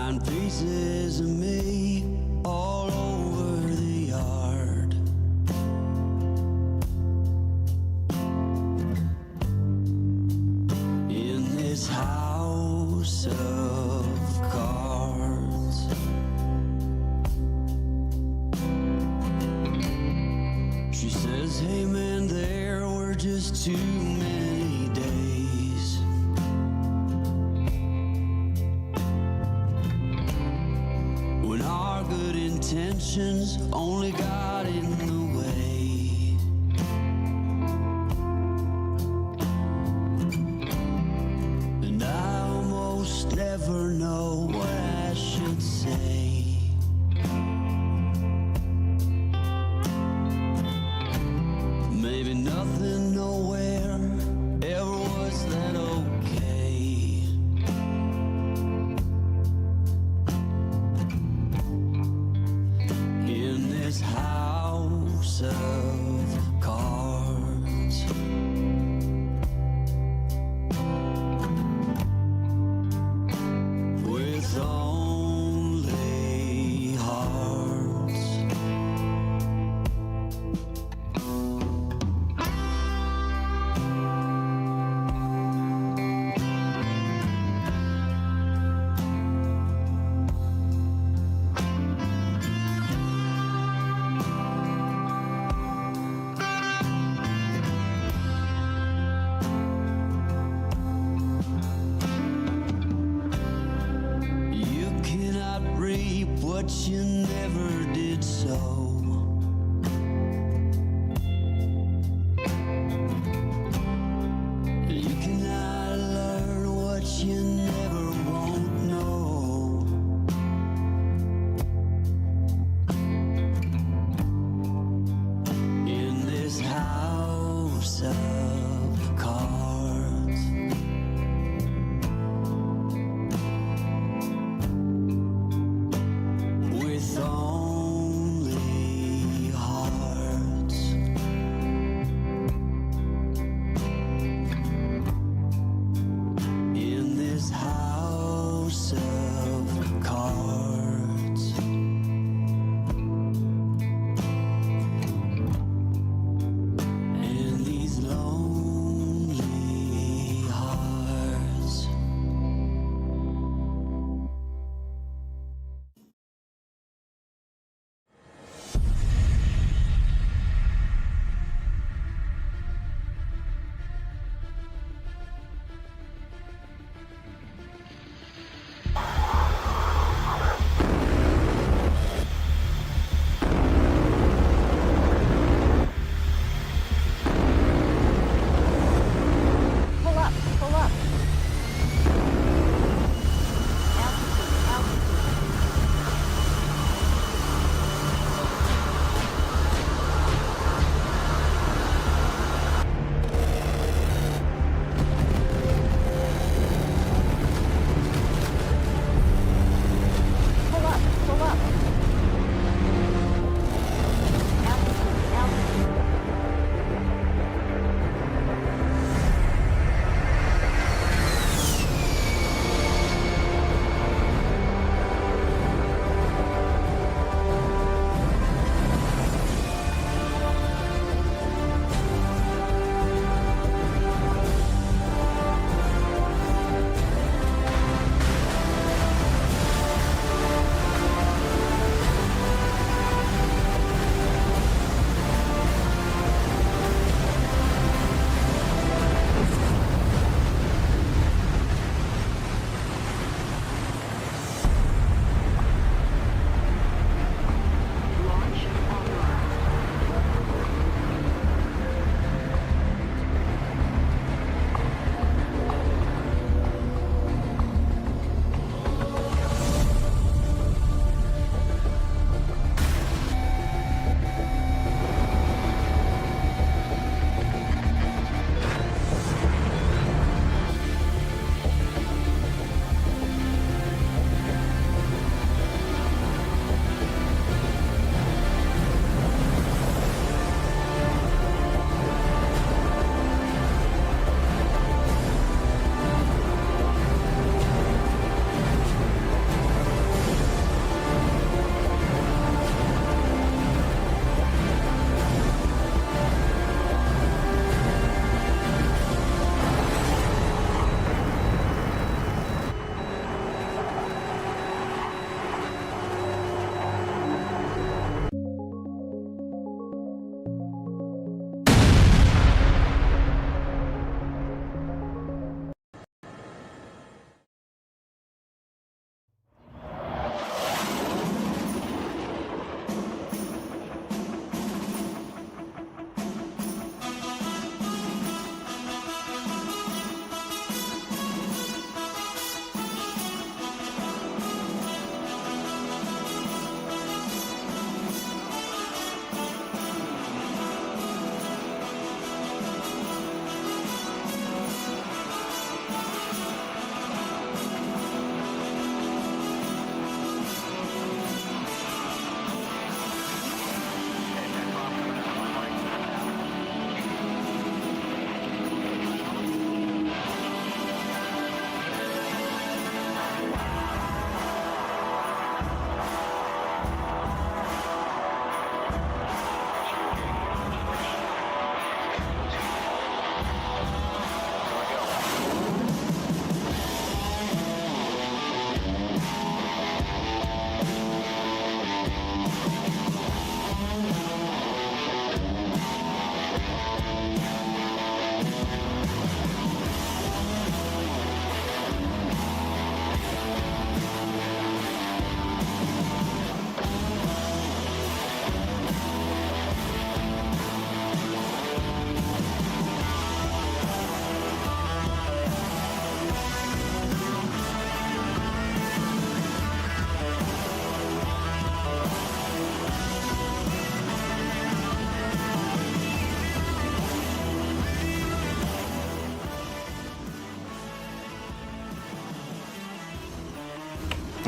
find pieces of me all over the yard. In this house of cards, she says, hey man, there were just too many days when our good intentions only got in the way. And I almost never know what I should say. Maybe nothing, nowhere ever was that okay. In this house of cards, with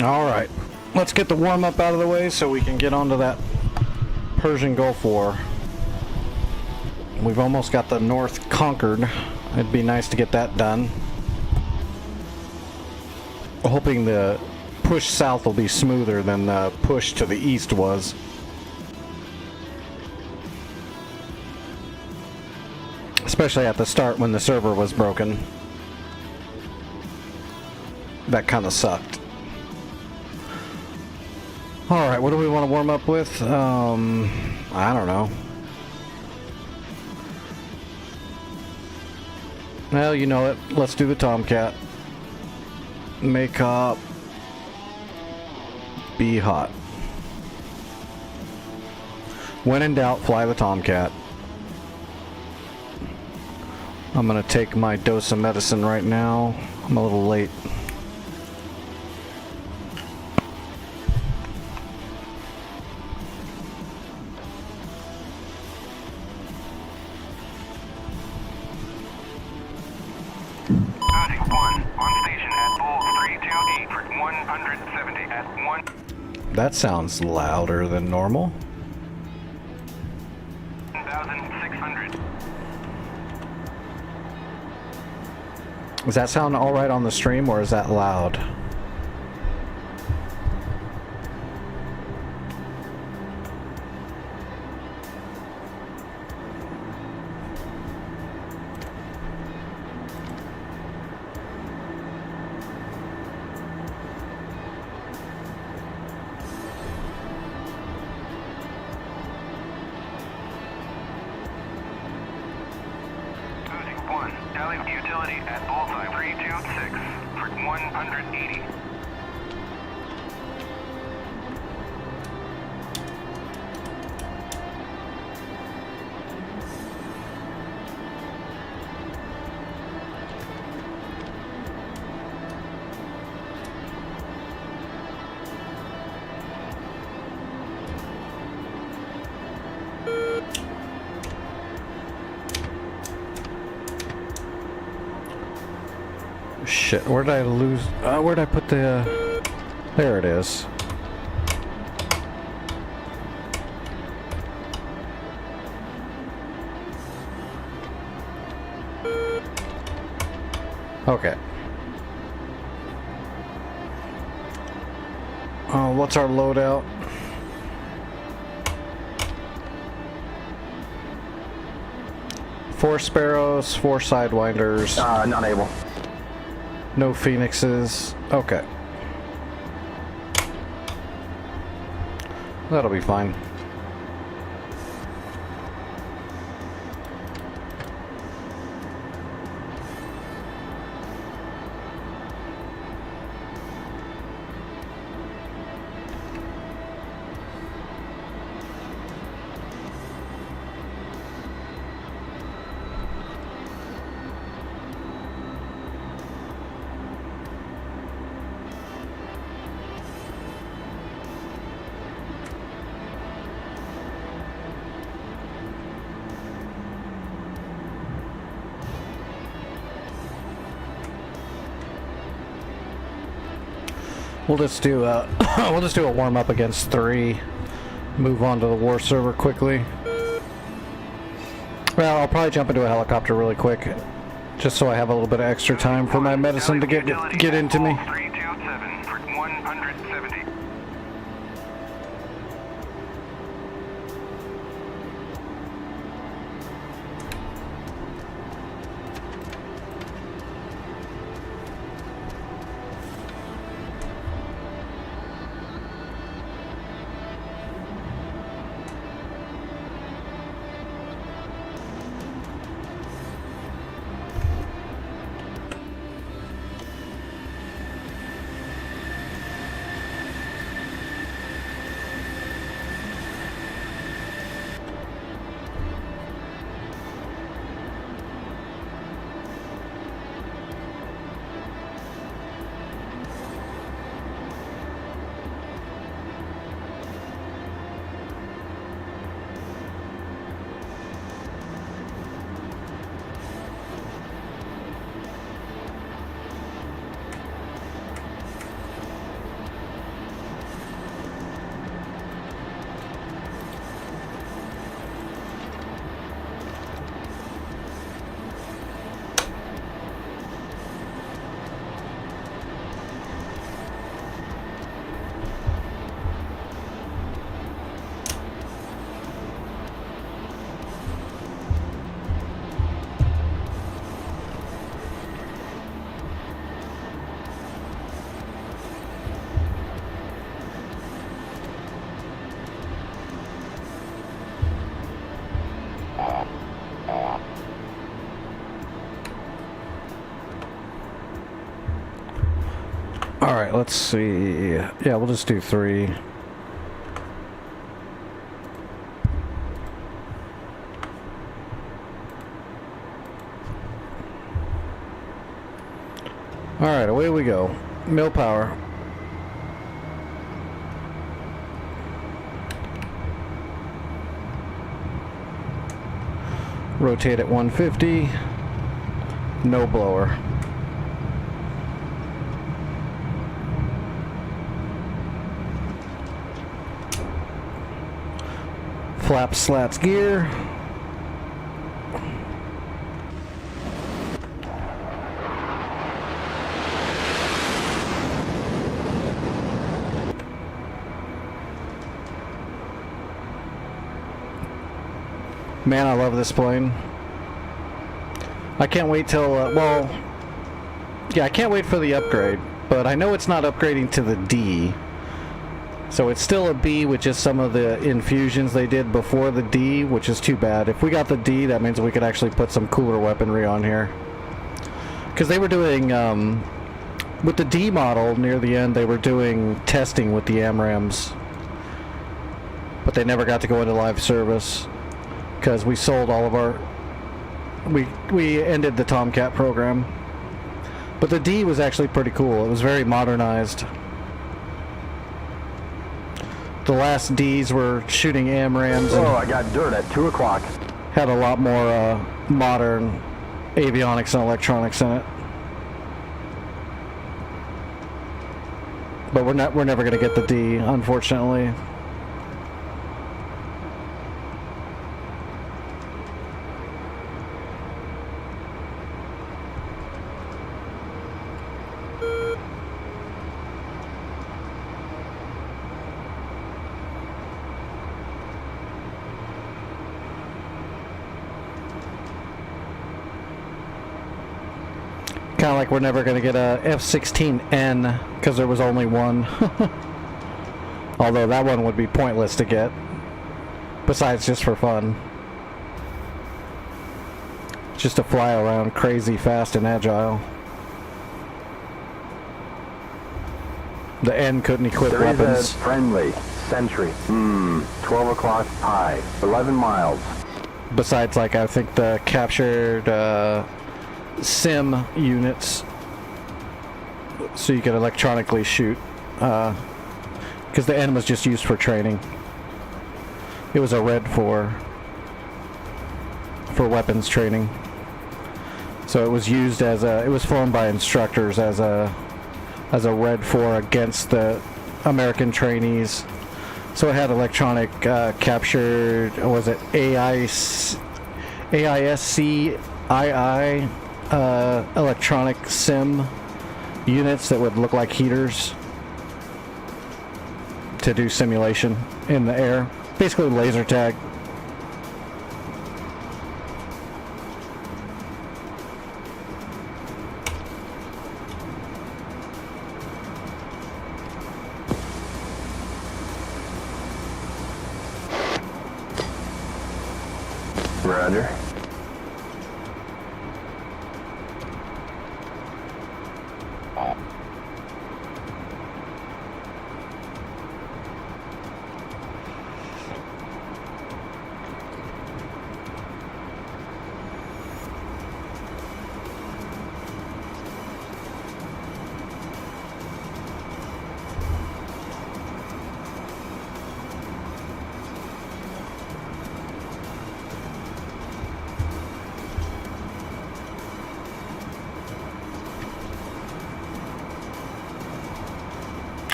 Alright, let's get the warm-up out of the way so we can get onto that Persian Gulf War. We've almost got the north conquered. It'd be nice to get that done. Hoping the push south will be smoother than the push to the east was. Especially at the start when the server was broken. That kind of sucked. Alright, what do we want to warm up with? I don't know. Well, you know it. Let's do the Tomcat. Make up. Be hot. When in doubt, fly the Tomcat. I'm gonna take my dose of medicine right now. I'm a little late. That sounds louder than normal. 1,600. Does that sound alright on the stream, or is that loud? Utility at bullseye 326 for 180. Shit, where did I lose? Where did I put the... there it is. Okay. What's our loadout? Four Sparrows, 4 Sidewinders. Not able. No Phoenixes. Okay. That'll be fine. We'll just do a warm up against 3. Move on to the war server quickly. Well, I'll probably jump into a helicopter really quick, just so I have a little bit of extra time for my medicine to get into me. 327 for 170. All right, let's see. Yeah, we'll just do 3. All right, away we go. Mill power. Rotate at 150. No blower. Flap slats gear. Man, I love this plane. I can't wait till, well, yeah, I can't wait for the upgrade, but I know it's not upgrading to the D. So it's still a B with just some of the infusions they did before the D, which is too bad. If we got the D, that means we could actually put some cooler weaponry on here. Because they were doing, with the D model near the end, they were doing testing with the AMRAAMs. But they never got to go into live service. Because we sold all of our... We ended the Tomcat program. But the D was actually pretty cool. It was very modernized. The last Ds were shooting AMRAAMs. Oh, I got dirt at 2 o'clock. Had a lot more modern avionics and electronics in it. But we're never going to get the D, unfortunately. Kind of like we're never going to get a F-16N because there was only one. Although that one would be pointless to get. Besides just for fun. Just to fly around crazy fast and agile. The N couldn't equip There is weapons. a friendly sentry. 12 o'clock high. 11 miles. Besides, like, I think the captured sim units, so you could electronically shoot, because the N was just used for training. It was a red for weapons training, so it was used as a, it was flown by instructors as a red 4 against the American trainees. So it had electronic captured, was it AISCII electronic sim units that would look like heaters to do simulation in the air. Basically laser tag. Roger.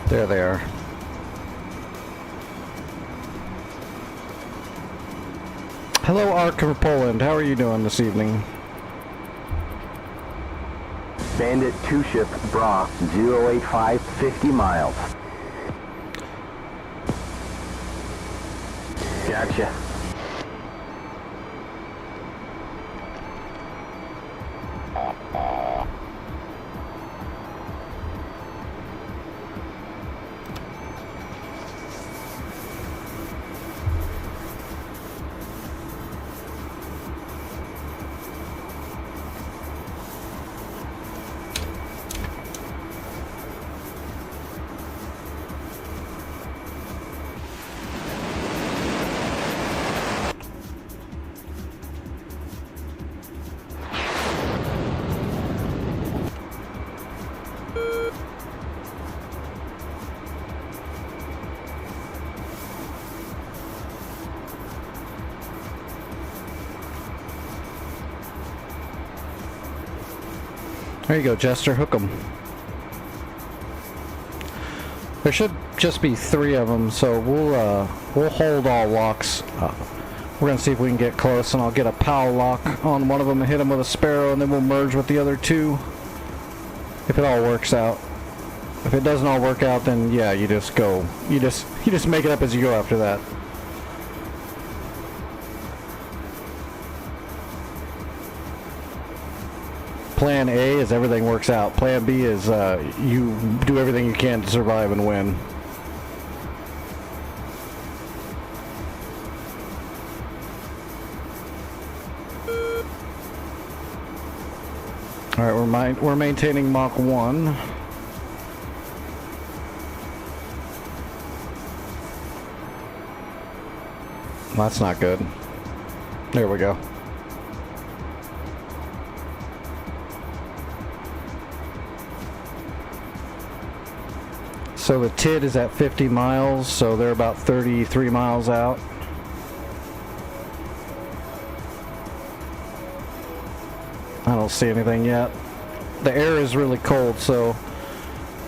There they are. Hello, Ark of Poland. How are you doing this evening? Bandit 2 ship Bra 085 50 miles. Gotcha. There you go, Jester. Hook 'em. There should just be 3 of them, so we'll hold all locks. We're gonna see if we can get close, and I'll get a POW lock on one of them and hit him with a Sparrow, and then we'll merge with the other 2. If it all works out. If it doesn't all work out, then yeah, you just go. You just make it up as you go after that. Plan A is everything works out. Plan B is you do everything you can to survive and win. All right, we're maintaining Mach 1. That's not good. There we go. So the TID is at 50 miles, so they're about 33 miles out. I don't see anything yet. The air is really cold, so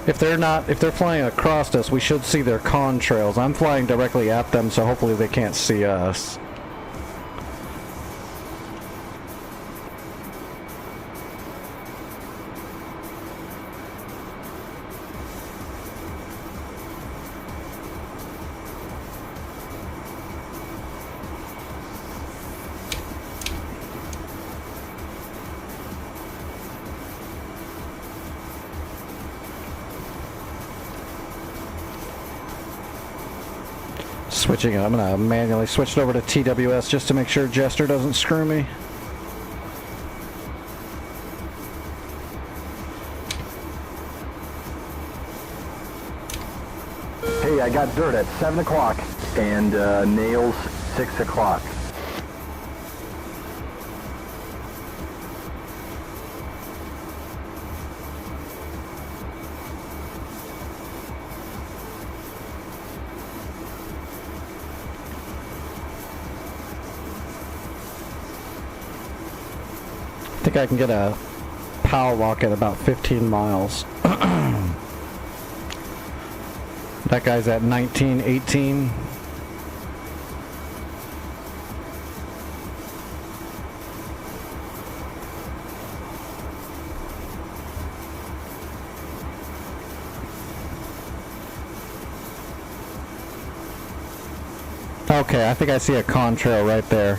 if they're flying across us, we should see their contrails. I'm flying directly at them, so hopefully they can't see us. Switching it. I'm going to manually switch it over to TWS just to make sure Jester doesn't screw me. Hey, I got dirt at 7 o'clock and nails 6 o'clock. I think I can get a POW lock at about 15 miles. That guy's at 19, 18. Okay, I think I see a contrail right there.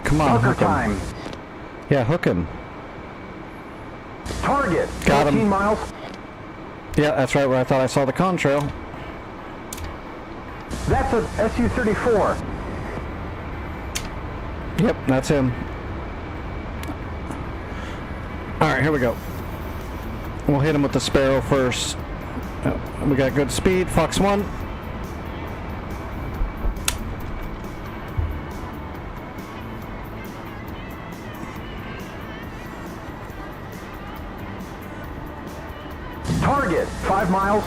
Come on, Bunker hook him. time. Yeah, hook him. Target. Got him. 15 miles. Yeah, that's right where I thought I saw the contrail. That's a Su-34. Yep, that's him. Alright, here we go. We'll hit him with the Sparrow first. We got good speed. Fox 1. Target. 5 miles.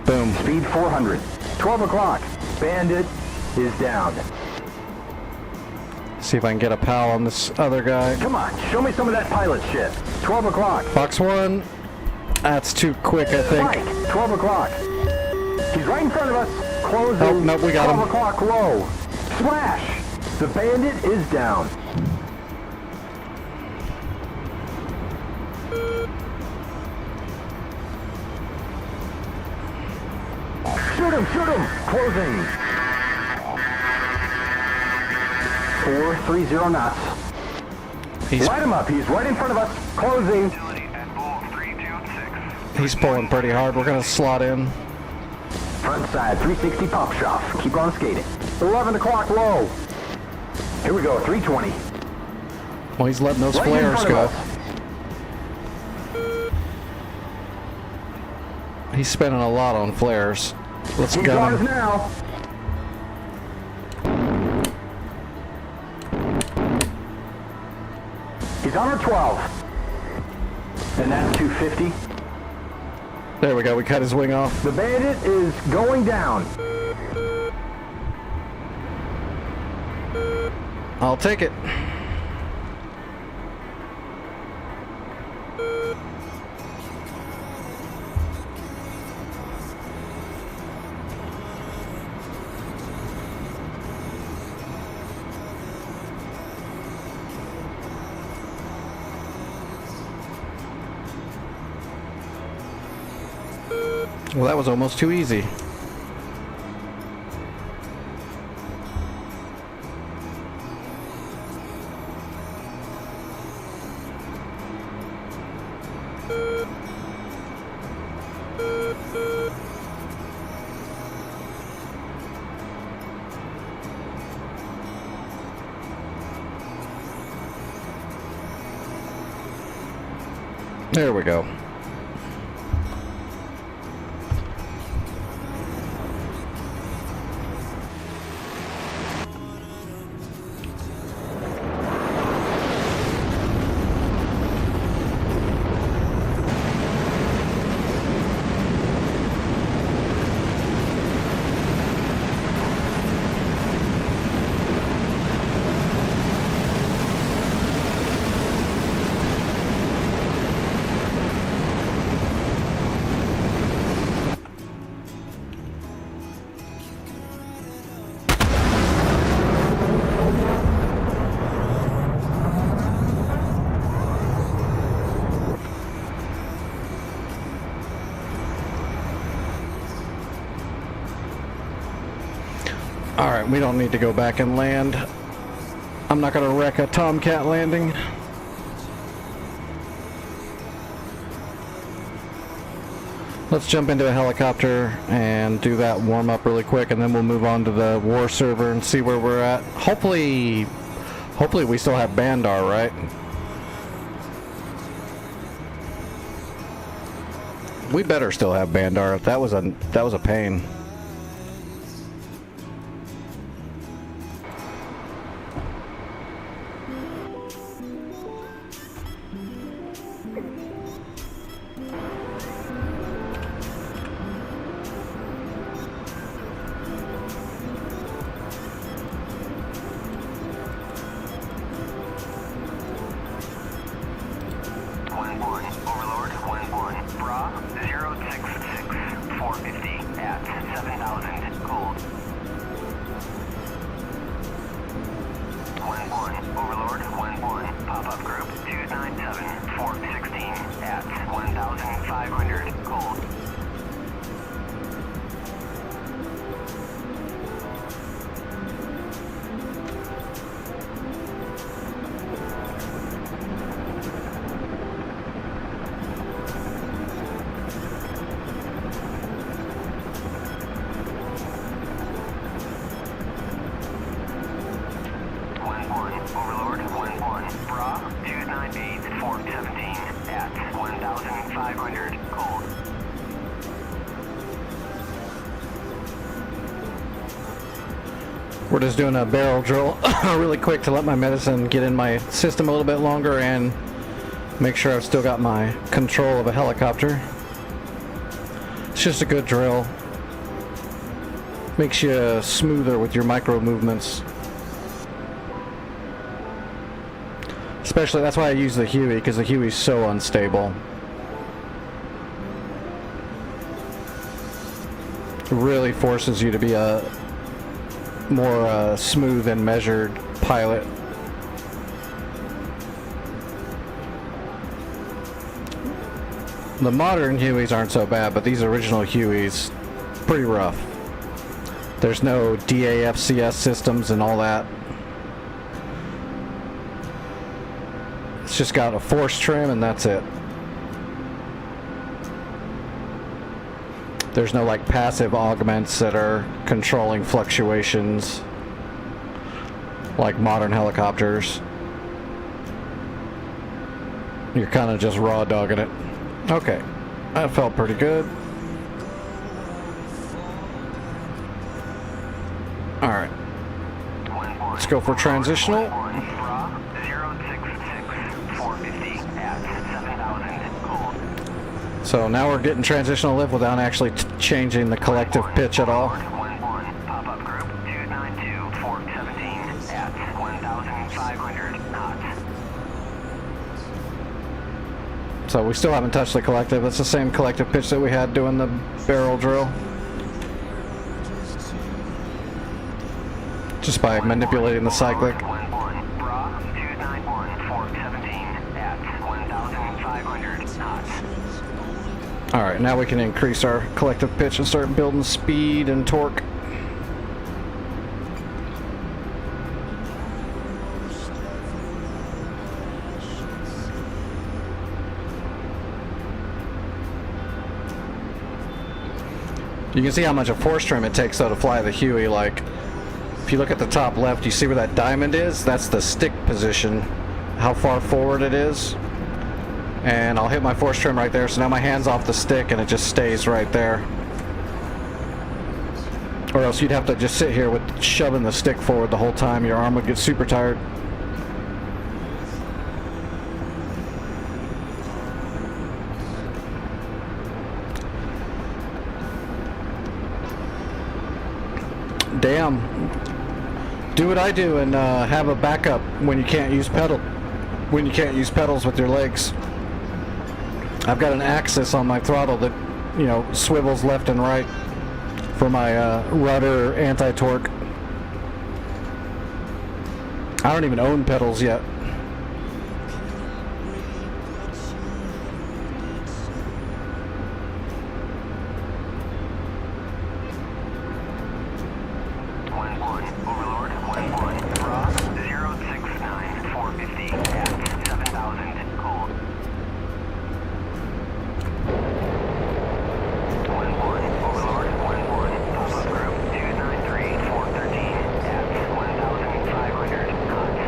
Boom. Speed 400. 12 o'clock. Bandit is down. See if I can get a POW on this other guy. Come on, show me some of that pilot shit. 12 o'clock. Fox 1. That's too quick, I think. Spike. 12 o'clock. He's right in front of us. Closing. Oh, nope, we got 12 him. o'clock low. Smash. The bandit is down. Shoot him, shoot him. Closing. 430 knots. He's Light him up. He's right in front of us. Closing. Utility at Bull 326. he's pulling pretty hard. We're gonna slot in. Front side, 360 pop shot. Keep on skating. 11 o'clock low. Here we go, 320. Well, he's letting those Right in flares front go. of us. He's spending a lot on flares. Let's He's gun ours him. now. He's on our 12. And that's 250. There we go, we cut his wing off. The bandit is going down. I'll take it. Well, that was almost too easy. There we go. Alright, we don't need to go back and land. I'm not gonna wreck a Tomcat landing. Let's jump into a helicopter and do that warm up really quick, and then we'll move on to the war server and see where we're at. Hopefully we still have Bandar, right? We better still have Bandar. That was a pain. Overlord, 1-1. Bra, 066, 450 at 7,000, cold. 1-1, Overlord, 1-1. Pop-up group, 297, 416 at 1,500, cold. Overlord, 1-1. Bra, 298, 417 at 1,500, cold. We're just doing a barrel drill really quick to let my medicine get in my system a little bit longer and make sure I've still got my control of a helicopter. It's just a good drill. Makes you smoother with your micro movements. Especially, that's why I use the Huey, because the Huey's so unstable. It really forces you to be a more smooth and measured pilot. The modern Hueys aren't so bad, but these original Hueys, pretty rough. There's no DAFCS systems and all that. It's just got a force trim and that's it. There's no like passive augments that are controlling fluctuations like modern helicopters. You're kind of just raw dogging it. Okay, that felt pretty good. All right. Let's go for transitional. Bra 066450 at 7,000. Cold. So now we're getting transitional lift without actually changing the collective pitch at all. 11, pop-up group 292 417 at 1,500 knots. So we still haven't touched the collective. It's the same collective pitch that we had doing the barrel drill. Just by manipulating the cyclic. 11, bra 291 417 at 1,500 knots. Alright, now we can increase our collective pitch and start building speed and torque. You can see how much of force trim it takes though to fly the Huey. Like, if you look at the top left, you see where that diamond is? That's the stick position, how far forward it is. And I'll hit my force trim right there, so now my hand's off the stick and it just stays right there. Or else you'd have to just sit here with shoving the stick forward the whole time. Your arm would get super tired. Damn. Do what I do and have a backup when you can't use pedals with your legs. I've got an axis on my throttle that, you know, swivels left and right for my rudder anti-torque. I don't even own pedals yet. Overlord 11, bra 069 450 at 7,000. Cold. 11, Overlord 11, pop-up group 293 413 at 1,500 knots.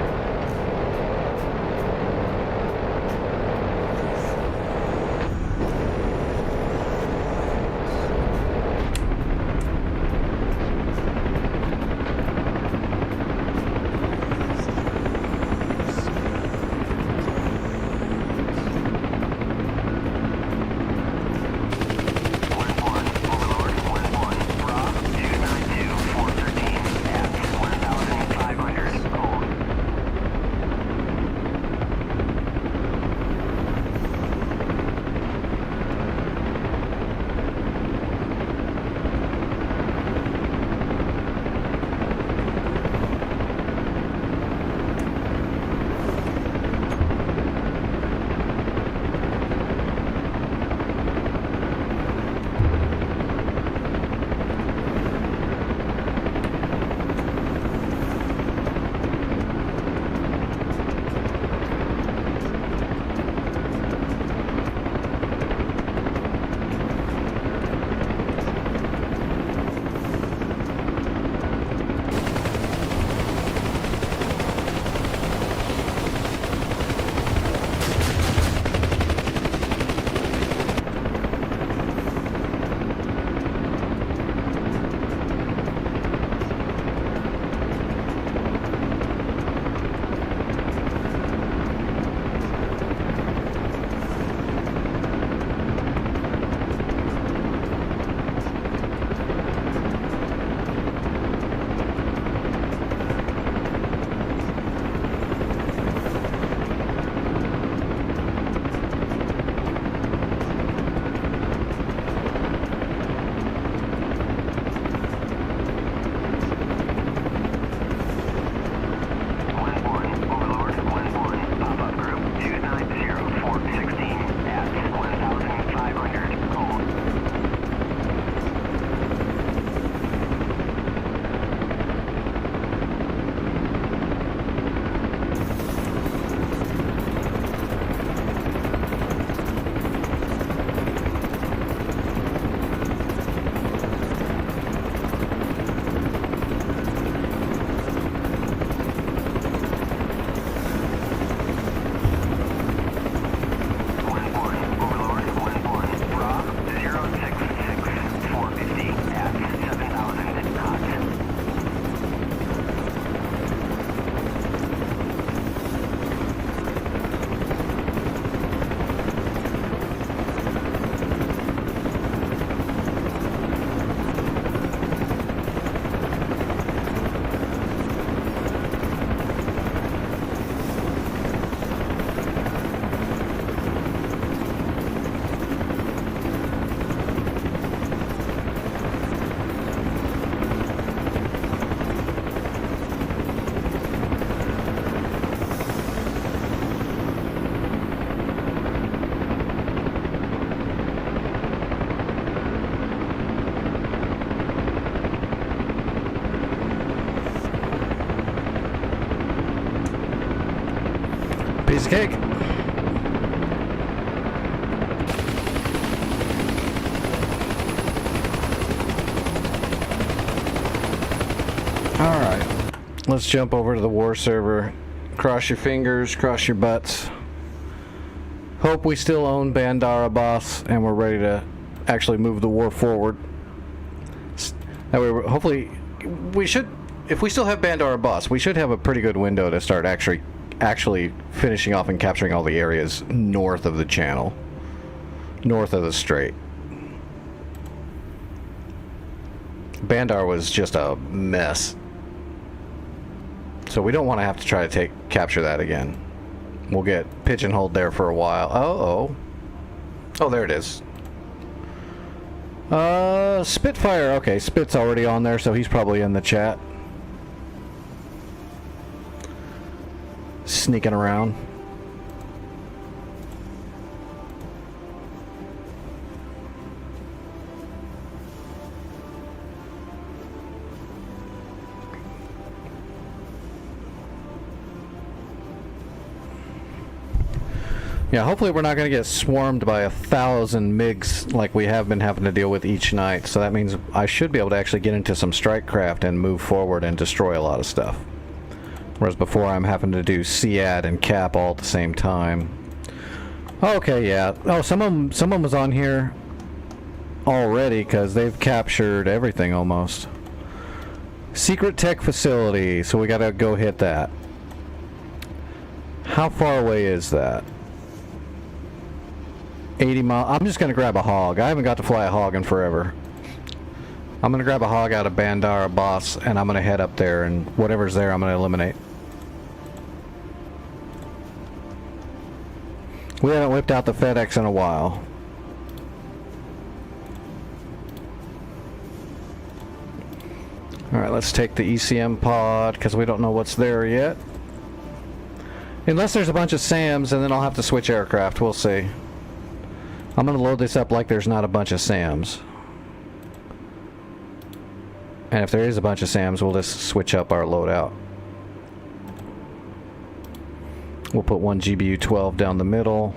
piece of cake. Alright, let's jump over to the war server. Cross your fingers, cross your butts. Hope we still own Bandar Abbas and we're ready to actually move the war forward. That way, hopefully, we should, if we still have Bandar Abbas, we should have a pretty good window to start actually finishing off and capturing all the areas north of the channel. North of the strait. Bandar was just a mess. So we don't want to have to try to capture that again. We'll get pigeonholed there for a while. Oh, there it is. Spitfire. Okay, Spit's already on there, so he's probably in the chat. Sneaking around. Yeah, hopefully we're not going to get swarmed by 1,000 MiGs like we have been having to deal with each night. So that means I should be able to actually get into some strike craft and move forward and destroy a lot of stuff. Whereas before I'm having to do SEAD and CAP all at the same time. Okay, yeah. Oh, some of them was on here already because they've captured everything almost. Secret tech facility, so we got to go hit that. How far away is that? 80 miles. I'm just going to grab a hog. I haven't got to fly a hog in forever. I'm going to grab a hog out of Bandar Abbas and I'm going to head up there, and whatever's there I'm going to eliminate. We haven't whipped out the FedEx in a while. Alright, let's take the ECM pod because we don't know what's there yet. Unless there's a bunch of SAMs, and then I'll have to switch aircraft. We'll see. I'm going to load this up like there's not a bunch of SAMs. And if there is a bunch of SAMs, we'll just switch up our loadout. We'll put one GBU-12 down the middle.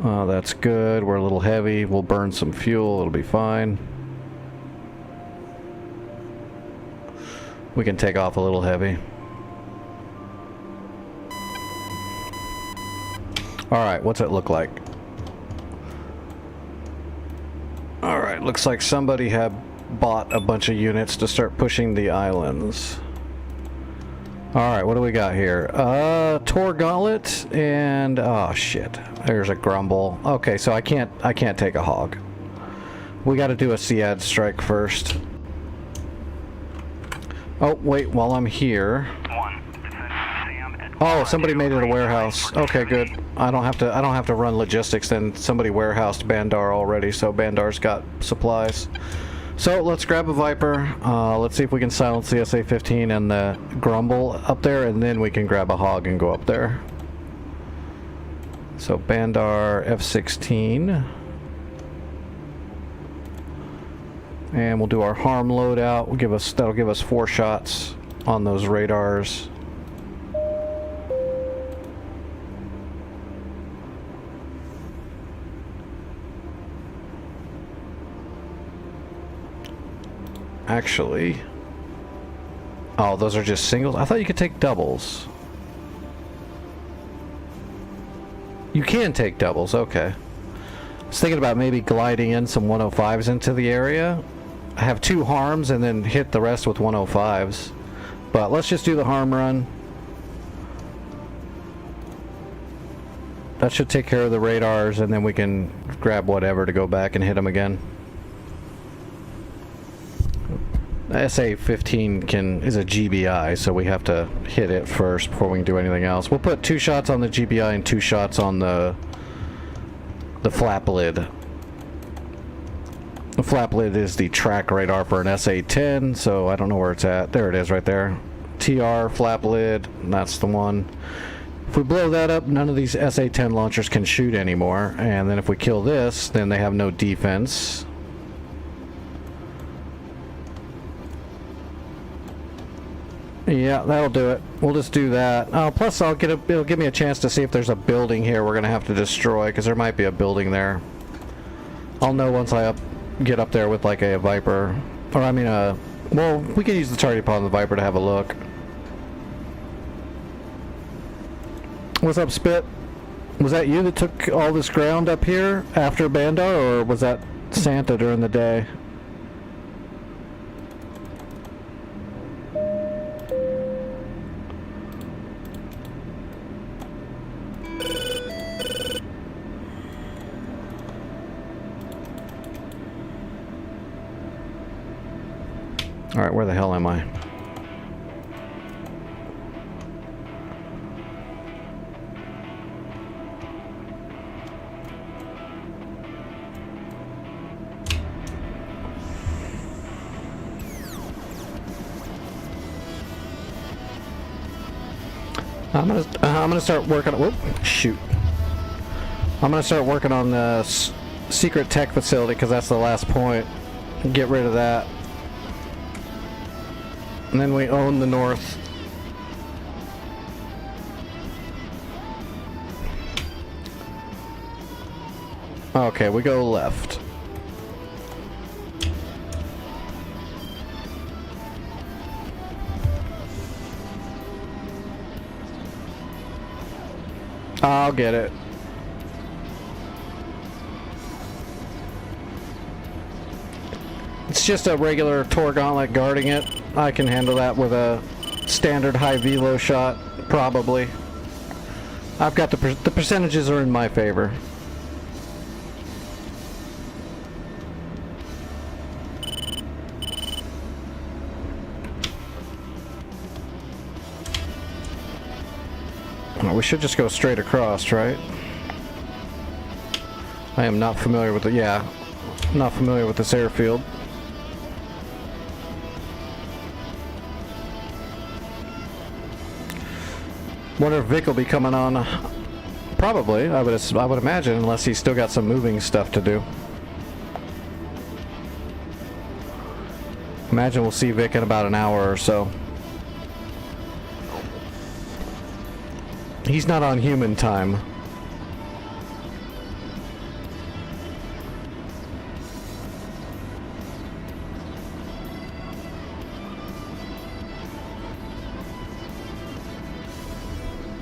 That's good. We're a little heavy. We'll burn some fuel. It'll be fine. We can take off a little heavy. Alright, what's it look like? Alright, looks like somebody had bought a bunch of units to start pushing the islands. Alright, what do we got here? Tor Gauntlet and... oh shit. There's a Grumble. Okay, so I can't take a hog. We gotta do a SEAD strike first. Oh, wait, while I'm here... oh, somebody made it a warehouse. Okay, good. I don't have to run logistics then. Somebody warehoused Bandar already, so Bandar's got supplies. So let's grab a Viper. Let's see if we can silence the SA-15 and the Grumble up there, and then we can grab a hog and go up there. So Bandar F-16. And we'll do our harm loadout. That'll give us 4 shots on those radars. Actually, oh, those are just singles? I thought you could take doubles. You can take doubles, okay. I was thinking about maybe gliding in some 105s into the area. Have 2 harms and then hit the rest with 105s. But let's just do the harm run. That should take care of the radars, and then we can grab whatever to go back and hit them again. SA-15 is a GBI, so we have to hit it first before we can do anything else. We'll put 2 shots on the GBI and 2 shots on the flap lid. The flap lid is the track radar for an SA-10, so I don't know where it's at. There it is right there. TR flap lid, that's the one. If we blow that up, none of these SA-10 launchers can shoot anymore, and then if we kill this, then they have no defense. Yeah, that'll do it. We'll just do that. Oh, plus it'll give me a chance to see if there's a building here we're gonna have to destroy, because there might be a building there. I'll know once I get up there with like a Viper, or I mean well, we can use the target pod on the Viper to have a look. What's up, Spit? Was that you that took all this ground up here after Bandar, or was that Santa during the day? Alright, where the hell am I? I'm gonna start working. Whoop! Shoot! I'm gonna start working on the secret tech facility because that's the last point. Get rid of that, and then we own the north. Okay, we go left. I'll get it. It's just a regular Tor Gauntlet guarding it. I can handle that with a standard high velo shot, probably. I've got the percentages are in my favor. We should just go straight across, right? I am not familiar with not familiar with this airfield. Wonder if Vic will be coming on. Probably, I would imagine, unless he's still got some moving stuff to do. Imagine we'll see Vic in about an hour or so. He's not on human time.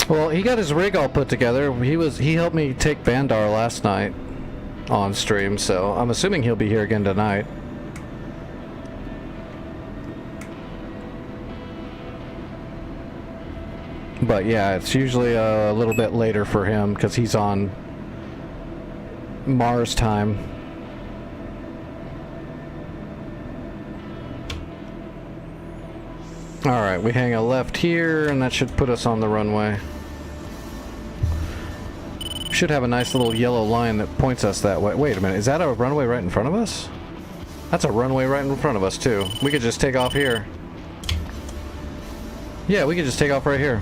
Well, he got his rig all put together. He helped me take Bandar last night on stream, so I'm assuming he'll be here again tonight. But yeah, it's usually a little bit later for him because he's on Mars time. Alright, we hang a left here and that should put us on the runway. Should have a nice little yellow line that points us that way. Wait a minute, is that a runway right in front of us? That's a runway right in front of us too. We could just take off here. Yeah, we could just take off right here.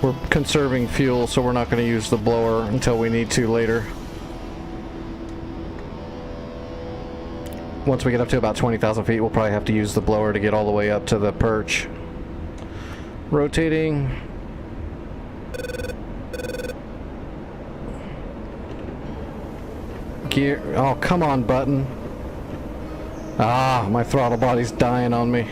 We're conserving fuel, so we're not going to use the blower until we need to later. Once we get up to about 20,000 feet, we'll probably have to use the blower to get all the way up to the perch. Rotating. Gear. Oh, come on, button. Ah, my throttle body's dying on me.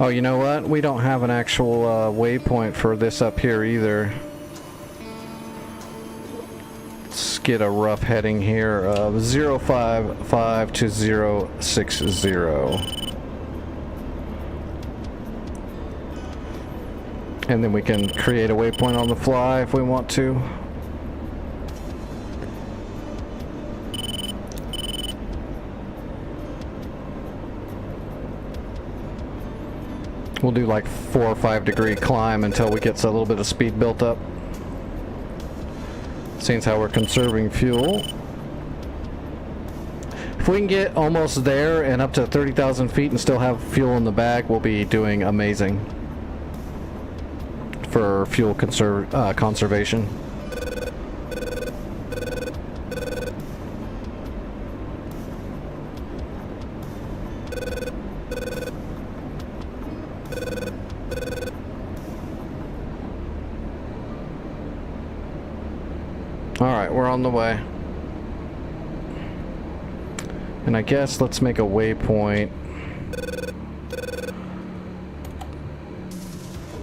Oh, you know what? We don't have an actual waypoint for this up here either. Let's get a rough heading here of 055 to 060. And then we can create a waypoint on the fly if we want to. We'll do like 4 or 5 degree climb until we get a little bit of speed built up. Seeing as how we're conserving fuel. If we can get almost there and up to 30,000 feet and still have fuel in the bag, we'll be doing amazing for fuel conservation. Alright, we're on the way. And I guess let's make a waypoint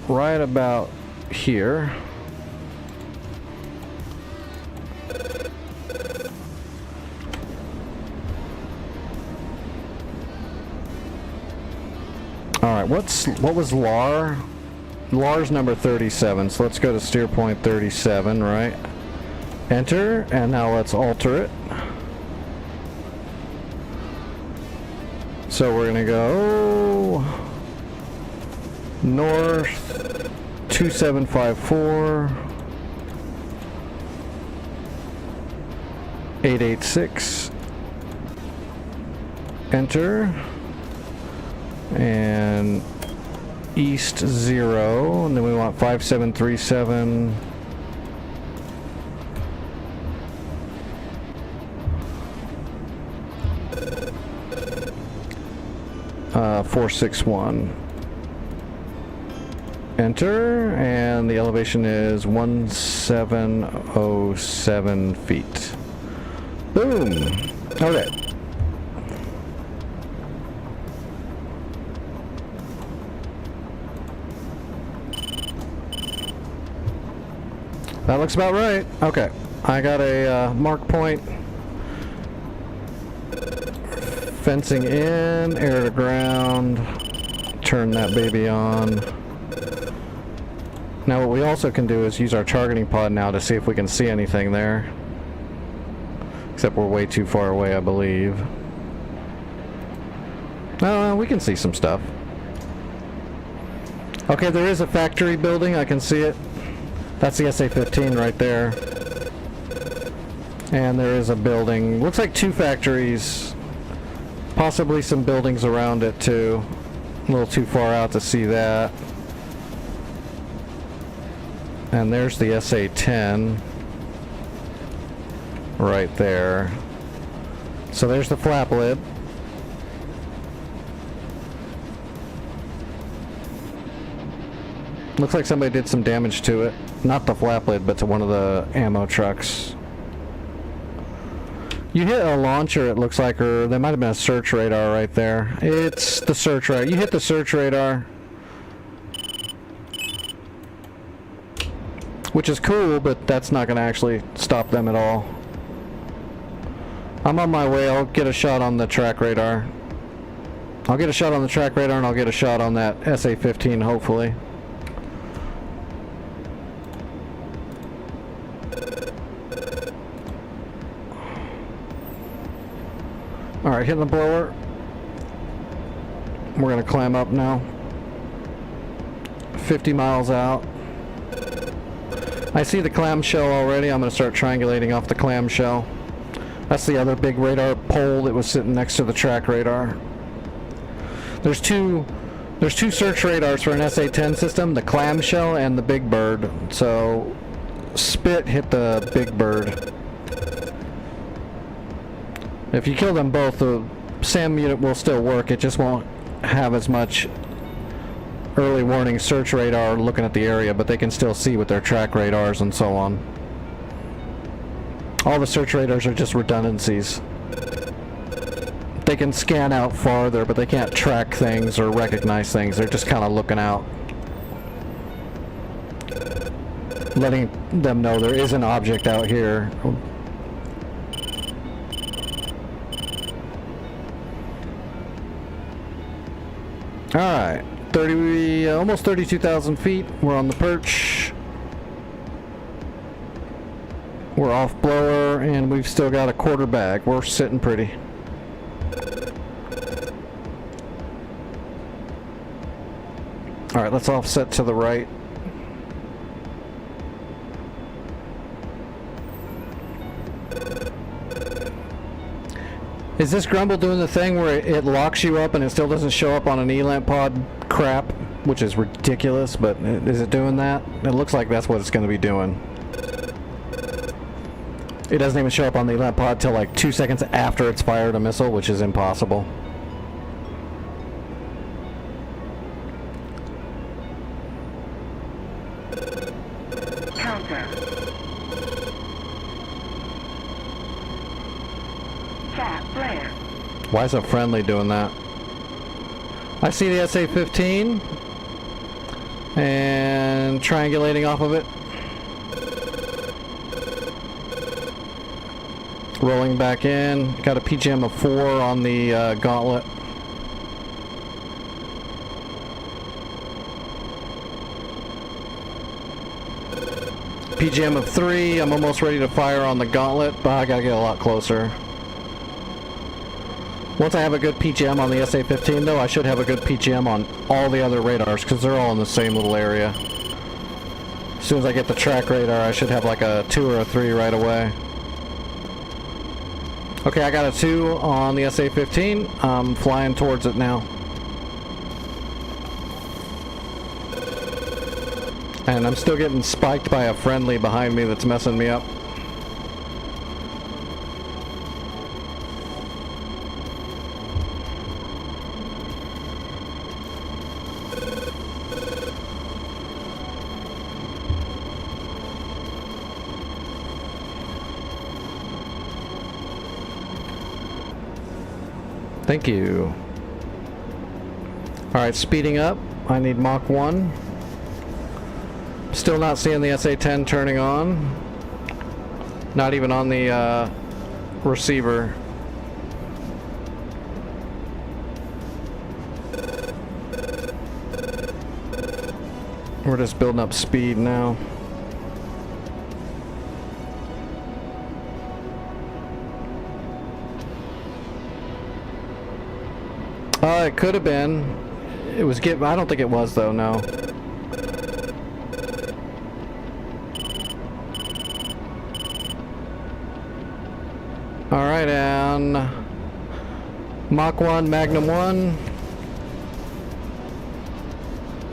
right about here. Alright, what was LAR? LAR's number 37, so let's go to steer point 37, right? Enter, and now let's alter it. So we're gonna go north 2754 886. Enter, and east 0, and then we want 5737. 461. Enter, and the elevation is 1707 feet. Boom. Okay. That looks about right. Okay. I got a mark point. Fencing in, air to ground, turn that baby on. Now what we also can do is use our targeting pod now to see if we can see anything there. Except we're way too far away, I believe. No, we can see some stuff. Okay, there is a factory building, I can see it. That's the SA-15 right there. And there is a building, looks like 2 factories. Possibly some buildings around it too. A little too far out to see that. And there's the SA-10 right there. So there's the flap lid. Looks like somebody did some damage to it. Not the flap lid, but to one of the ammo trucks. You hit a launcher, it looks like, or there might have been a search radar right there. It's the search radar. You hit the search radar. Which is cool, but that's not going to actually stop them at all. I'm on my way. I'll get a shot on the track radar. I'll get a shot on the track radar, and I'll get a shot on that SA-15, hopefully. Alright, hitting the blower. We're going to climb up now. 50 miles out. I see the clamshell already. I'm going to start triangulating off the clamshell. That's the other big radar pole that was sitting next to the track radar. There's two search radars for an SA-10 system, the clamshell and the big bird. So Spit hit the big bird. If you kill them both, the SAM unit will still work. It just won't have as much early warning search radar looking at the area, but they can still see with their track radars and so on. All the search radars are just redundancies. They can scan out farther, but they can't track things or recognize things. They're just kind of looking out. Letting them know there is an object out here. Alright, almost 32,000 feet. We're on the perch. We're off blower, and we've still got a quarter bag. We're sitting pretty. Alright, let's offset to the right. Is this Grumble doing the thing where it locks you up and it still doesn't show up on an ELAMP pod crap? Which is ridiculous, but is it doing that? It looks like that's what it's going to be doing. It doesn't even show up on the ELAMP pod till like 2 seconds after it's fired a missile, which is impossible. Counter. Cat flare. Why is a friendly doing that? I see the SA-15 and triangulating off of it. Rolling back in. Got a PGM of 4 on the gauntlet. PGM of 3. I'm almost ready to fire on the gauntlet, but I gotta get a lot closer. Once I have a good PGM on the SA-15 though, I should have a good PGM on all the other radars because they're all in the same little area. As soon as I get the track radar, I should have like a 2 or a 3 right away. Okay, I got a 2 on the SA-15. I'm flying towards it now. And I'm still getting spiked by a friendly behind me that's messing me up. Thank you. Alright, speeding up. I need Mach 1. Still not seeing the SA-10 turning on. Not even on the receiver. We're just building up speed now. It could have been. It was I don't think it was though, no. Alright, and Mach 1, Magnum 1.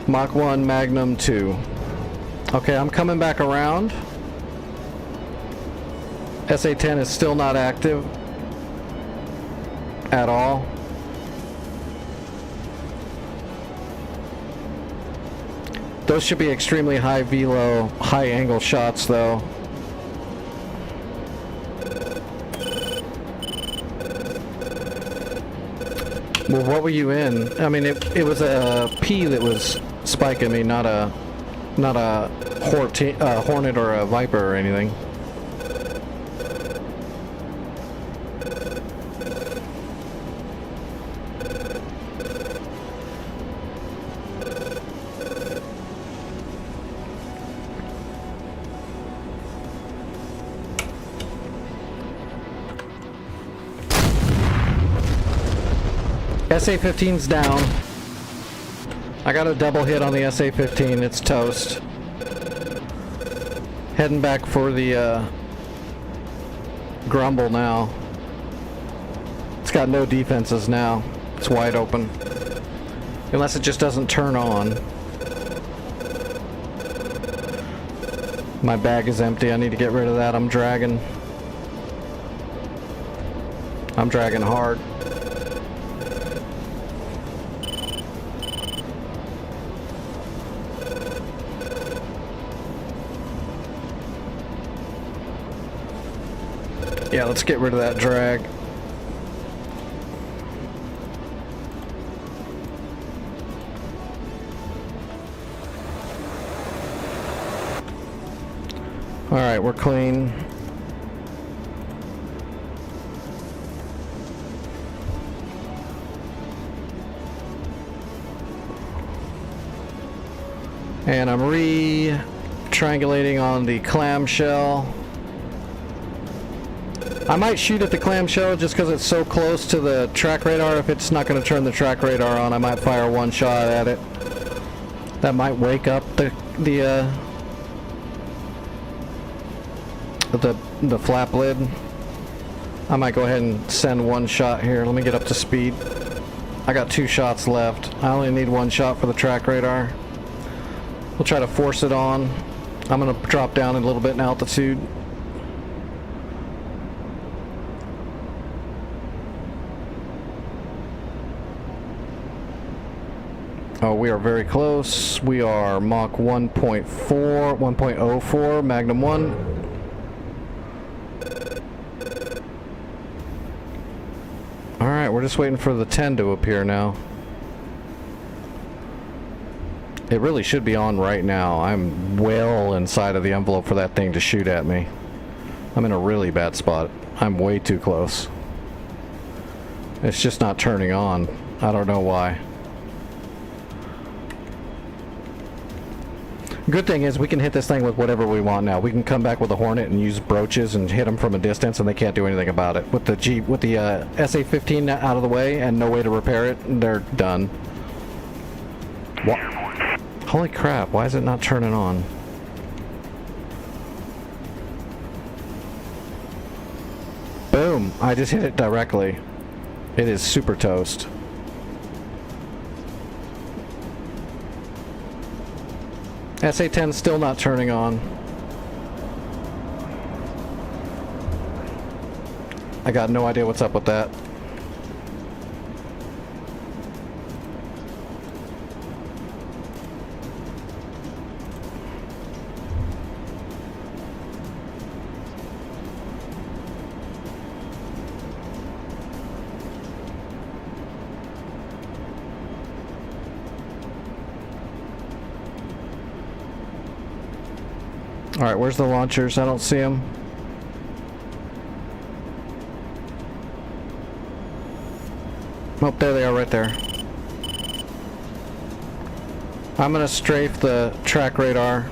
Mach 1, Magnum 2. Okay, I'm coming back around. SA-10 is still not active at all. Those should be extremely high velo, high angle shots though. Well, what were you in? I mean, it was a P that was spiking me, not a Hornet or a Viper or anything. SA-15's down. I got a double hit on the SA-15. It's toast. Heading back for the Grumble now. It's got no defenses now. It's wide open. Unless it just doesn't turn on. My bag is empty. I need to get rid of that. I'm dragging. I'm dragging hard. Yeah, let's get rid of that drag. Alright, we're clean. And I'm triangulating on the clamshell. I might shoot at the clamshell just because it's so close to the track radar. If it's not going to turn the track radar on, I might fire one shot at it. That might wake up the flap lid. I might go ahead and send one shot here. Let me get up to speed. I got 2 shots left. I only need 1 shot for the track radar. We'll try to force it on. I'm going to drop down a little bit in altitude. Oh, we are very close. We are Mach 1.4, 1.04, Magnum 1. Alright, we're just waiting for the 10 to appear now. It really should be on right now. I'm well inside of the envelope for that thing to shoot at me. I'm in a really bad spot. I'm way too close. It's just not turning on. I don't know why. Good thing is we can hit this thing with whatever we want now. We can come back with a Hornet and use broaches and hit them from a distance, and they can't do anything about it. With the SA-15 out of the way and no way to repair it, they're done. What? Holy crap! Why is it not turning on? Boom! I just hit it directly. It is super toast. SA-10 still not turning on. I got no idea what's up with that. Alright, where's the launchers? I don't see them. Oh, there they are right there. I'm gonna strafe the track radar.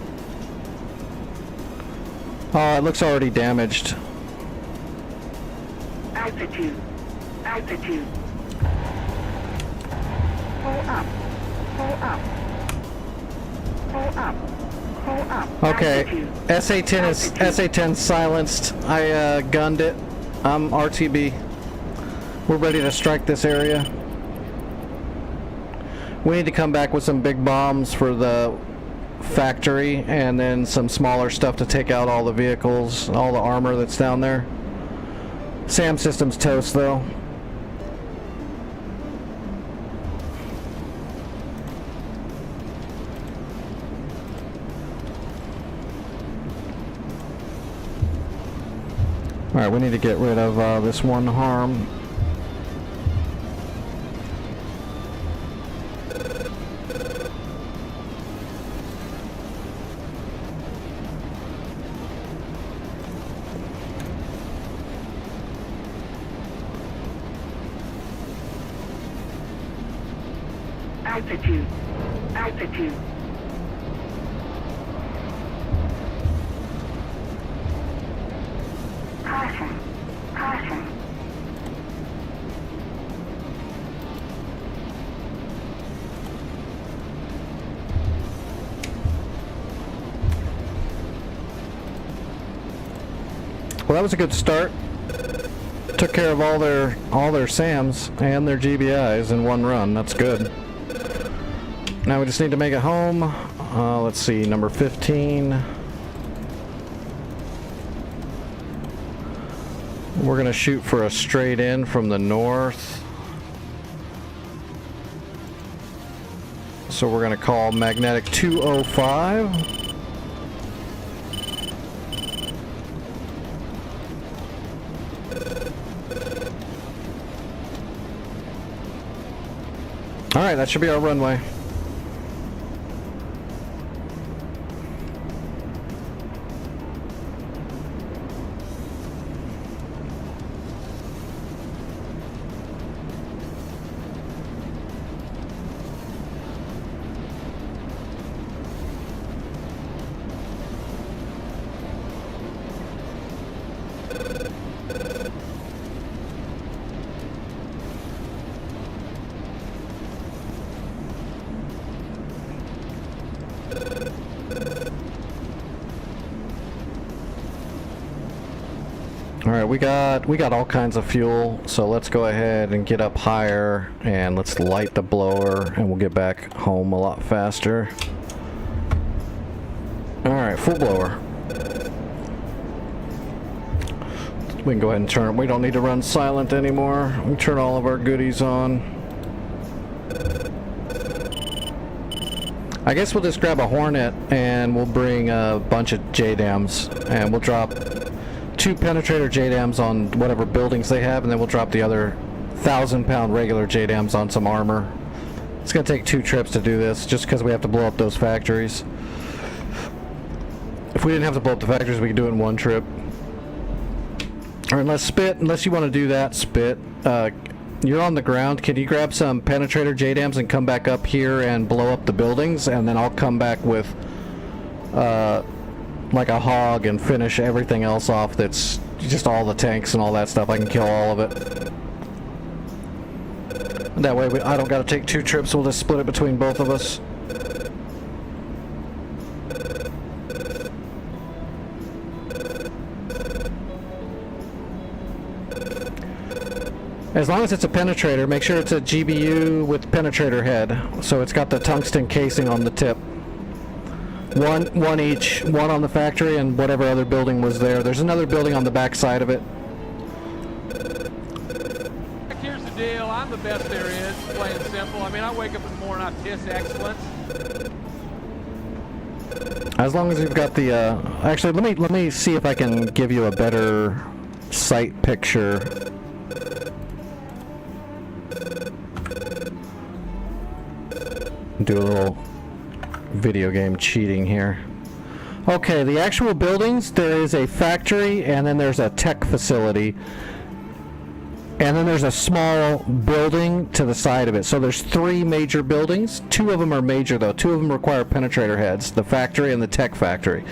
Oh, it looks already damaged. Altitude. Altitude. Pull up. Pull up. Pull up. Pull up. Okay, Altitude. SA-10 silenced. I gunned it. I'm RTB. We're ready to strike this area. We need to come back with some big bombs for the factory and then some smaller stuff to take out all the vehicles, all the armor that's down there. SAM system's toast though. Alright, we need to get rid of this one harm. Altitude. Altitude. Caution. Caution. Well, that was a good start. Took care of all their SAMs and their GBIs in one run. That's good. Now we just need to make it home. Let's see, number 15. We're gonna shoot for a straight in from the north. So we're gonna call magnetic 205. All right, that should be our runway. All right, we got all kinds of fuel, so let's go ahead and get up higher and let's light the blower, and we'll get back home a lot faster. All right, full blower. We can go ahead and turn. We don't need to run silent anymore. We turn all of our goodies on. I guess we'll just grab a Hornet and we'll bring a bunch of JDAMs, and we'll drop 2 penetrator JDAMs on whatever buildings they have, and then we'll drop the other 1,000-pound regular JDAMs on some armor. It's gonna take 2 trips to do this, just because we have to blow up those factories. If we didn't have to blow up the factories, we could do it in 1 trip. Or unless you want to do that, Spit, you're on the ground. Can you grab some penetrator JDAMs and come back up here and blow up the buildings, and then I'll come back with like a hog and finish everything else off that's just all the tanks and all that stuff. I can kill all of it. That way I don't got to take 2 trips. We'll just split it between both of us. As long as it's a penetrator, make sure it's a GBU with penetrator head. So it's got the tungsten casing on the tip. One each. One on the factory and whatever other building was there. There's another building on the back side of it. Here's the deal. I'm the best there is, plain and simple. I mean, I wake up in the morning, I piss excellence. As long as you've got the, actually, let me see if I can give you a better sight picture. Do a little video game cheating here. Okay, the actual buildings, there is a factory, and then there's a tech facility, and then there's a small building to the side of it. So there's 3 major buildings. 2 of them are major though. 2 of them require penetrator heads, the factory and the tech factory.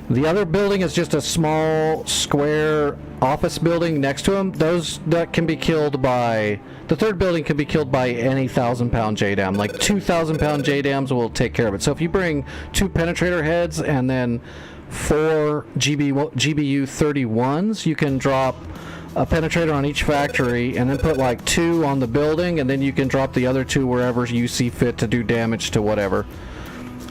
The other building is just a small square office building next to them. That can be killed by... The 3rd building can be killed by any 1,000-pound JDAM. Like 2,000-pound JDAMs will take care of it. So if you bring 2 penetrator heads and then 4 GBU 31s, you can drop a penetrator on each factory and then put like 2 on the building, and then you can drop the other 2 wherever you see fit to do damage to whatever.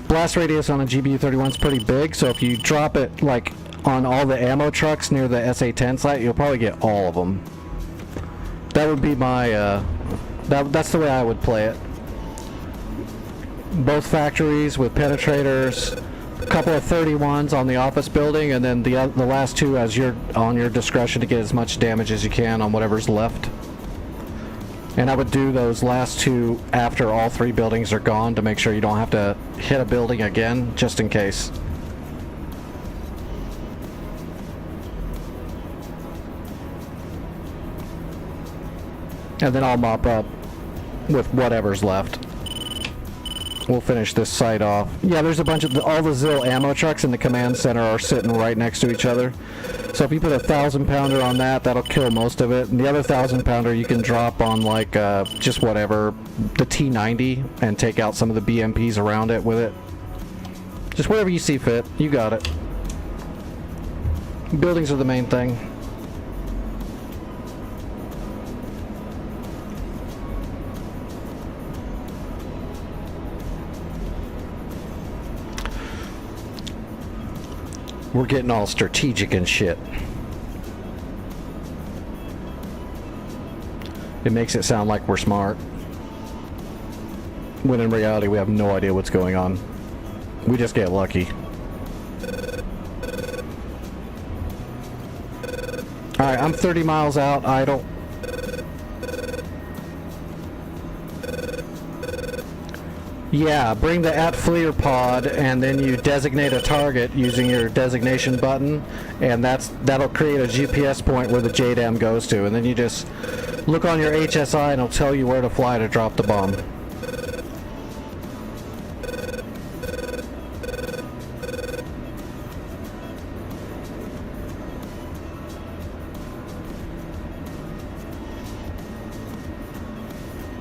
Blast radius on a GBU 31 is pretty big, so if you drop it like on all the ammo trucks near the SA-10 site, you'll probably get all of them. That would be my, that's the way I would play it. Both factories with penetrators, a couple of 31s on the office building, and then the last 2 as on your discretion to get as much damage as you can on whatever's left. And I would do those last 2 after all 3 buildings are gone to make sure you don't have to hit a building again, just in case. And then I'll mop up with whatever's left. We'll finish this site off. Yeah, there's a bunch of... all the ZIL ammo trucks in the command center are sitting right next to each other. So if you put a 1,000-pounder on that, that'll kill most of it. And the other 1,000-pounder you can drop on, like, just whatever, the T90, and take out some of the BMPs around it with it. Just whatever you see fit. You got it. Buildings are the main thing. We're getting all strategic and shit. It makes it sound like we're smart, when in reality we have no idea what's going on. We just get lucky. Alright, I'm 30 miles out, idle. Yeah, bring the @FLIR pod, and then you designate a target using your designation button, and that'll create a GPS point where the JDAM goes to, and then you just look on your HSI and it'll tell you where to fly to drop the bomb.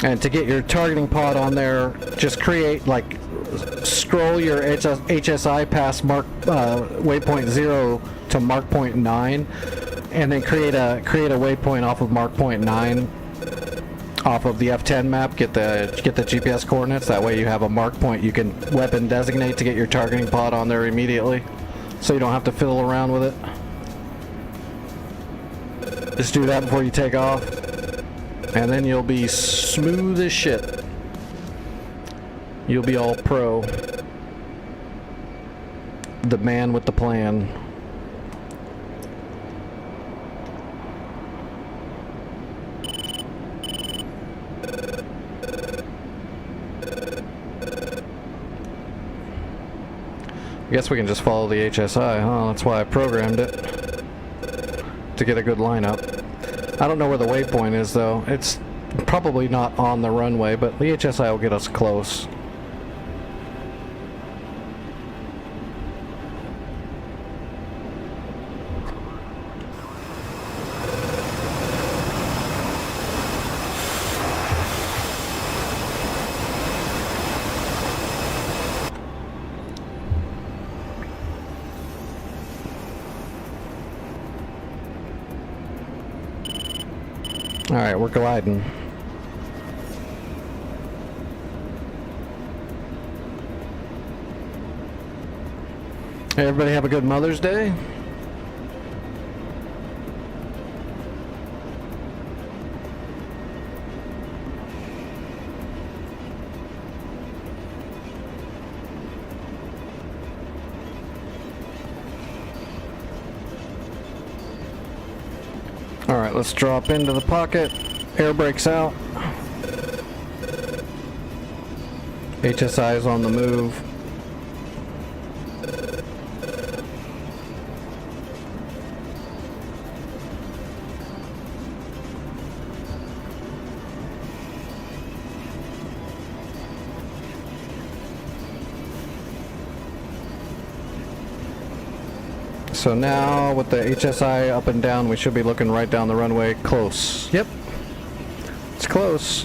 And to get your targeting pod on there, just create, like, scroll your HSI past waypoint 0 to mark point 9, and then create a waypoint off of mark point 9 off of the F10 map. Get the GPS coordinates. That way you have a mark point you can weapon designate to get your targeting pod on there immediately, so you don't have to fiddle around with it. Just do that before you take off, and then you'll be smooth as shit. You'll be all pro. The man with the plan. I guess we can just follow the HSI, huh? That's why I programmed it. To get a good lineup. I don't know where the waypoint is, though. It's probably not on the runway, but the HSI will get us close. Alright, we're gliding. Hey, everybody have a good Mother's Day. Alright, let's drop into the pocket. Air brakes out. HSI is on the move. So now with the HSI up and down, we should be looking right down the runway. Close. Yep. It's close.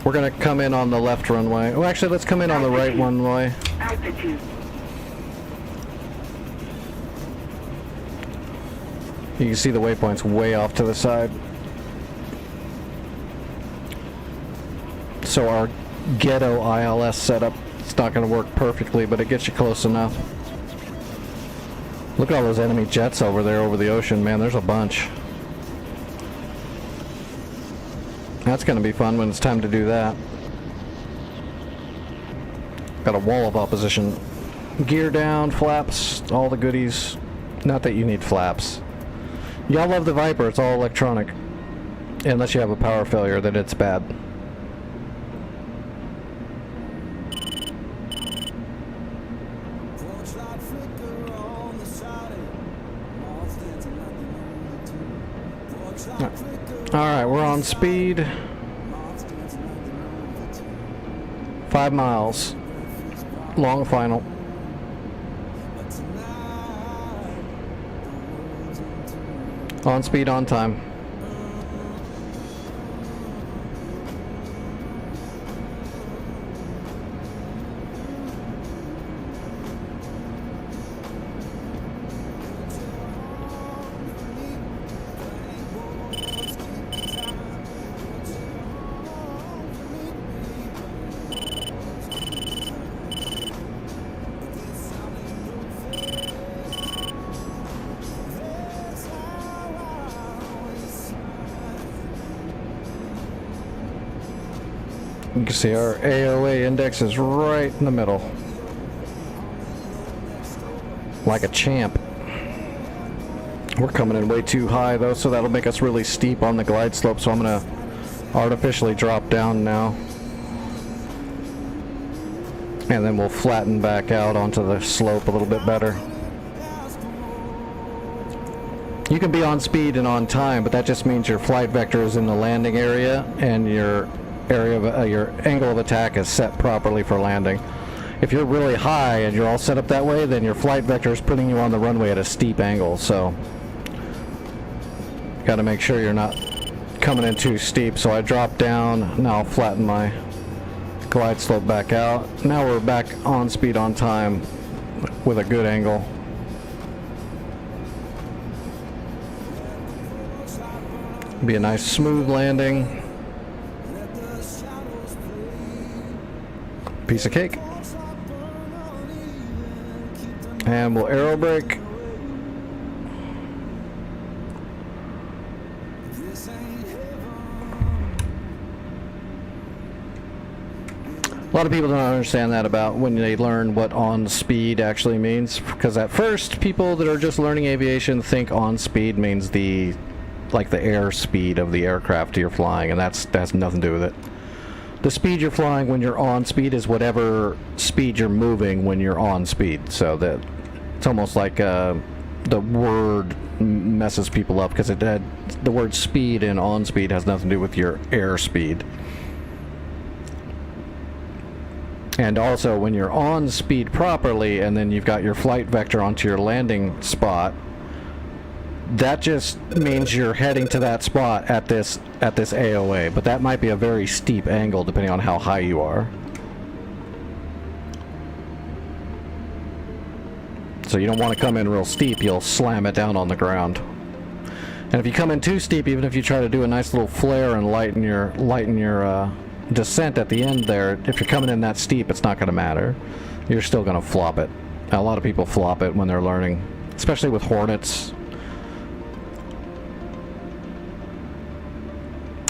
We're going to come in on the left runway. Oh, actually, let's come in on the right runway. Altitude. You can see the waypoint's way off to the side. So our ghetto ILS setup, it's not going to work perfectly, but it gets you close enough. Look at all those enemy jets over there over the ocean, man. There's a bunch. That's going to be fun when it's time to do that. Got a wall of opposition. Gear down, flaps, all the goodies. Not that you need flaps. Y'all love the Viper. It's all electronic. Unless you have a power failure, then it's bad. Alright, we're on speed. 5 miles. Long final. On speed, on time. You can see our AOA index is right in the middle. Like a champ. We're coming in way too high though, so that'll make us really steep on the glide slope, so I'm going to artificially drop down now. And then we'll flatten back out onto the slope a little bit better. You can be on speed and on time, but that just means your flight vector is in the landing area and your area of your angle of attack is set properly for landing. If you're really high and you're all set up that way, then your flight vector is putting you on the runway at a steep angle, so got to make sure you're not coming in too steep. So I drop down, now I'll flatten my glide slope back out. Now we're back on speed, on time with a good angle. Be a nice smooth landing. Piece of cake. And we'll aero brake. A lot of people don't understand that about when they learn what on speed actually means, because at first people that are just learning aviation think on speed means the air speed of the aircraft you're flying, and that's nothing to do with it. The speed you're flying when you're on speed is whatever speed you're moving when you're on speed. So that it's almost like the word messes people up, because the word speed and on speed has nothing to do with your air speed. And also, when you're on speed properly and then you've got your flight vector onto your landing spot, that just means you're heading to that spot at this AOA. But that might be a very steep angle depending on how high you are. So you don't want to come in real steep, you'll slam it down on the ground. And if you come in too steep, even if you try to do a nice little flare and lighten your descent at the end there, if you're coming in that steep, it's not going to matter. You're still going to flop it. Now, a lot of people flop it when they're learning, especially with Hornets.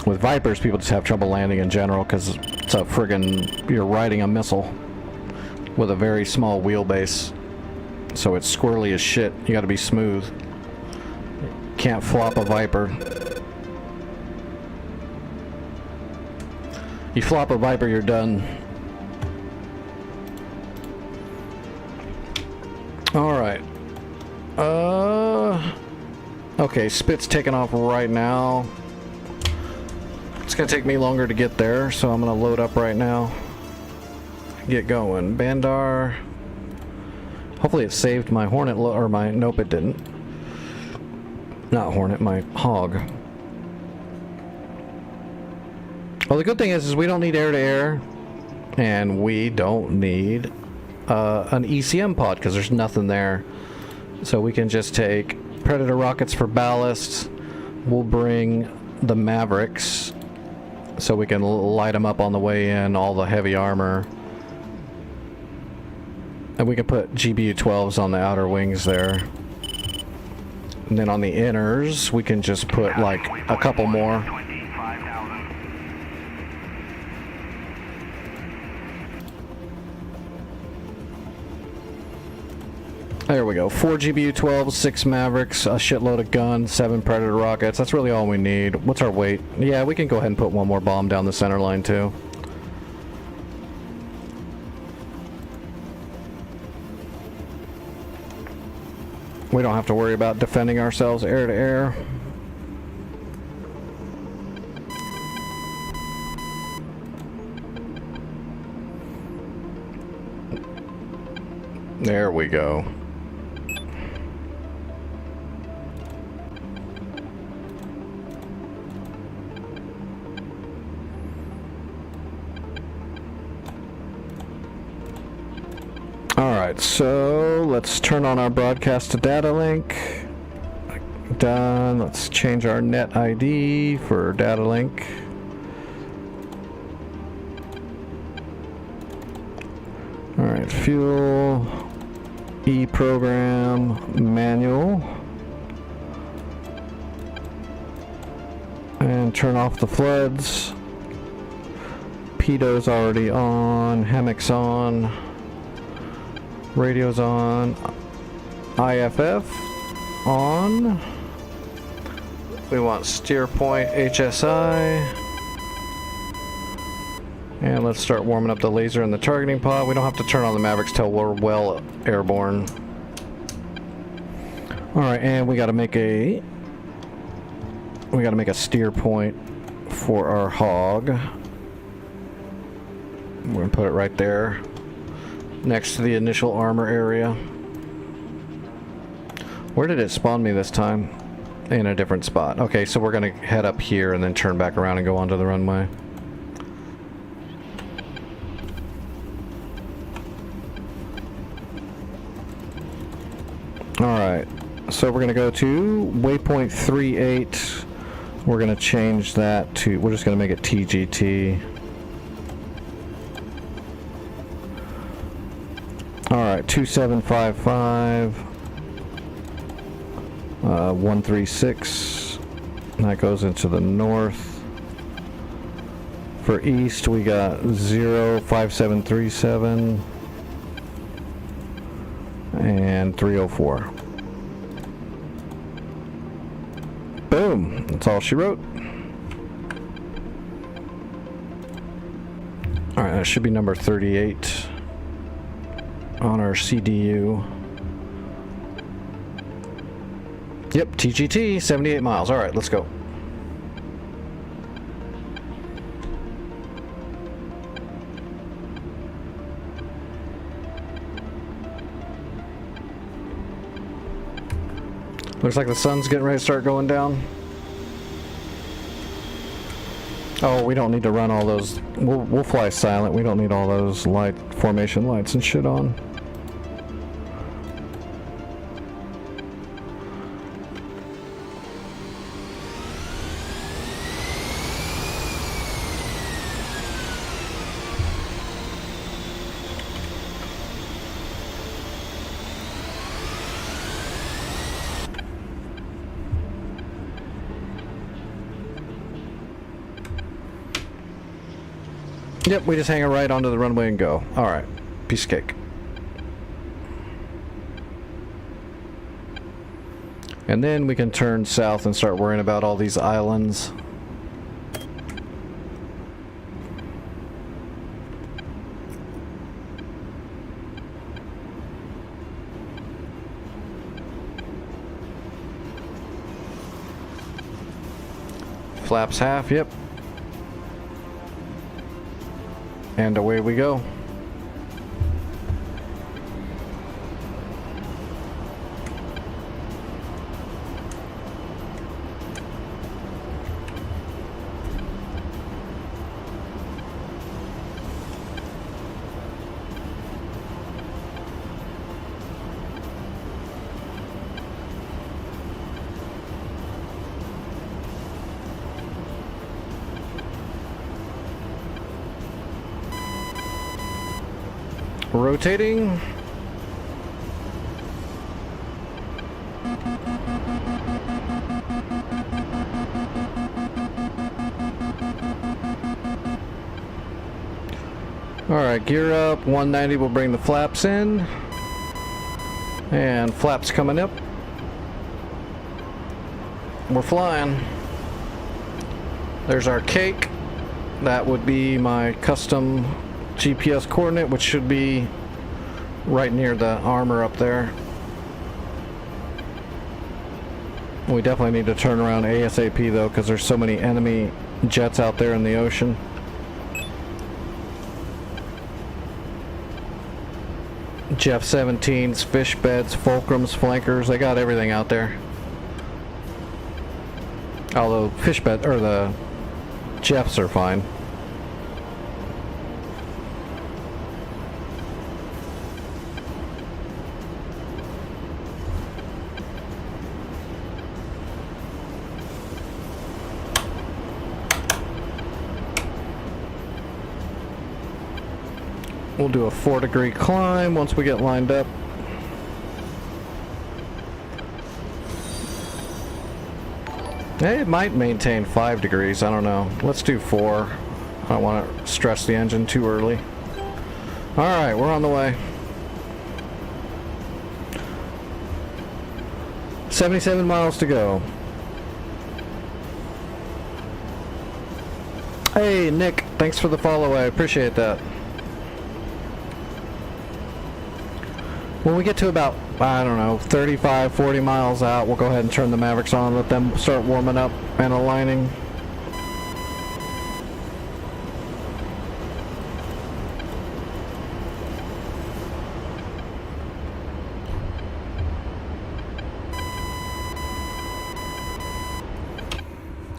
With Vipers, people just have trouble landing in general because it's a friggin', you're riding a missile with a very small wheelbase. So it's squirrely as shit. You got to be smooth. Can't flop a Viper. You flop a Viper, you're done. Alright. Okay, Spit's taking off right now. It's gonna take me longer to get there, so I'm gonna load up right now. Get going. Bandar. Hopefully it saved my Hornet, or my, nope it didn't. Not Hornet, my Hog. Well, the good thing is we don't need air-to-air, and we don't need an ECM pod, because there's nothing there. So we can just take Predator rockets for ballast. We'll bring the Mavericks, so we can light them up on the way in, all the heavy armor. And we can put GBU-12s on the outer wings there. And then on the inners, we can just put like a couple more. There we go. 4 GBU-12s, 6 Mavericks, a shitload of guns, 7 Predator rockets. That's really all we need. What's our weight? Yeah, we can go ahead and put one more bomb down the center line too. We don't have to worry about defending ourselves air to air. There we go. Alright, so let's turn on our broadcast to data link. Done. Let's change our net ID for data link. Alright, fuel, E-program, manual. And turn off the floods. Pido's already on, hammocks on. Radio's on. IFF on. We want steer point HSI. And let's start warming up the laser and the targeting pod. We don't have to turn on the Mavericks till we're well airborne. Alright, and we gotta make a steer point for our Hog. We're gonna put it right there, next to the initial armor area. Where did it spawn me this time? In a different spot. Okay, so we're gonna head up here and then turn back around and go onto the runway. Alright, so we're gonna go to waypoint 38 We're gonna change that to, we're just gonna make it TGT. Alright, 2755. 136. That goes into the north. For east, we got 05737 and 304. Boom! That's all she wrote. Alright, that should be number 38 on our CDU. Yep, TGT, 78 miles. Alright, let's go. Looks like the sun's getting ready to start going down. Oh, we don't need to run all those. We'll fly silent. We don't need all those light formation lights and shit on. Yep, we just hang it right onto the runway and go. Alright, piece of cake. And then we can turn south and start worrying about all these islands. Flaps half, yep. And away we go. Rotating. Alright, gear up. 190 will bring the flaps in. And flaps coming up. We're flying. There's our cake. That would be my custom GPS coordinate, which should be right near the armor up there. We definitely need to turn around ASAP though, because there's so many enemy jets out there in the ocean. Jeff 17s, fish beds, fulcrums, flankers, they got everything out there. Although fish bed or the Jeffs are fine. We'll do a 4-degree climb once we get lined up. It might maintain 5 degrees, I don't know. Let's do 4. I don't want to stress the engine too early. Alright, we're on the way. 77 miles to go. Hey, Nick, thanks for the follow, I appreciate that. When we get to about, I don't know, 35, 40 miles out, we'll go ahead and turn the Mavericks on, let them start warming up and aligning.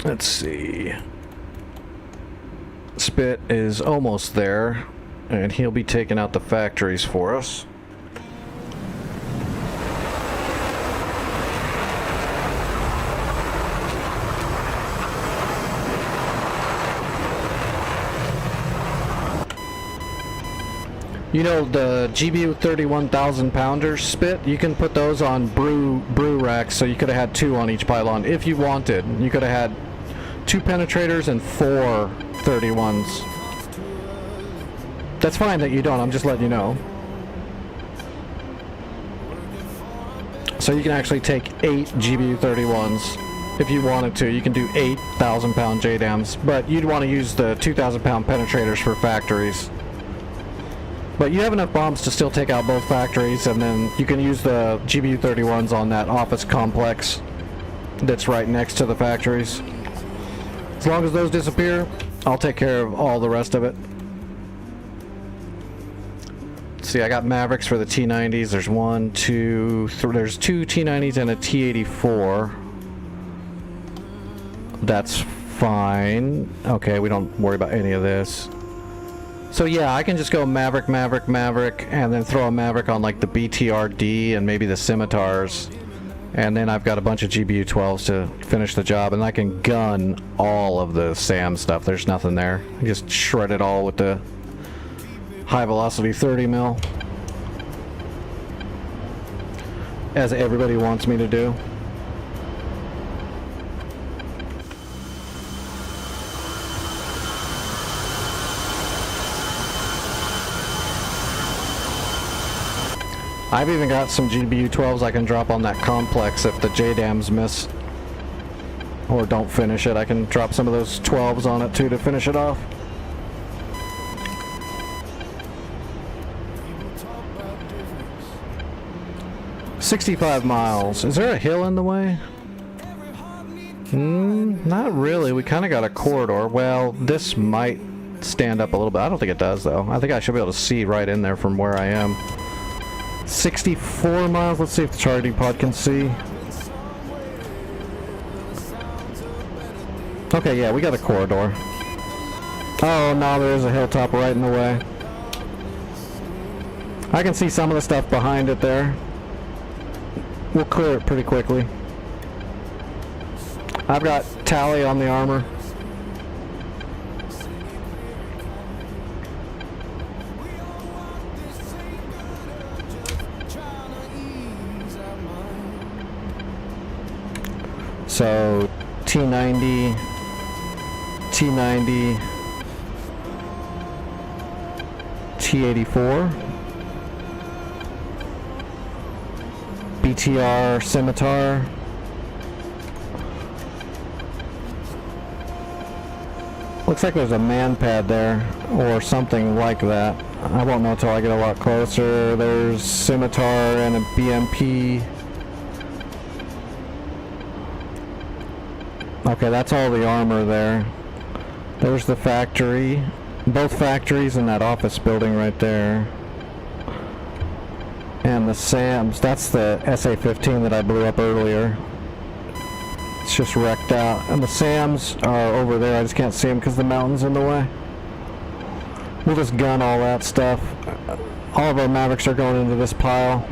Let's see. Spit is almost there, and he'll be taking out the factories for us. You know the GBU 31,000 pounder spit? You can put those on brew racks, so you could have had 2 on each pylon if you wanted. You could have had 2 penetrators and 4 31s. That's fine that you don't, I'm just letting you know. So you can actually take 8 GBU 31s if you wanted to. You can do 8,000 pound JDAMs, but you'd want to use the 2,000 pound penetrators for factories. But you have enough bombs to still take out both factories, and then you can use the GBU 31s on that office complex that's right next to the factories. As long as those disappear, I'll take care of all the rest of it. See, I got Mavericks for the T90s. There's 1, 2, 3. There's 2 T90s and a T84. That's fine. Okay, we don't worry about any of this. So yeah, I can just go Maverick, Maverick, Maverick, and then throw a Maverick on like the BTRD and maybe the Scimitars. And then I've got a bunch of GBU 12s to finish the job, and I can gun all of the SAM stuff. There's nothing there. I just shred it all with the high velocity 30 mil. As everybody wants me to do. I've even got some GBU 12s I can drop on that complex if the JDAMs miss or don't finish it. I can drop some of those 12s on it too to finish it off. $65 miles. Is there a hill in the way? Not really. We kind of got a corridor. Well, this might stand up a little bit. I don't think it does though. I think I should be able to see right in there from where I am. 64 miles. Let's see if the charging pod can see. Okay, yeah, we got a corridor. Oh, no, there is a hilltop right in the way. I can see some of the stuff behind it there. We'll clear it pretty quickly. I've got tally on the armor. So T90, T90, T84, BTR Scimitar, looks like there's a man pad there or something like that. I won't know until I get a lot closer. There's Scimitar and a BMP. Okay, that's all the armor there. There's the factory. Both factories in that office building right there. And the SAMs, that's the SA-15 that I blew up earlier. It's just wrecked out. And the SAMs are over there. I just can't see them because the mountain's in the way. We'll just gun all that stuff. All of our Mavericks are going into this pile.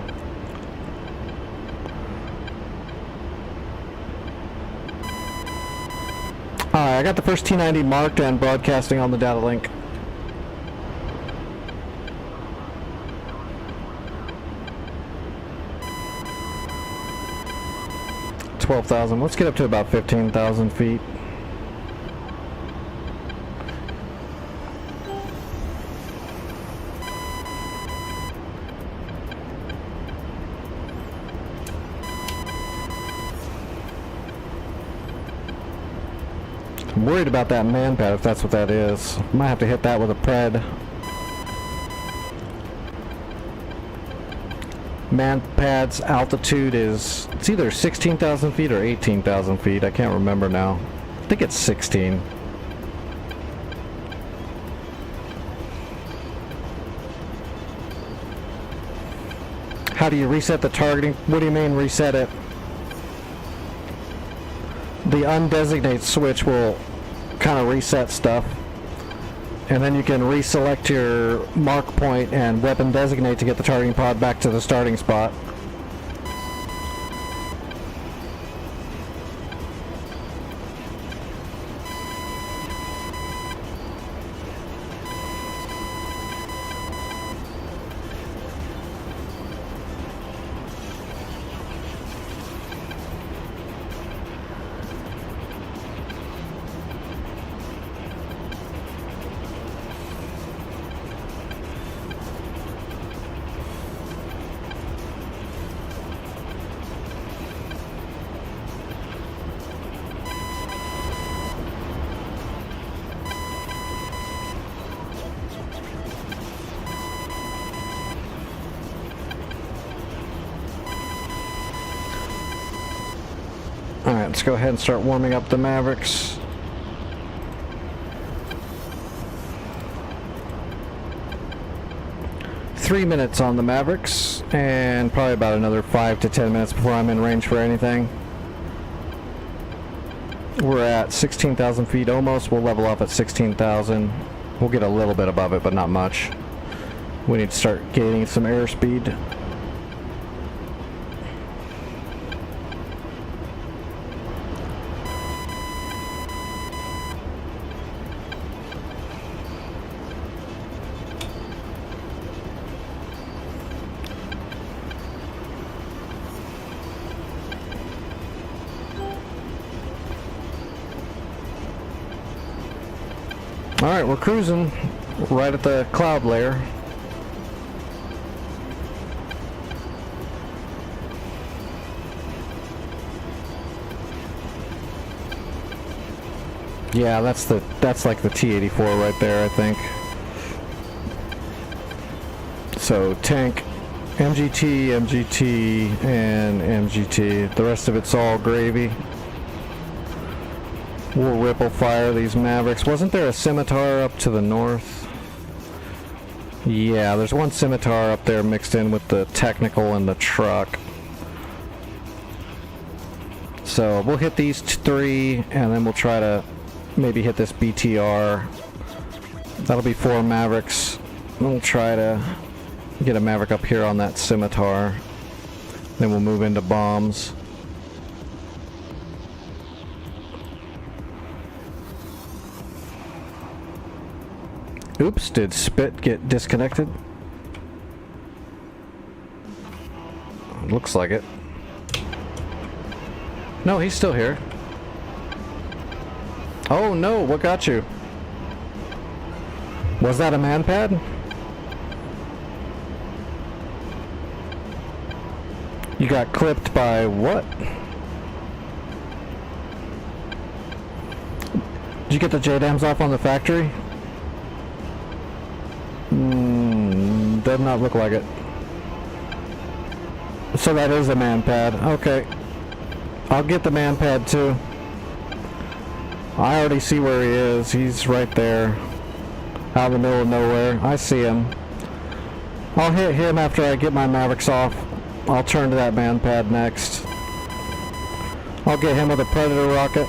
Alright, I got the first T90 marked and broadcasting on the data link. $12,000. Let's get up to about 15,000 feet. I'm worried about that man pad if that's what that is. Might have to hit that with a pred. Man pad's altitude is, it's either 16,000 feet or 18,000 feet. I can't remember now. I think it's 16. How do you reset the targeting? What do you mean reset it? The undesignate switch will kind of reset stuff. And then you can reselect your mark point and weapon designate to get the targeting pod back to the starting spot. Alright, let's go ahead and start warming up the Mavericks. Three minutes on the Mavericks, and probably about another 5 to 10 minutes before I'm in range for anything. We're at 16,000 feet almost. We'll level up at 16,000. We'll get a little bit above it, but not much. We need to start gaining some airspeed. Alright, we're cruising right at the cloud layer. Yeah, that's like the T-84 right there, I think. So tank, MGT, MGT, and MGT. The rest of it's all gravy. We'll ripple fire these Mavericks. Wasn't there a Scimitar up to the north? Yeah, there's one Scimitar up there mixed in with the technical and the truck. So we'll hit these three, and then we'll try to maybe hit this BTR. That'll be 4 Mavericks. We'll try to get a Maverick up here on that Scimitar. Then we'll move into bombs. Oops, did Spit get disconnected? Looks like it. No, he's still here. Oh no, what got you? Was that a man pad? You got clipped by what? Did you get the JDAMs off on the factory? Does not look like it. So that is a man pad. Okay. I'll get the man pad too. I already see where he is. He's right there. Out in the middle of nowhere. I see him. I'll hit him after I get my Mavericks off. I'll turn to that man pad next. I'll get him with a Predator rocket.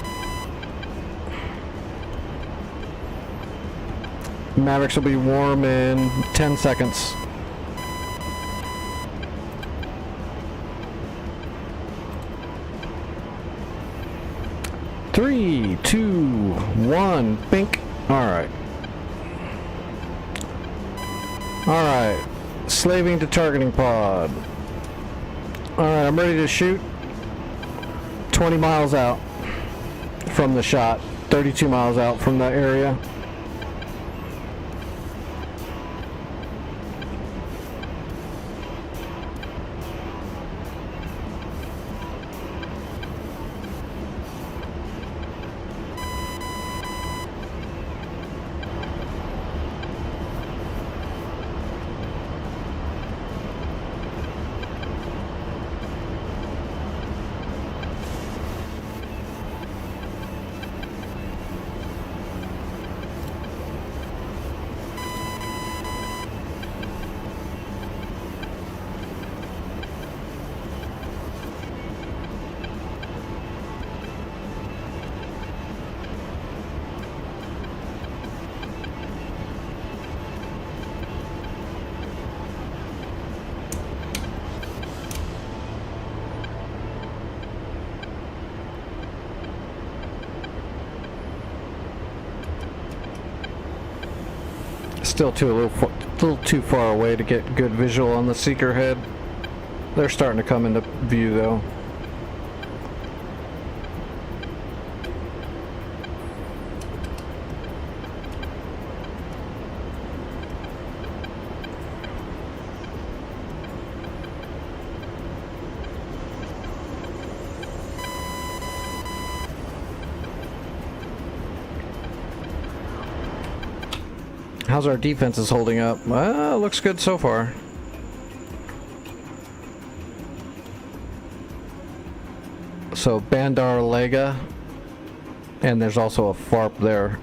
Mavericks will be warm in 10 seconds. Three, 2, 1, bink. Alright. Alright. Slaving to targeting pod. Alright, I'm ready to shoot. 20 miles out from the shot. 32 miles out from the area. Still a little too far away to get good visual on the Seeker head. They're starting to come into view though. How's our defenses holding up? Well, looks good so far. So Bandar Lega, and there's also a FARP there.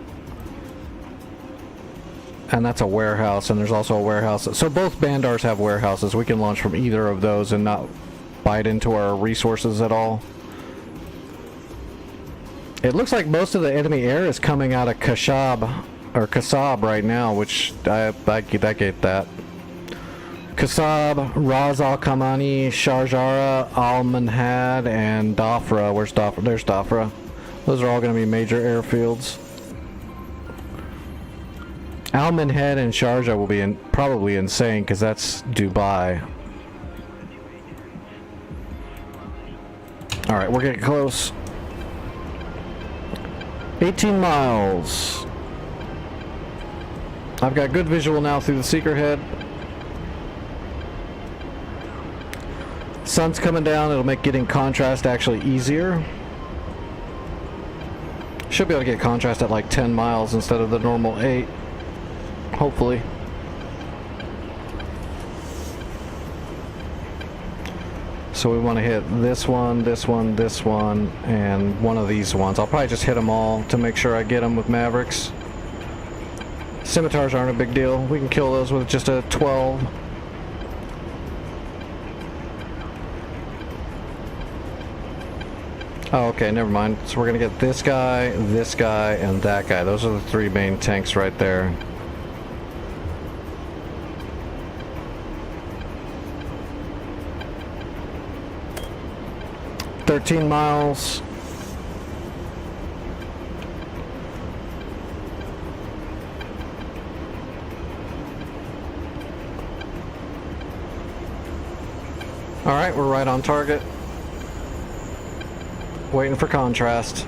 And that's a warehouse, and there's also a warehouse. So both Bandars have warehouses. We can launch from either of those and not bite into our resources at all. It looks like most of the enemy air is coming out of Kasab right now, which I get that. Kasab, Ras Al Khamani, Sharjara, Al Manhad, and Dhafra. Where's Dhafra? There's Dhafra. Those are all going to be major airfields. Al Manhad and Sharjah will be probably insane because that's Dubai. Alright, we're getting close. 18 miles. I've got good visual now through the seeker head. Sun's coming down. It'll make getting contrast actually easier. Should be able to get contrast at like 10 miles instead of the normal 8. Hopefully. So we want to hit this one, this one, this one, and one of these ones. I'll probably just hit them all to make sure I get them with Mavericks. Scimitars aren't a big deal. We can kill those with just a 12. Oh, okay, never mind. So we're gonna get this guy, and that guy. Those are the 3 main tanks right there. $13 miles. All right, we're right on target. Waiting for contrast.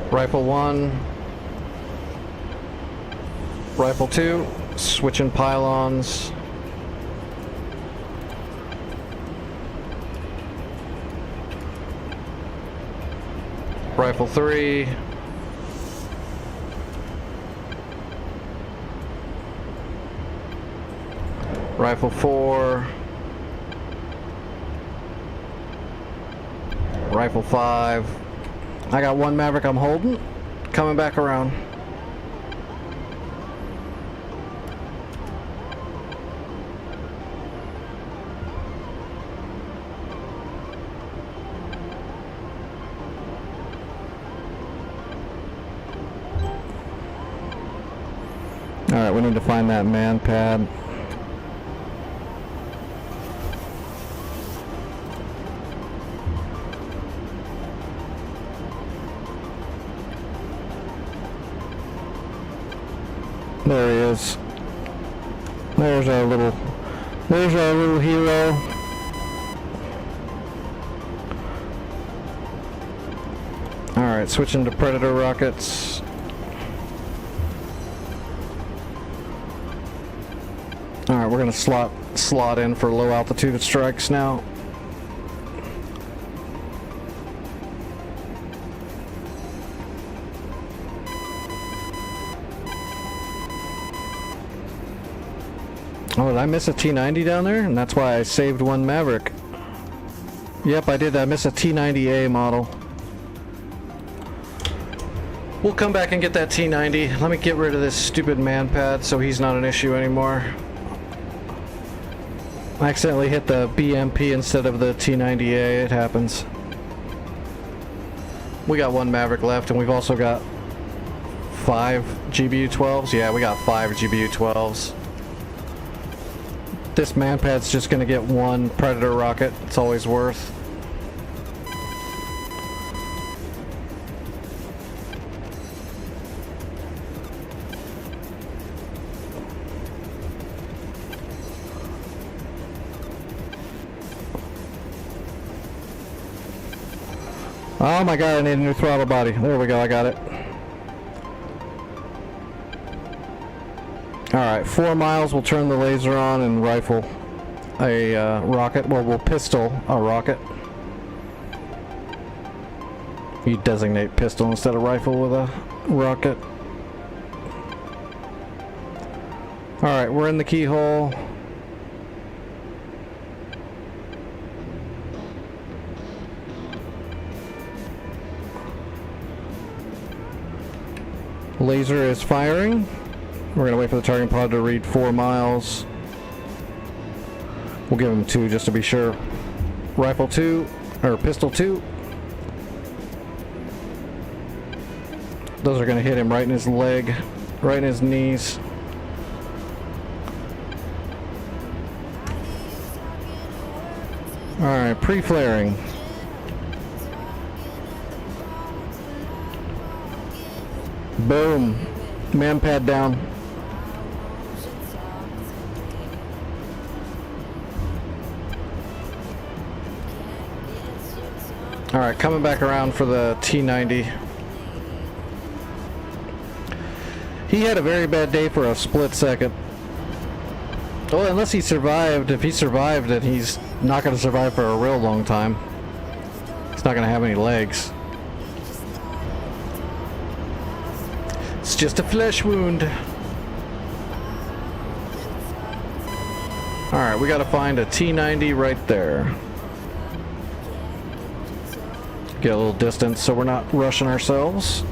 Rifle 1. Rifle 2. Switching pylons. Rifle 3. Rifle 4. Rifle 5. I got 1 Maverick I'm holding. Coming back around. Alright, we need to find that man pad. There he is. There's our little hero. Alright, switching to Predator rockets. Alright, we're gonna slot in for low altitude strikes now. Oh, did I miss a T90 down there? And that's why I saved 1 Maverick. Yep, I did. I missed a T90A model. We'll come back and get that T90. Let me get rid of this stupid man pad so he's not an issue anymore. I accidentally hit the BMP instead of the T90A. It happens. We got 1 Maverick left, and we've also got 5 GBU-12s. Yeah, we got 5 GBU-12s. This man pad's just gonna get 1 Predator rocket. It's always worth. Oh my god, I need a new throttle body. There we go, I got it. Alright, 4 miles, we'll turn the laser on and rifle a rocket. Well, we'll pistol a rocket. You designate pistol instead of rifle with a rocket. Alright, we're in the keyhole. Laser is firing. We're gonna wait for the targeting pod to read 4 miles. We'll give him 2 just to be sure. Rifle 2, or pistol 2. Those are gonna hit him right in his leg, right in his knees. Alright, pre-flaring. Boom. Man-pad down. Alright, coming back around for the T-90. He had a very bad day for a split second. Well, unless he survived. If he survived, then he's not going to survive for a real long time. He's not going to have any legs. It's just a flesh wound. Alright, we got to find a T-90 right there. Get a little distance so we're not rushing ourselves.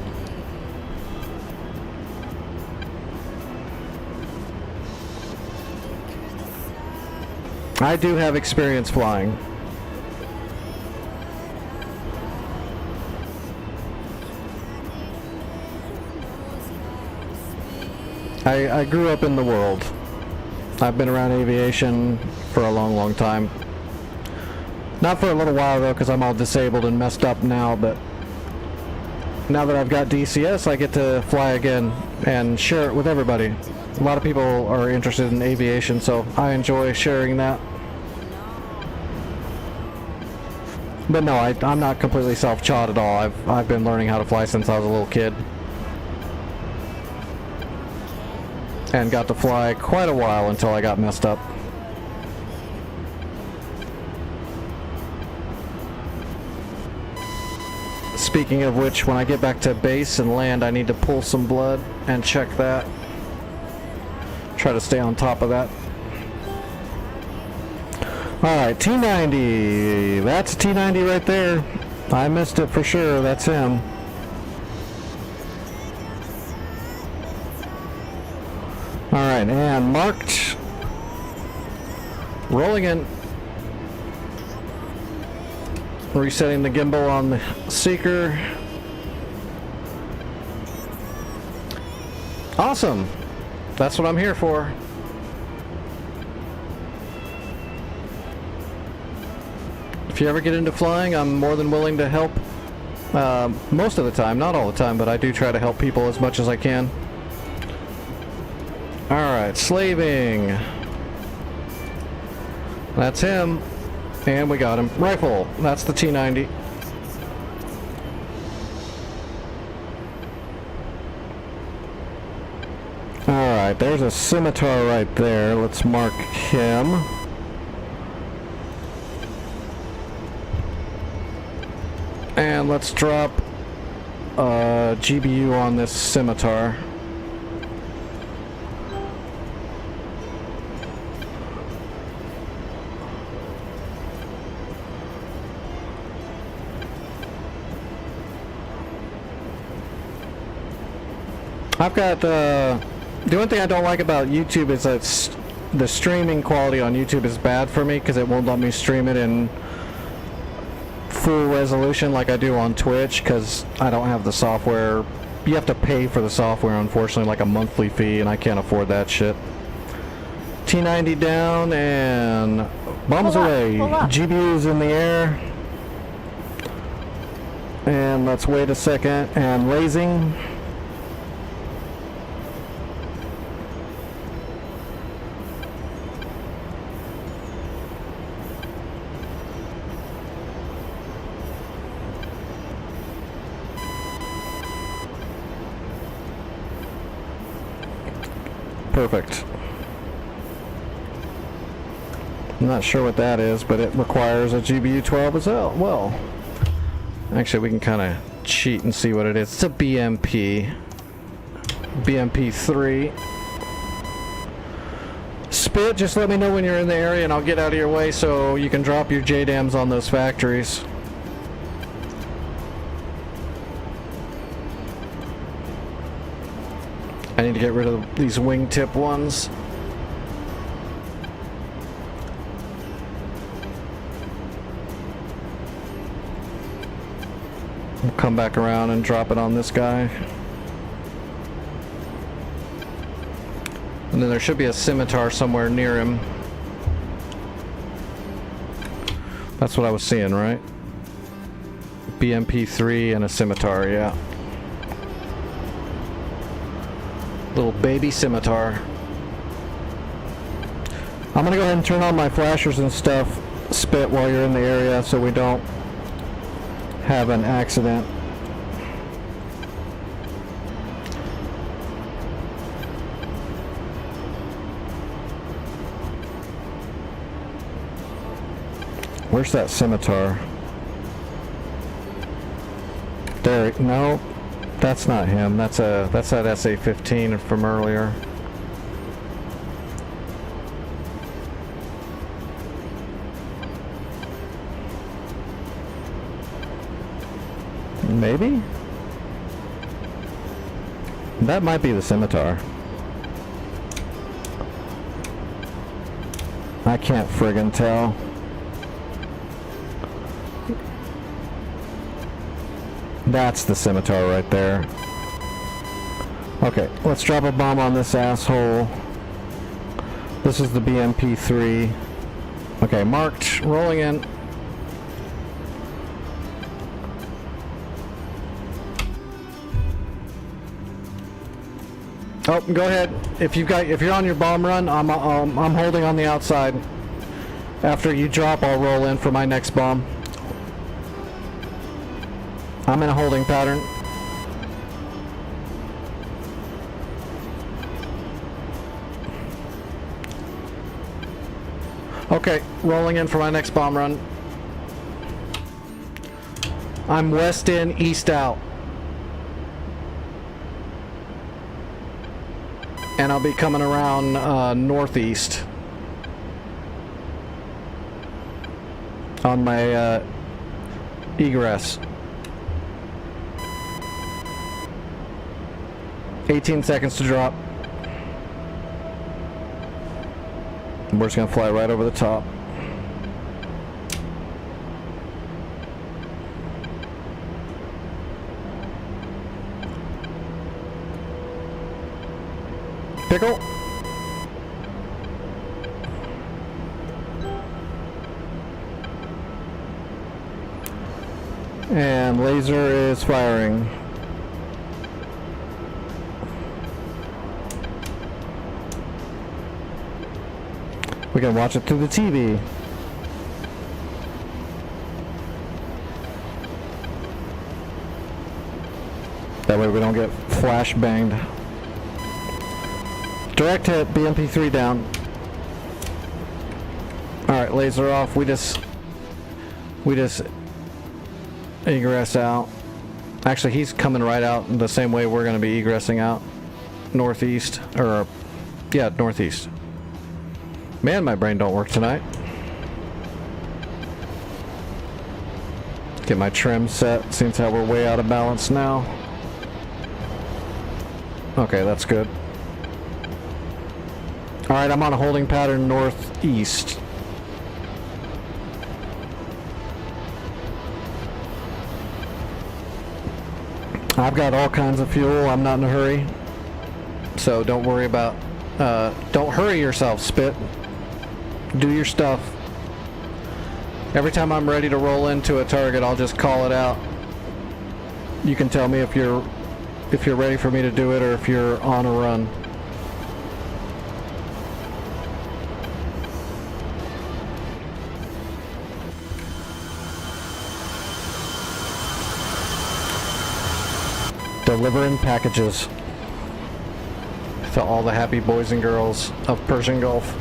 I do have experience flying. I grew up in the world. I've been around aviation for a long, long time. Not for a little while though, because I'm all disabled and messed up now, but now that I've got DCS, I get to fly again and share it with everybody. A lot of people are interested in aviation, so I enjoy sharing that. But no, I'm not completely self-taught at all. I've been learning how to fly since I was a little kid. And got to fly quite a while until I got messed up. Speaking of which, when I get back to base and land, I need to pull some blood and check that. Try to stay on top of that. Alright, T-90. That's a T-90 right there. I missed it for sure. That's him. Alright, and marked. Rolling in. Resetting the gimbal on the Seeker. Awesome. That's what I'm here for. If you ever get into flying, I'm more than willing to help. Most of the time, not all the time, but I do try to help people as much as I can. Alright, slaving. That's him. And we got him. Rifle. That's the T-90. Alright, there's a scimitar right there. Let's mark him. And let's drop a GBU on this scimitar. I've got, the only thing I don't like about YouTube is that the streaming quality on YouTube is bad for me because it won't let me stream it in full resolution like I do on Twitch because I don't have the software. You have to pay for the software, unfortunately, like a monthly fee, and I can't afford that shit. T-90 down and bombs away. GBU's in the air. And let's wait a second and raising. Perfect. I'm not sure what that is, but it requires a GBU-12 as well. Actually, we can kind of cheat and see what it is. It's a BMP. BMP-3. Spit, just let me know when you're in the area and I'll get out of your way so you can drop your JDAMs on those factories. I need to get rid of these wingtip ones. We'll come back around and drop it on this guy. And then there should be a scimitar somewhere near him. That's what I was seeing, right? BMP3 and a scimitar, yeah. Little baby scimitar. I'm gonna go ahead and turn on my flashers and stuff, Spit, while you're in the area so we don't have an accident. Where's that scimitar? There, no, that's not him. That's that SA-15 from earlier. Maybe? That might be the scimitar. I can't friggin' tell. That's the scimitar right there. Okay, let's drop a bomb on this asshole. This is the BMP3. Okay, marked, rolling in. Oh, go ahead. If you're on your bomb run, I'm holding on the outside. After you drop, I'll roll in for my next bomb. I'm in a holding pattern. Okay, rolling in for my next bomb run. I'm west in, east out. And I'll be coming around northeast on my egress. 18 seconds to drop. We're just gonna fly right over the top. Pickle. And laser is firing. We can watch it through the TV. That way we don't get flash banged. Direct hit, BMP3 down. Alright, laser off. We just egress out. Actually, he's coming right out the same way we're going to be egressing out. Northeast, or yeah, northeast. Man, my brain don't work tonight. Get my trim set, seems how we're way out of balance now. Okay, that's good. Alright, I'm on a holding pattern northeast. I've got all kinds of fuel, I'm not in a hurry. So don't worry about, don't hurry yourself, Spit. Do your stuff. Every time I'm ready to roll into a target, I'll just call it out. You can tell me if you're ready for me to do it or if you're on a run. Delivering packages to all the happy boys and girls of Persian Gulf.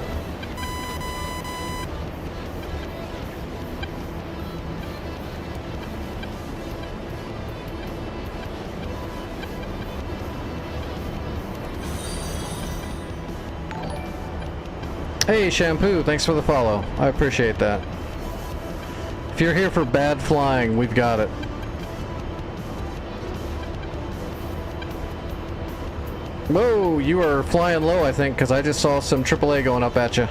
Hey Shampoo, thanks for the follow. I appreciate that. If you're here for bad flying, we've got it. Whoa, you are flying low, I think, because I just saw some AAA going up at you.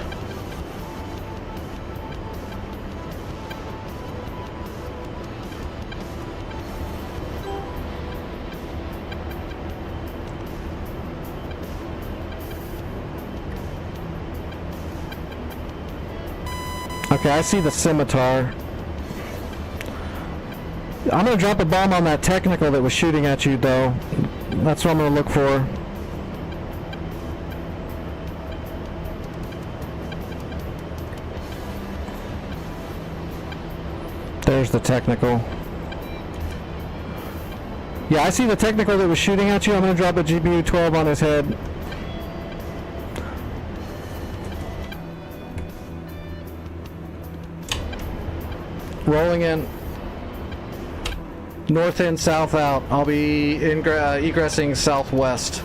Okay, I see the scimitar. I'm gonna drop a bomb on that technical that was shooting at you, though. That's what I'm gonna look for. There's the technical. Yeah, I see the technical that was shooting at you. I'm gonna drop a GBU-12 on his head. Rolling in. North in, south out. I'll be egressing southwest.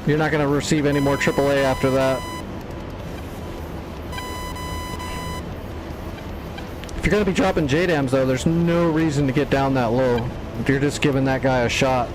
You're not going to receive any more AAA after that. If you're going to be dropping JDAMs, though, there's no reason to get down that low. If you're just giving that guy a shot.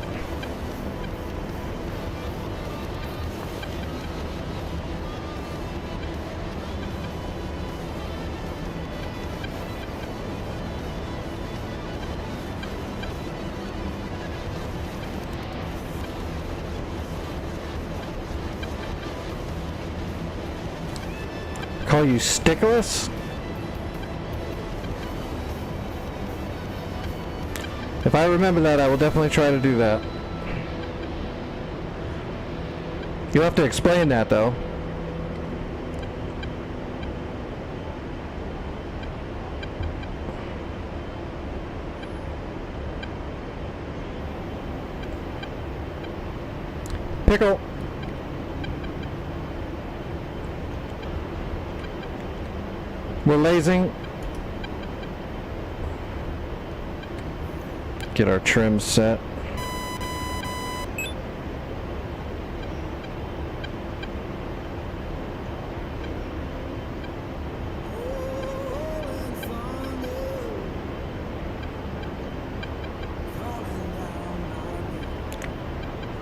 Call you Stickless? If I remember that, I will definitely try to do that. You'll have to explain that, though. Pickle. We're lasing. Get our trim set.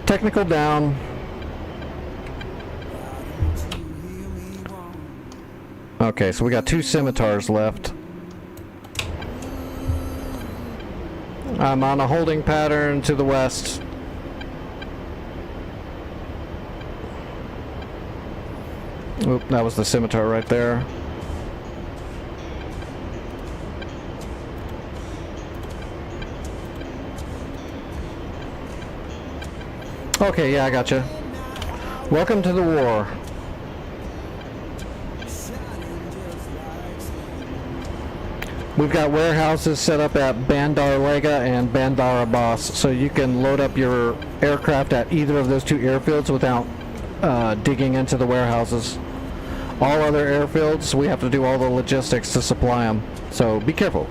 Technical down. Okay, so we got 2 scimitars left. I'm on a holding pattern to the west. Oop, that was the scimitar right there. Okay, yeah, I gotcha. Welcome to the war. We've got warehouses set up at Bandar Lega and Bandar Abbas, so you can load up your aircraft at either of those 2 airfields without digging into the warehouses. All other airfields, we have to do all the logistics to supply them, so be careful.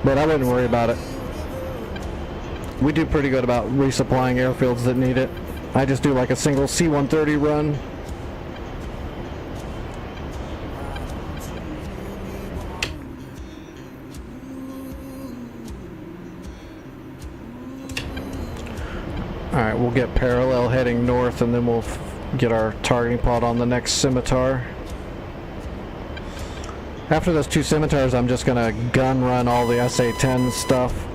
But I wouldn't worry about it. We do pretty good about resupplying airfields that need it. I just do like a single C-130 run. Alright, we'll get parallel heading north and then we'll get our targeting pod on the next scimitar. After those 2 scimitars, I'm just gonna gun run all the SA-10 stuff.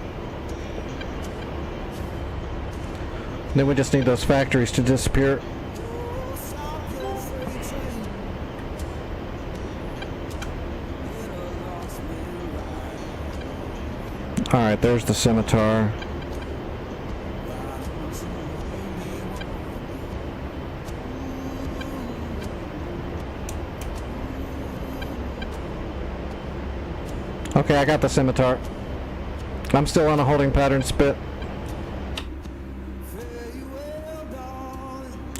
Then we just need those factories to disappear. Alright, there's the scimitar. Okay, I got the scimitar. I'm still on a holding pattern spit.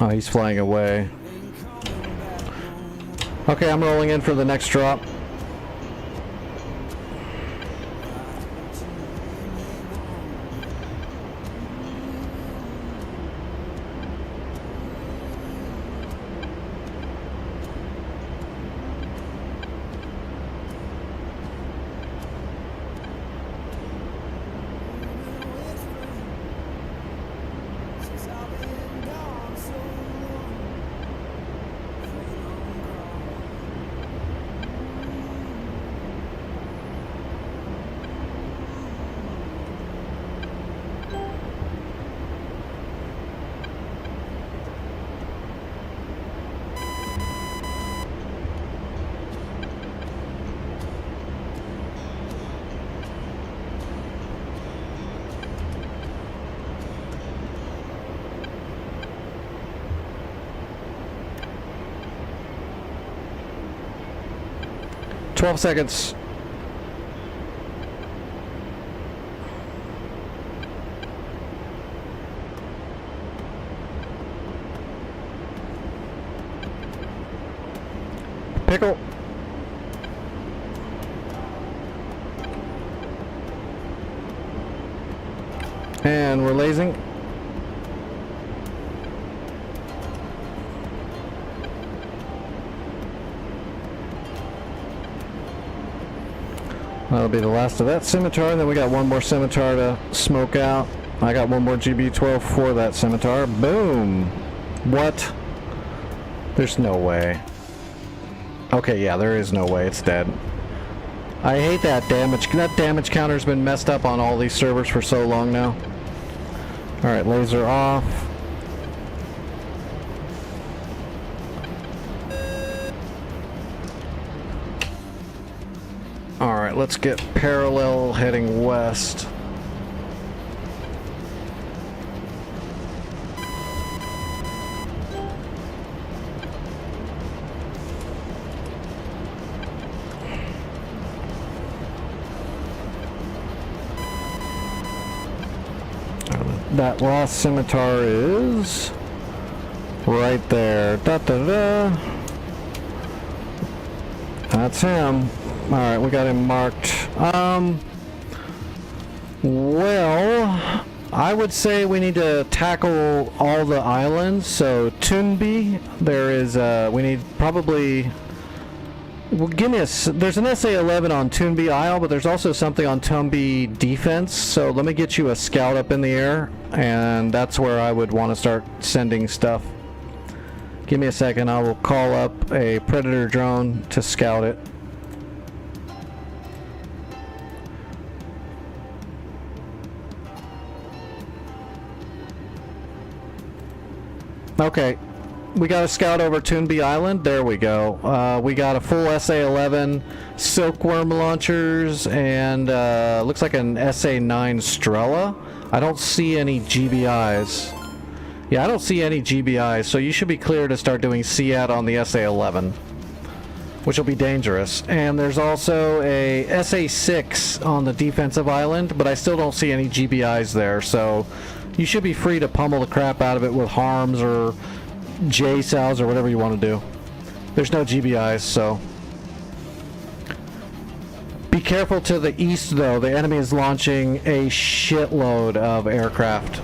Oh, he's flying away. Okay, I'm rolling in for the next drop. 12 seconds. Pickle. And we're lasing. That'll be the last of that scimitar. Then we got one more scimitar to smoke out. I got one more GB12 for that scimitar. Boom. What? There's no way. Okay, yeah, there is no way it's dead. I hate that damage. That damage counter's been messed up on all these servers for so long now. Alright, laser off. Alright, let's get parallel heading west. That last scimitar is right there. Da, da, da. That's him. Alright, we got him marked. Well, I would say we need to tackle all the islands. So, Toonby, there is, we need probably... Well, give me there's an SA-11 on Toonby Isle, but there's also something on Toonby Defense, so let me get you a scout up in the air, and that's where I would want to start sending stuff. Give me a second, I will call up a Predator drone to scout it. Okay. We got a scout over Toonby Island. There we go. We got a full SA-11 Silkworm launchers and looks like an SA-9 Strela. I don't see any GBIs. Yeah, I don't see any GBIs, so you should be clear to start doing SEAD on the SA-11, which will be dangerous. And there's also a SA-6 on the defensive island, but I still don't see any GBIs there, so you should be free to pummel the crap out of it with harms or J-cells or whatever you want to do. There's no GBIs, so be careful to the east though. The enemy is launching a shitload of aircraft.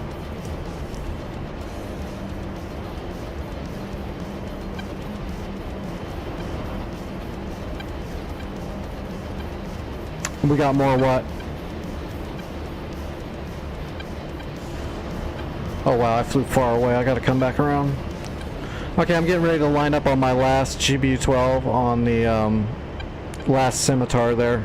We got more what? Oh wow, I flew far away. I gotta come back around. Okay, I'm getting ready to line up on my last GBU-12 on the last scimitar there.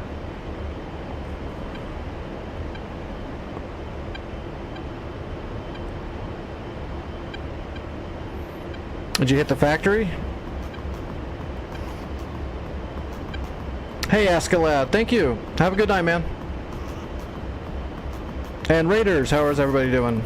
Did you hit the factory? Hey, Askeladd, thank you. Have a good night, man. And Raiders, how is everybody doing?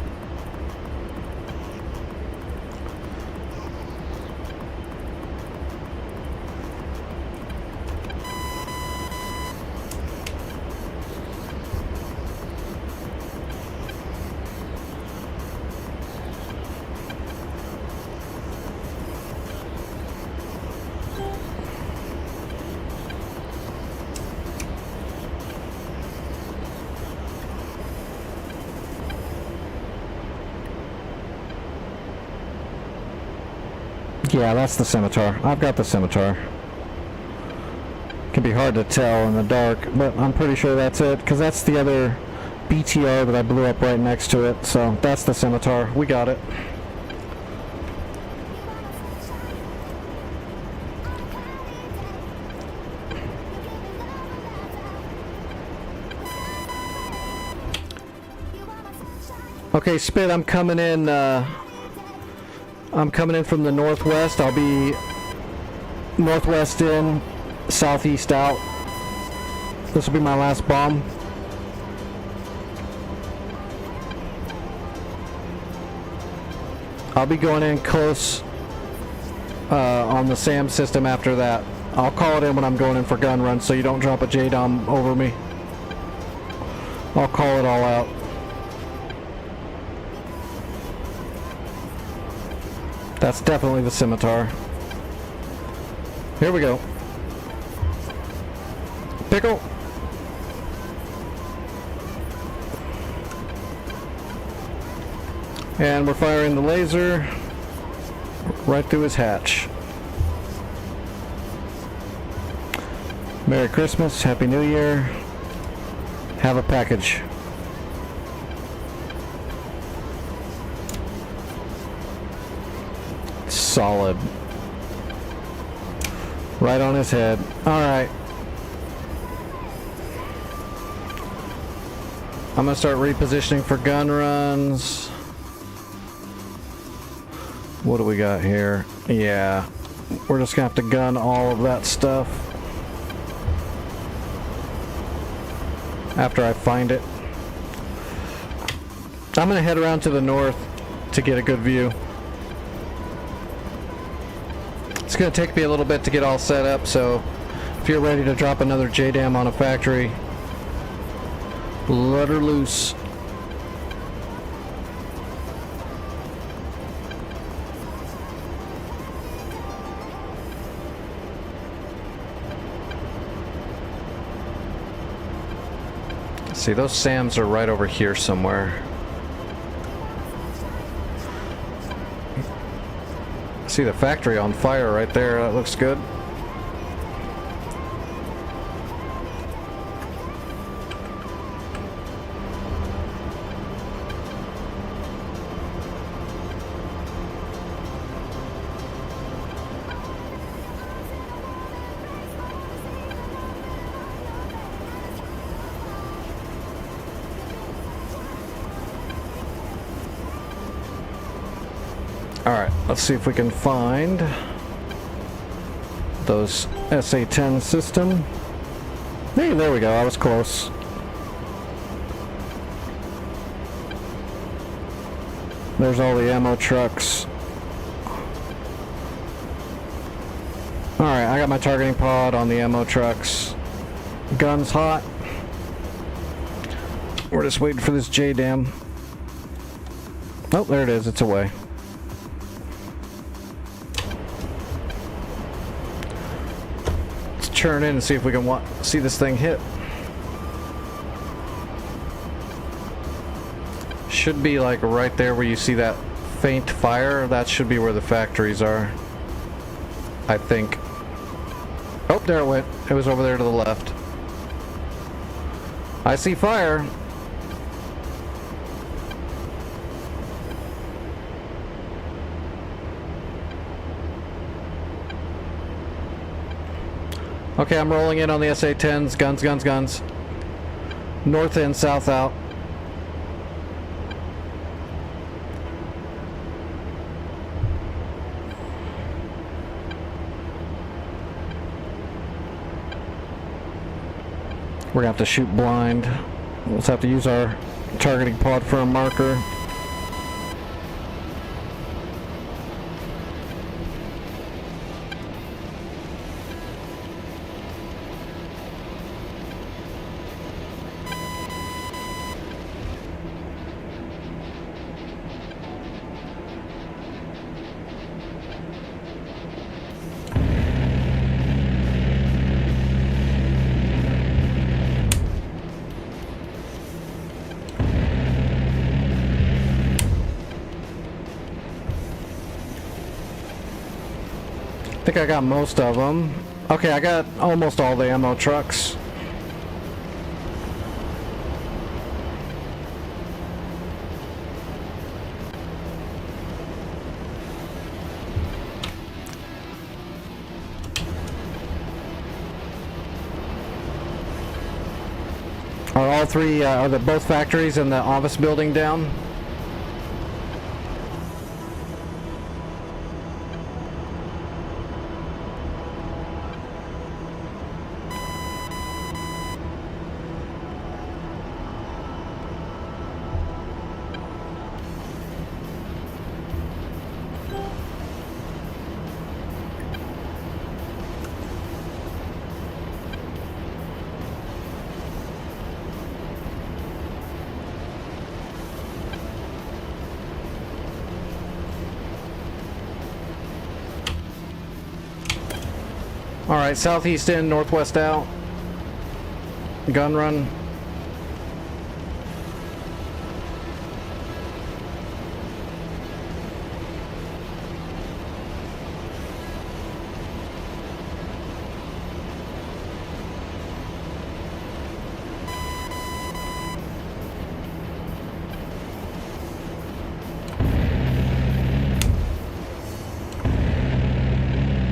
Yeah, that's the scimitar. I've got the scimitar. Can be hard to tell in the dark, but I'm pretty sure that's it, because that's the other BTR that I blew up right next to it, so that's the scimitar. We got it. Okay, Spit, I'm coming in from the northwest. I'll be northwest in, southeast out. This will be my last bomb. I'll be going in close on the SAM system after that. I'll call it in when I'm going in for gun runs so you don't drop a JDOM over me. I'll call it all out. That's definitely the scimitar. Here we go. Pickle. And we're firing the laser right through his hatch. Merry Christmas, Happy New Year. Have a package. Solid. Right on his head. Alright. I'm gonna start repositioning for gun runs. What do we got here? Yeah. We're just gonna have to gun all of that stuff after I find it. I'm gonna head around to the north to get a good view. It's gonna take me a little bit to get all set up, so if you're ready to drop another JDAM on a factory, let her loose. See, those SAMs are right over here somewhere. See the factory on fire right there. That looks good. Alright, let's see if we can find those SA-10 system. Hey, there we go, I was close. There's all the ammo trucks. Alright, I got my targeting pod on the ammo trucks. Gun's hot. We're just waiting for this JDAM. Oh, there it is, it's away. Turn in and see if we can see this thing hit. Should be like right there where you see that faint fire. That should be where the factories are, I think. Oh, there it went. It was over there to the left. I see fire. Okay, I'm rolling in on the SA-10s. Guns, guns, guns. North in, south out. We're gonna have to shoot blind. We'll just have to use our targeting pod for a marker. I think I got most of them. Okay, I got almost all the ammo trucks. Are all three, are the both factories and the office building down? Alright, southeast in, northwest out. Gun run.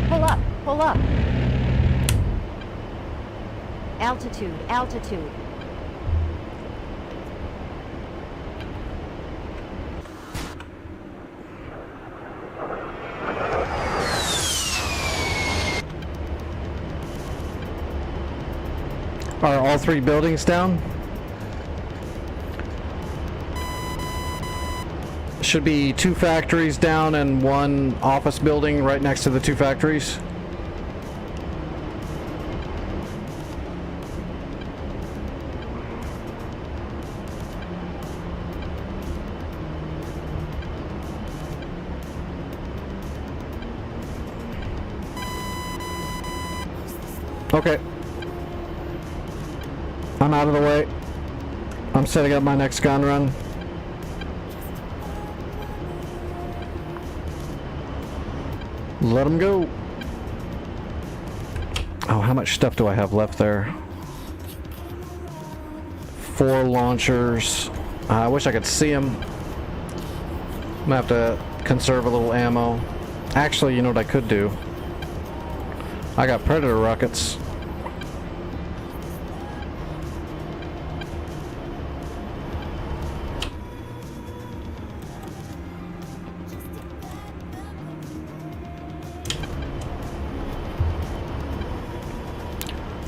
Pull up, pull up. Altitude, altitude. Are all 3 buildings down? Should be 2 factories down and 1 office building right next to the 2 factories. Okay. I'm out of the way. I'm setting up my next gun run. Let them go. Oh, how much stuff do I have left there? 4 launchers. I wish I could see them. I'm gonna have to conserve a little ammo. Actually, you know what I could do? I got Predator rockets.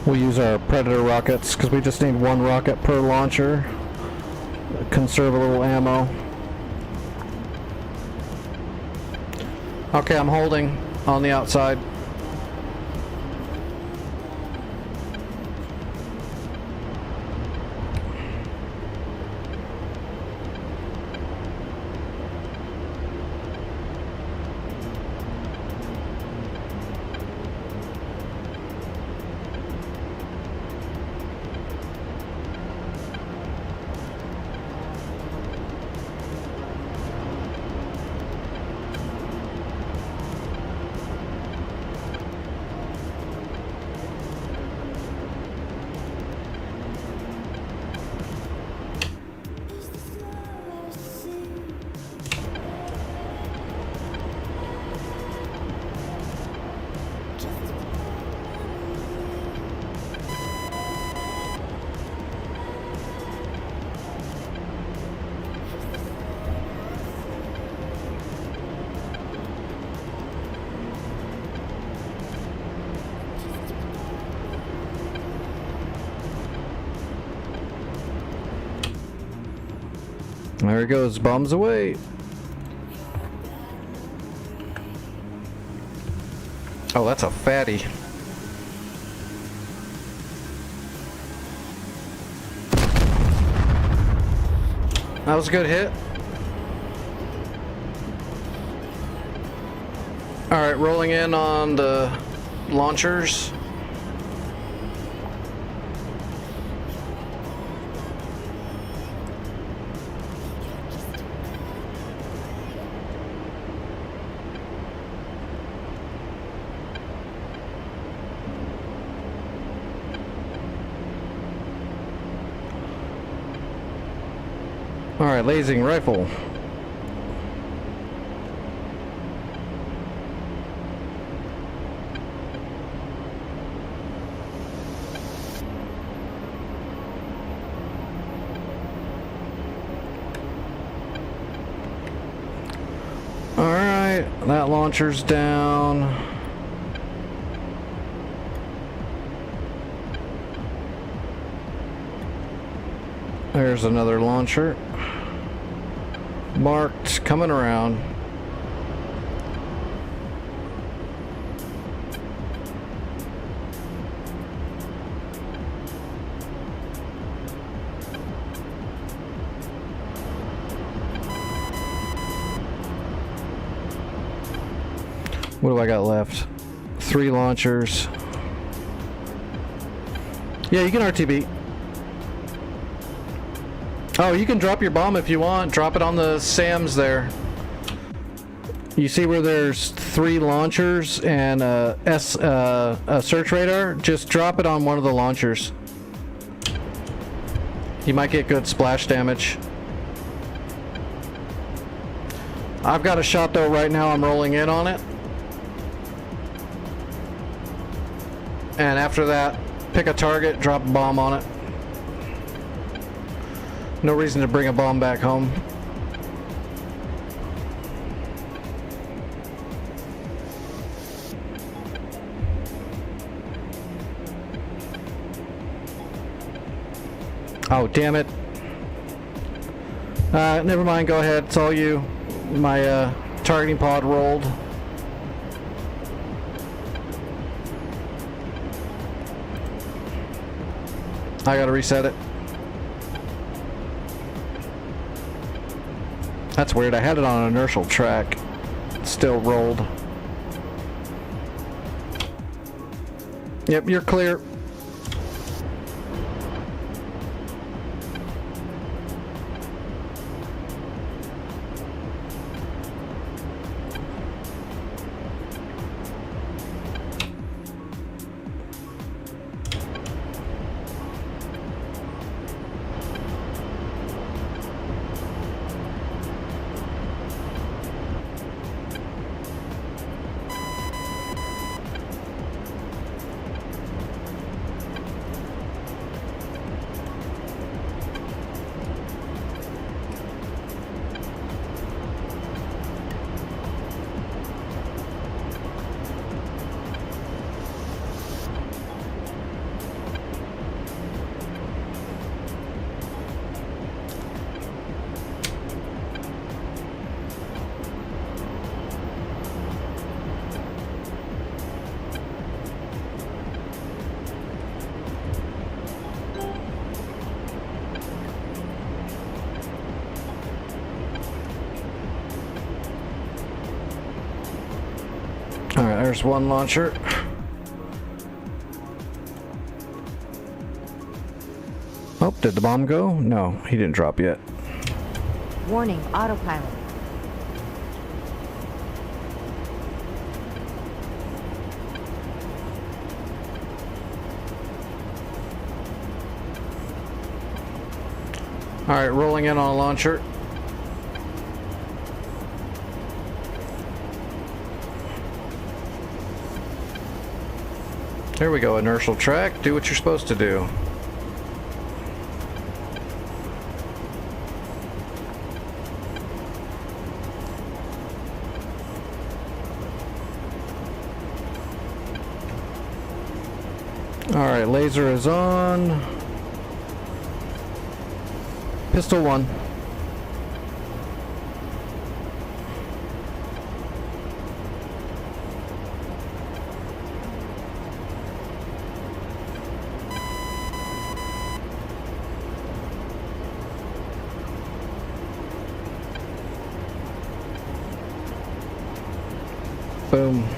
We'll use our Predator rockets because we just need 1 rocket per launcher. Conserve a little ammo. Okay, I'm holding on the outside. There he goes, bombs away. Oh, that's a fatty. That was a good hit. Alright, rolling in on the launchers. Alright, lasing rifle. Alright, that launcher's down. There's another launcher. Marked, coming around. What do I got left? 3 launchers. Yeah, you can RTB. Oh, you can drop your bomb if you want. Drop it on the SAMs there. You see where there's 3 launchers and a search radar? Just drop it on one of the launchers. You might get good splash damage. I've got a shot though right now. I'm rolling in on it. And after that, pick a target, drop a bomb on it. No reason to bring a bomb back home. Oh, damn it. Never mind, go ahead. It's all you. My targeting pod rolled. I gotta reset it. That's weird. I had it on an inertial track. It still rolled. Yep, you're clear. Alright, there's one launcher. Oh, did the bomb go? No, he didn't drop yet. Warning, autopilot. Alright, rolling in on a launcher. There we go, inertial track. Do what you're supposed to do. Alright, laser is on. Pistol 1. Boom.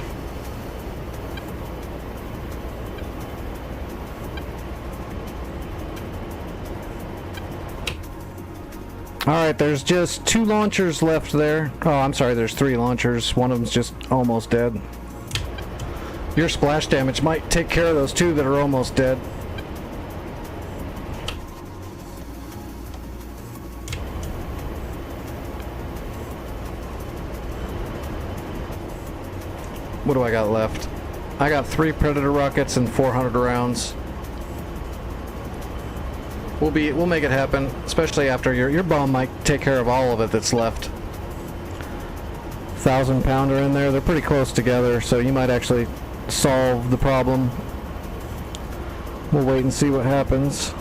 Alright, there's just 2 launchers left there. Oh, I'm sorry, there's 3 launchers. One of them's just almost dead. Your splash damage might take care of those 2 that are almost dead. What do I got left? I got 3 Predator rockets and 400 rounds. We'll make it happen, especially after your bomb might take care of all of it that's left. 1,000-pounder in there, they're pretty close together, so you might actually solve the problem. We'll wait and see what happens.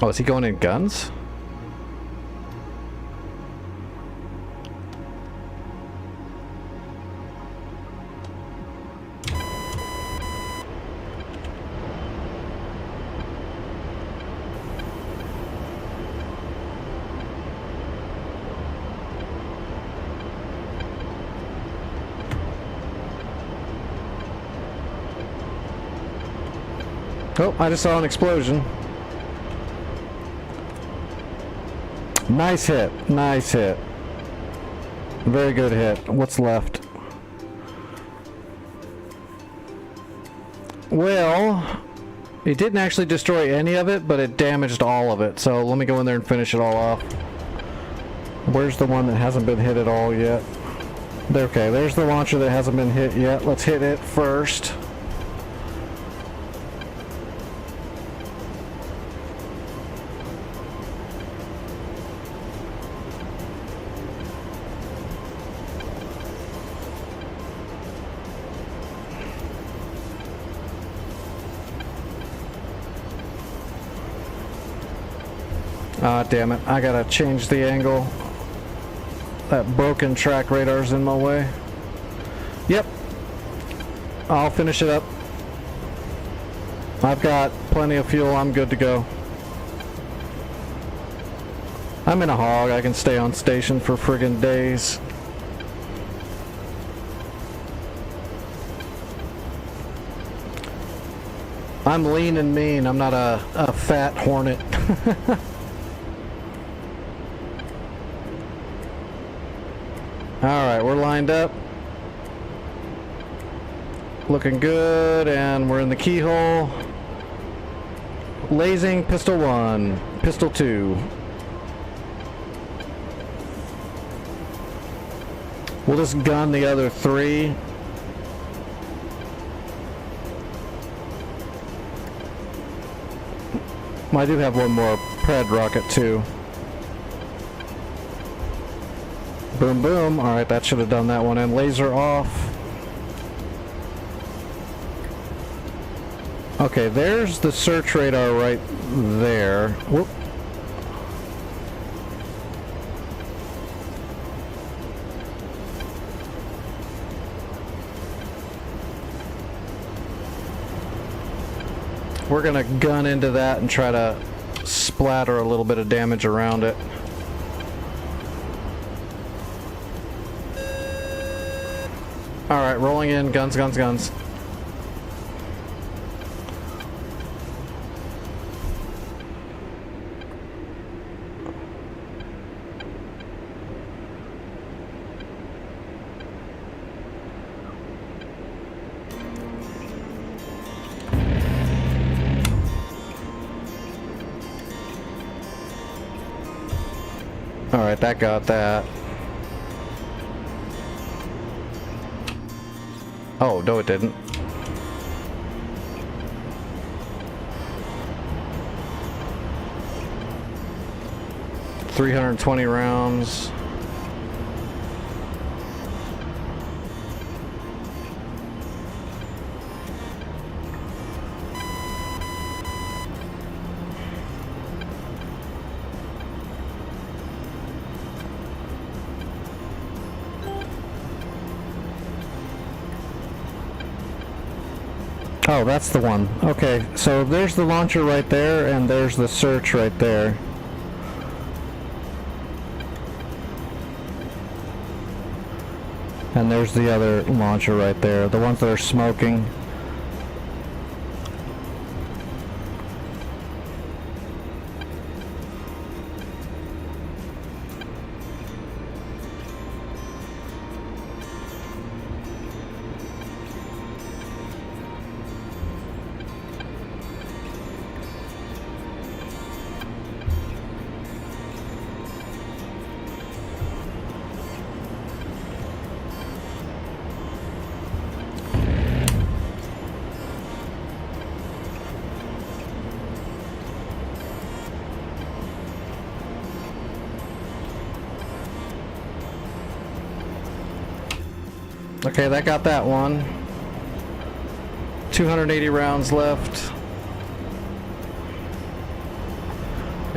Oh, is he going in guns? Oh, I just saw an explosion. Nice hit. Nice hit. Very good hit. What's left? Well, it didn't actually destroy any of it, but it damaged all of it. So let me go in there and finish it all off. Where's the one that hasn't been hit at all yet? Okay, there's the launcher that hasn't been hit yet. Let's hit it first. Ah, damn it. I gotta change the angle. That broken track radar's in my way. Yep. I'll finish it up. I've got plenty of fuel. I'm good to go. I'm in a hog. I can stay on station for friggin' days. I'm lean and mean. I'm not a fat hornet. Alright, we're lined up. Looking good, and we're in the keyhole. Lasing, pistol 1, pistol 2. We'll just gun the other 3. I do have one more Pred rocket too. Boom, boom. Alright, that should have done that one. And laser off. Okay, there's the search radar right there. Whoop. We're gonna gun into that and try to splatter a little bit of damage around it. Alright, rolling in. Guns, guns, guns. Alright, that got that. Oh, no it didn't. $320 rounds. Oh, that's the one. Okay, so there's the launcher right there, and there's the search right there. And there's the other launcher right there, the ones that are smoking. Okay, that got that one. 280 rounds left.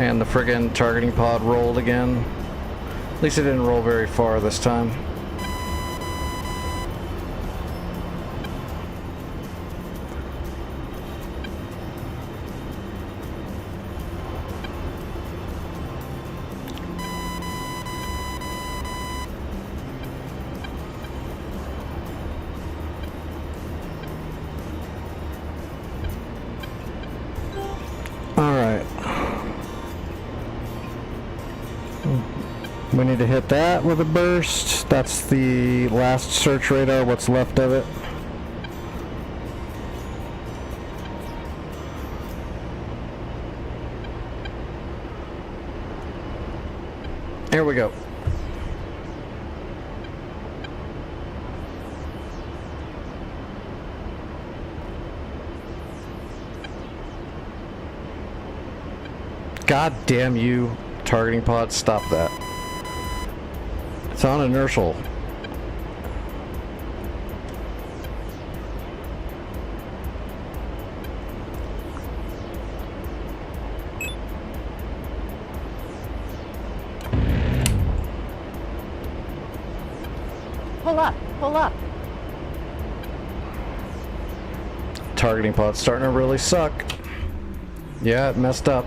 And the friggin' targeting pod rolled again. At least it didn't roll very far this time. We need to hit that with a burst. That's the last search radar, what's left of it. Here we go. God damn you, targeting pod, stop that. It's on inertial. Pull up, pull up. Targeting pod's starting to really suck. Yeah, it messed up.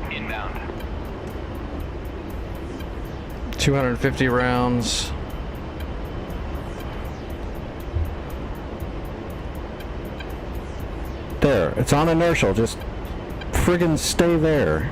Inbound. 250 rounds. There, it's on inertial, just friggin' stay there.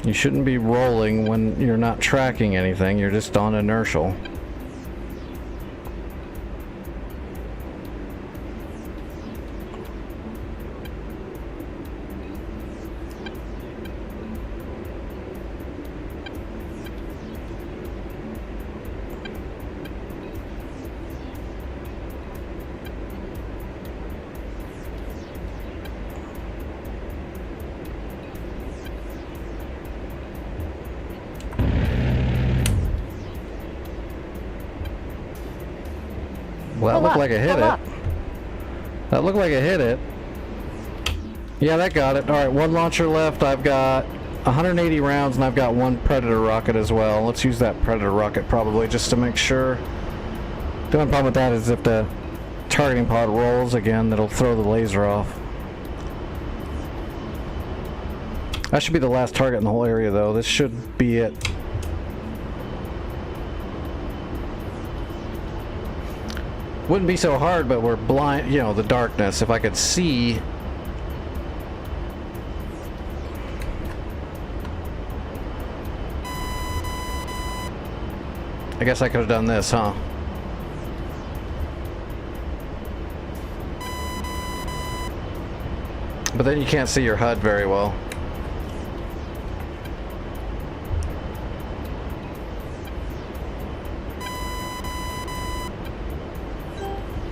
You shouldn't be rolling when you're not tracking anything, you're just on inertial. Well, that looked like it hit it. That looked like it hit it. Yeah, that got it. Alright, one launcher left. I've got 180 rounds and I've got one Predator rocket as well. Let's use that Predator rocket probably just to make sure. The only problem with that is if the targeting pod rolls again, it'll throw the laser off. That should be the last target in the whole area though. This should be it. Wouldn't be so hard, but we're blind, you know, the darkness. If I could see. I guess I could have done this, huh? But then you can't see your HUD very well.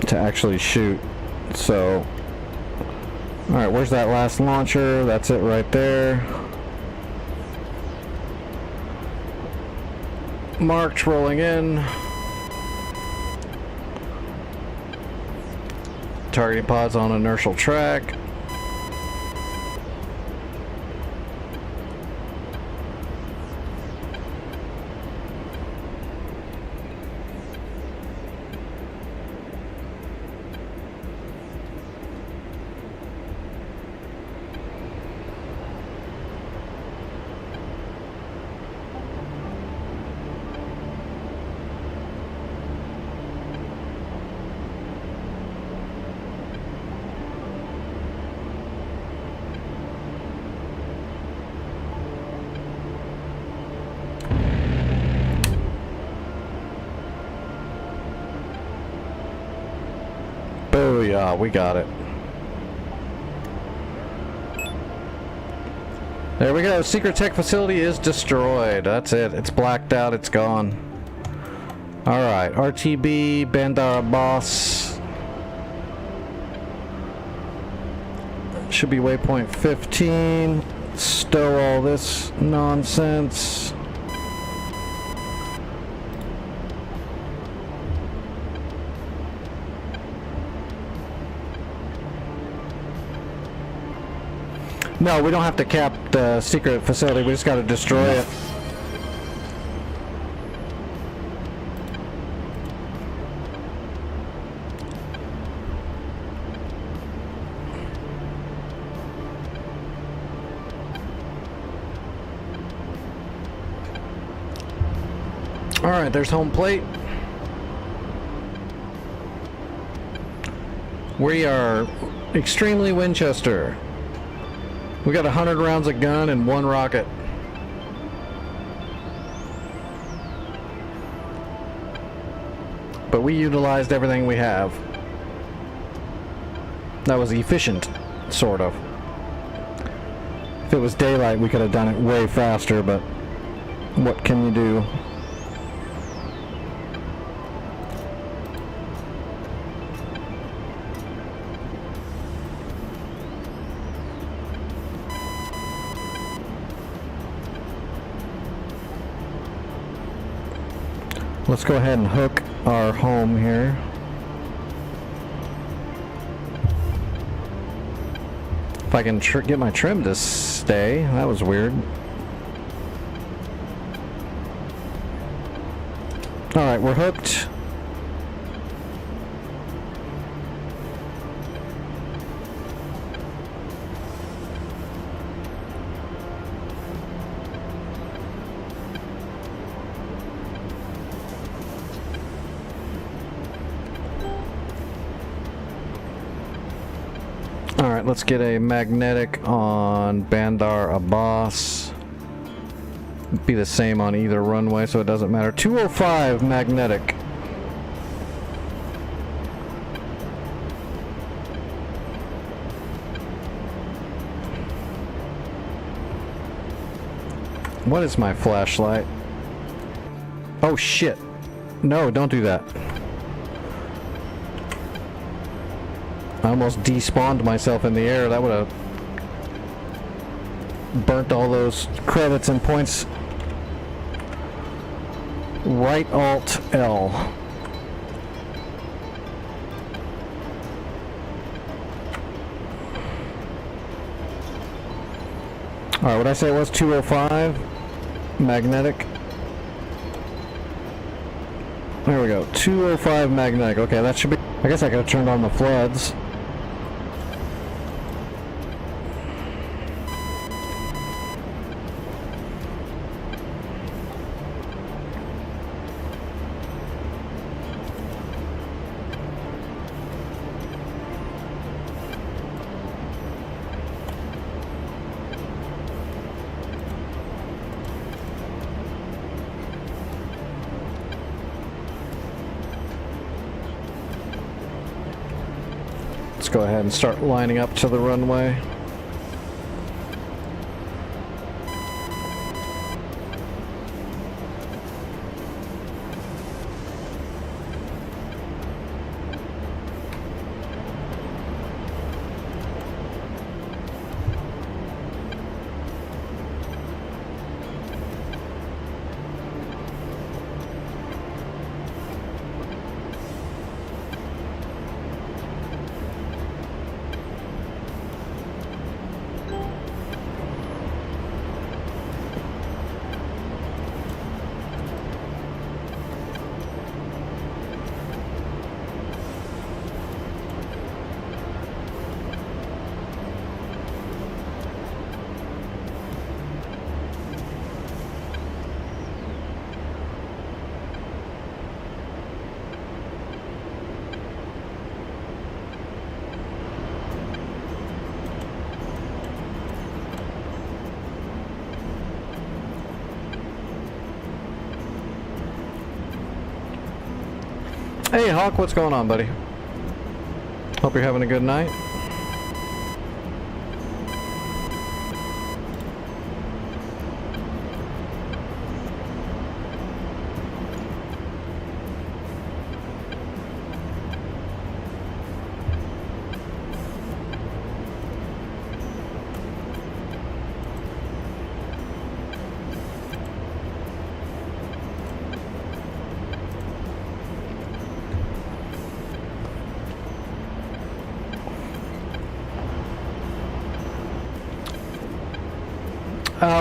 To actually shoot. So, alright, where's that last launcher? That's it right there. Marked, rolling in. Targeting pods on inertial track. Booyah, we got it. There we go. Secret tech facility is destroyed. That's it. It's blacked out. It's gone. Alright. RTB, Bandar Abbas. Should be waypoint 15. Stow all this nonsense. No, we don't have to cap the secret facility. We just got to destroy it. Alright, there's home plate. We are extremely Winchester. We got 100 rounds of gun and 1 rocket. But we utilized everything we have. That was efficient, sort of. If it was daylight, we could have done it way faster, but what can you do? Let's go ahead and hook our home here. If I can get my trim to stay, that was weird. Alright, we're hooked. Alright, let's get a magnetic on Bandar Abbas. Be the same on either runway, so it doesn't matter. 205 magnetic. What is my flashlight? Oh shit. No, don't do that. I almost despawned myself in the air. That would have burnt all those credits and points. Right Alt L. Alright, what I say it was 205 magnetic. There we go. 205 magnetic. Okay, that should be. I guess I could have turned on the floods. Let's go ahead and start lining up to the runway. Hey Hawk, what's going on, buddy? Hope you're having a good night.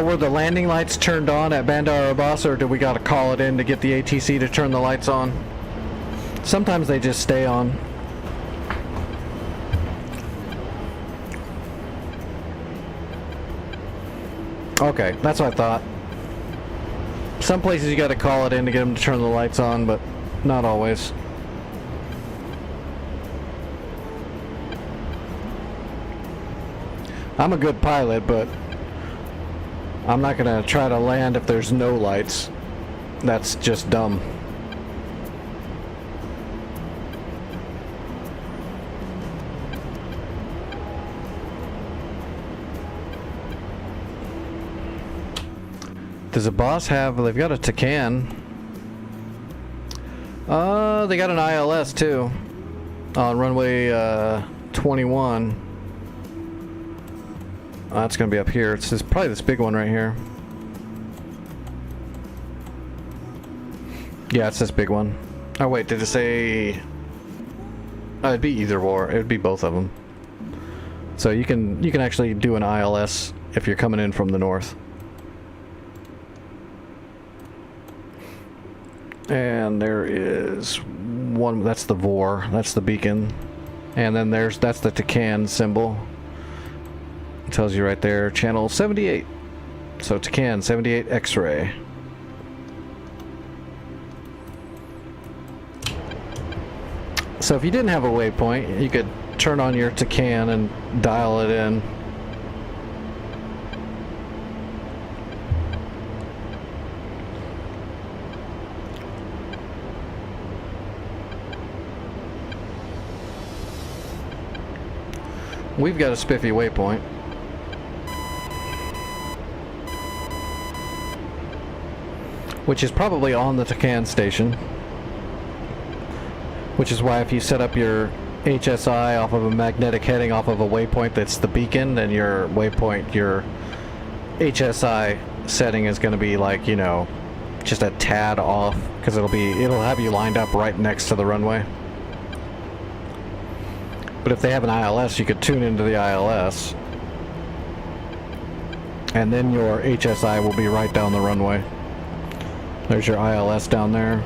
Were the landing lights turned on at Bandar Abbas, or do we gotta call it in to get the ATC to turn the lights on? Sometimes they just stay on. Okay, that's what I thought. Some places you gotta call it in to get them to turn the lights on, but not always. I'm a good pilot, but I'm not gonna try to land if there's no lights. That's just dumb. Does a boss have? They've got a Takan. They got an ILS too on runway 21. That's gonna be up here. It's probably this big one right here. Yeah, it's this big one. Oh wait, did it say? It'd be either or. It'd be both of them. So you can actually do an ILS if you're coming in from the north. And there is one. That's the VOR. That's the beacon. And then that's the Takan symbol. It tells you right there, channel 78. So Takan 78 X-ray. So if you didn't have a waypoint, you could turn on your Takan and dial it in. We've got a spiffy waypoint. Which is probably on the Takan station. Which is why if you set up your HSI off of a magnetic heading off of a waypoint that's the beacon, then your waypoint, your HSI setting is going to be like, you know, just a tad off, because it'll have you lined up right next to the runway. But if they have an ILS, you could tune into the ILS, and then your HSI will be right down the runway. There's your ILS down there.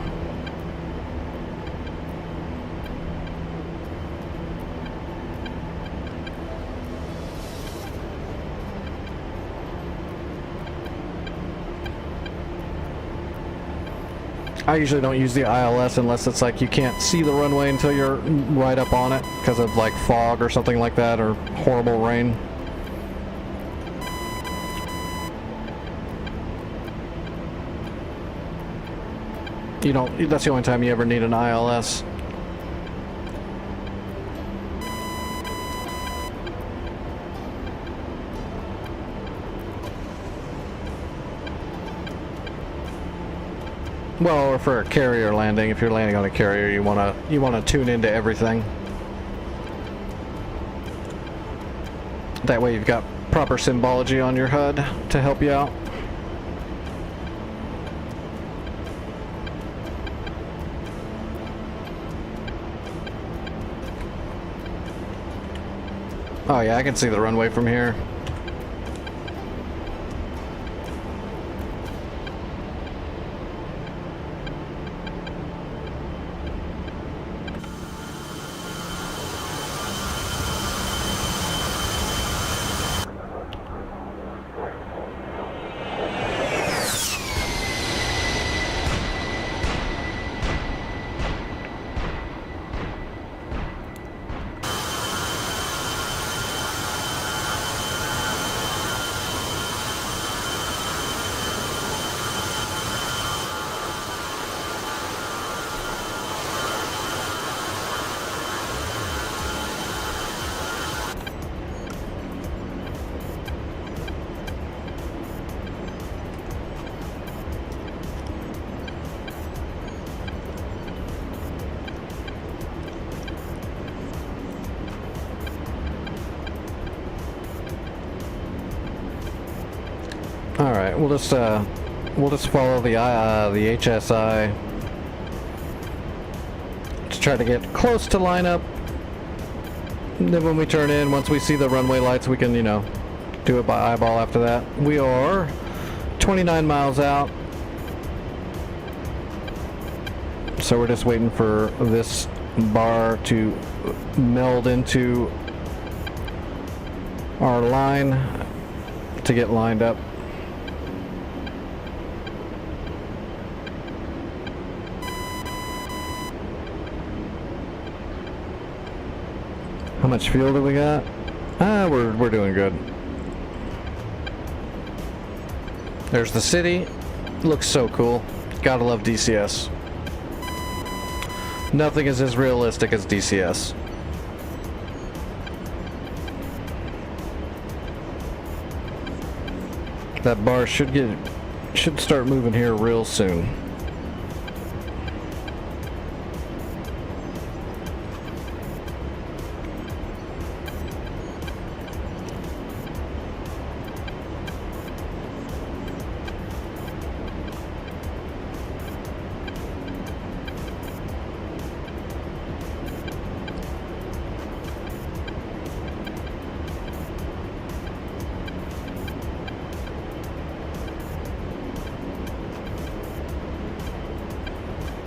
I usually don't use the ILS unless it's like you can't see the runway until you're right up on it because of like fog or something like that, or horrible rain. That's the only time you ever need an ILS. Well, or for a carrier landing, if you're landing on a carrier, you wanna tune into everything. That way you've got proper symbology on your HUD to help you out. Oh yeah, I can see the runway from here. right, we'll just follow the HSI to try to get close to lineup. And then when we turn in, once we see the runway lights, we can, you know, do it by eyeball after that. We are 29 miles out. So we're just waiting for this bar to meld into our line to get lined up. How much fuel do we got? We're doing good. There's the city. Looks so cool. Gotta love DCS. Nothing is as realistic as DCS. That bar should start moving here real soon.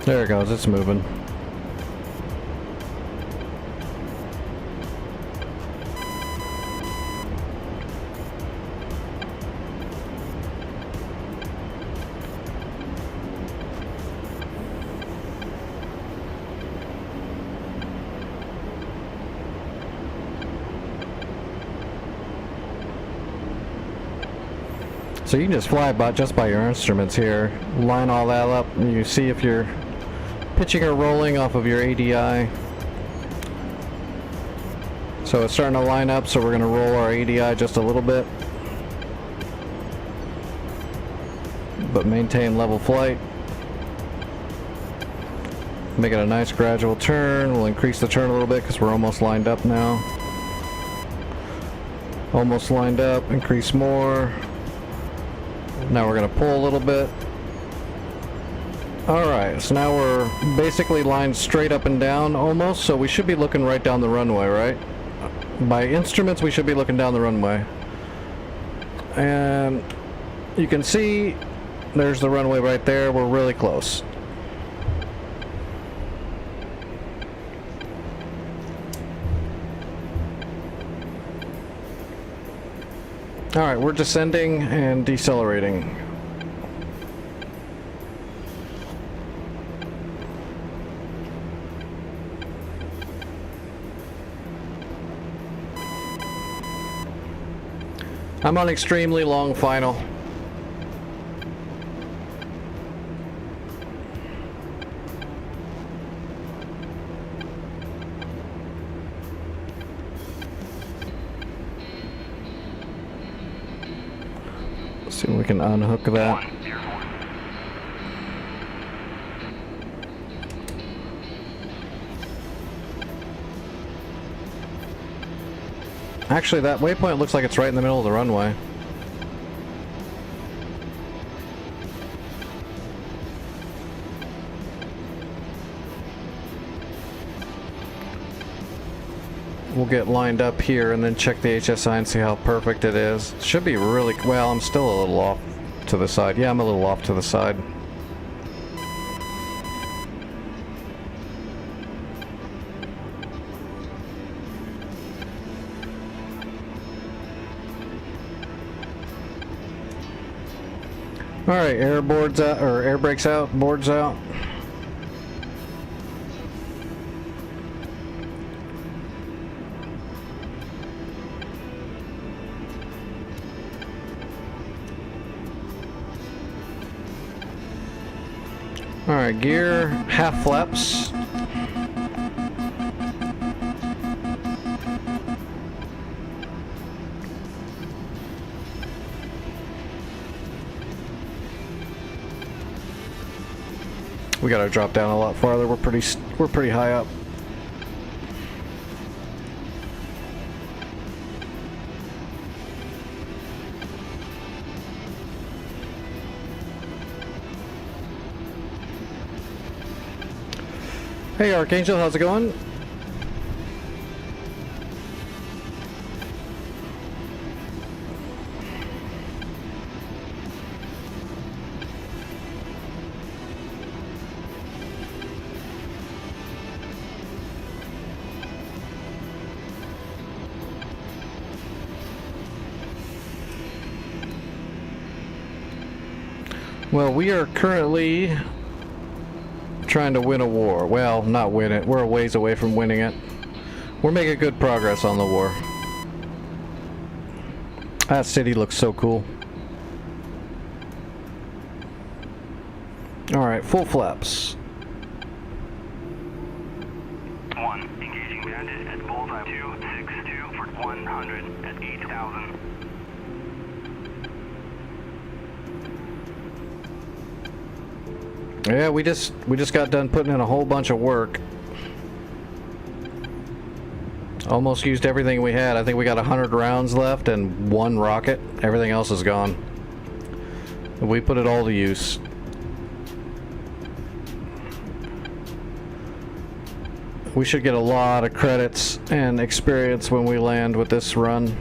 There it goes, it's moving. So you can just fly just by your instruments here, line all that up, and you see if you're pitching or rolling off of your ADI. So it's starting to line up, so we're going to roll our ADI just a little bit, but maintain level flight. Make it a nice gradual turn. We'll increase the turn a little bit because we're almost lined up now. Almost lined up, increase more. Now we're going to pull a little bit. Alright, so now we're basically lined straight up and down almost, so we should be looking right down the runway, right? By instruments, we should be looking down the runway. And you can see there's the runway right there. We're really close. Alright, we're descending and decelerating. I'm on extremely long final. Let's see if we can unhook that. Actually, that waypoint looks like it's right in the middle of the runway. We'll get lined up here and then check the HSI and see how perfect it is. Should be really well. I'm still a little off to the side. Yeah, I'm a little off to the side. All right, air boards out, or air brakes out, boards out. All right, gear, half flaps. We gotta drop down a lot farther. We're pretty high up. Hey Archangel, how's it going? Well, we are currently trying to win a war. Well, not win it. We're a ways away from winning it. We're making good progress on the war. That city looks so cool. Alright, full flaps. 1. Engaging bandit at bullseye 262 for 100 at 8,000. Yeah, we just got done putting in a whole bunch of work. Almost used everything we had. I think we got 100 rounds left and 1 rocket. Everything else is gone. We put it all to use. We should get a lot of credits and experience when we land with this run.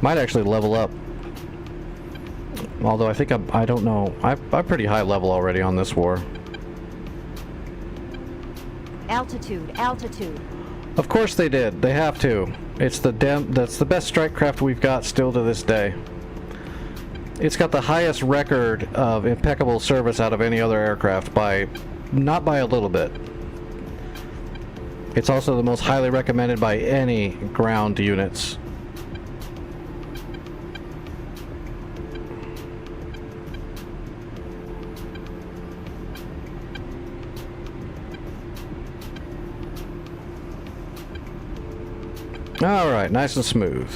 Might actually level up. Although I think I don't know. I'm pretty high level already on this war. Altitude, altitude. Of course they did. They have to. That's the best strike craft we've got still to this day. It's got the highest record of impeccable service out of any other aircraft by, not by a little bit. It's also the most highly recommended by any ground units. Alright, nice and smooth.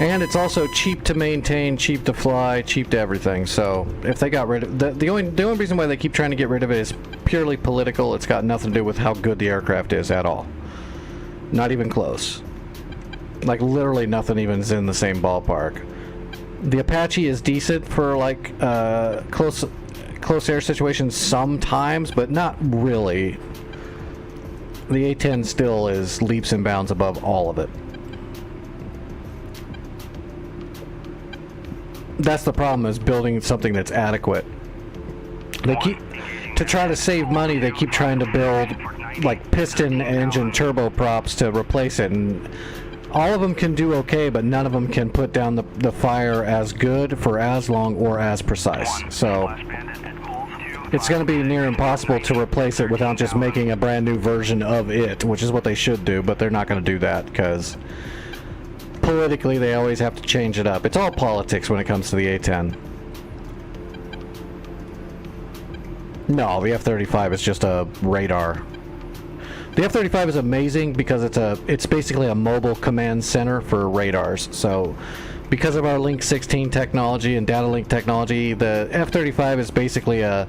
And it's also cheap to maintain, cheap to fly, cheap to everything. So if they got rid of the only reason why they keep trying to get rid of it is purely political. It's got nothing to do with how good the aircraft is at all. Not even close. Like literally nothing even is in the same ballpark. The Apache is decent for like close air situations sometimes, but not really. The A-10 still is leaps and bounds above all of it. That's the problem, is building something that's adequate. They keep, to try to save money, they keep trying to build like piston engine turboprops to replace it, and all of them can do okay, but none of them can put down the fire as good for as long or as precise. So it's going to be near impossible to replace it without just making a brand new version of it, which is what they should do, but they're not going to do that because politically they always have to change it up. It's all politics when it comes to the A-10. No, the F-35 is just a radar. The F-35 is amazing because it's basically a mobile command center for radars. So because of our Link 16 technology and data link technology, the F-35 is basically a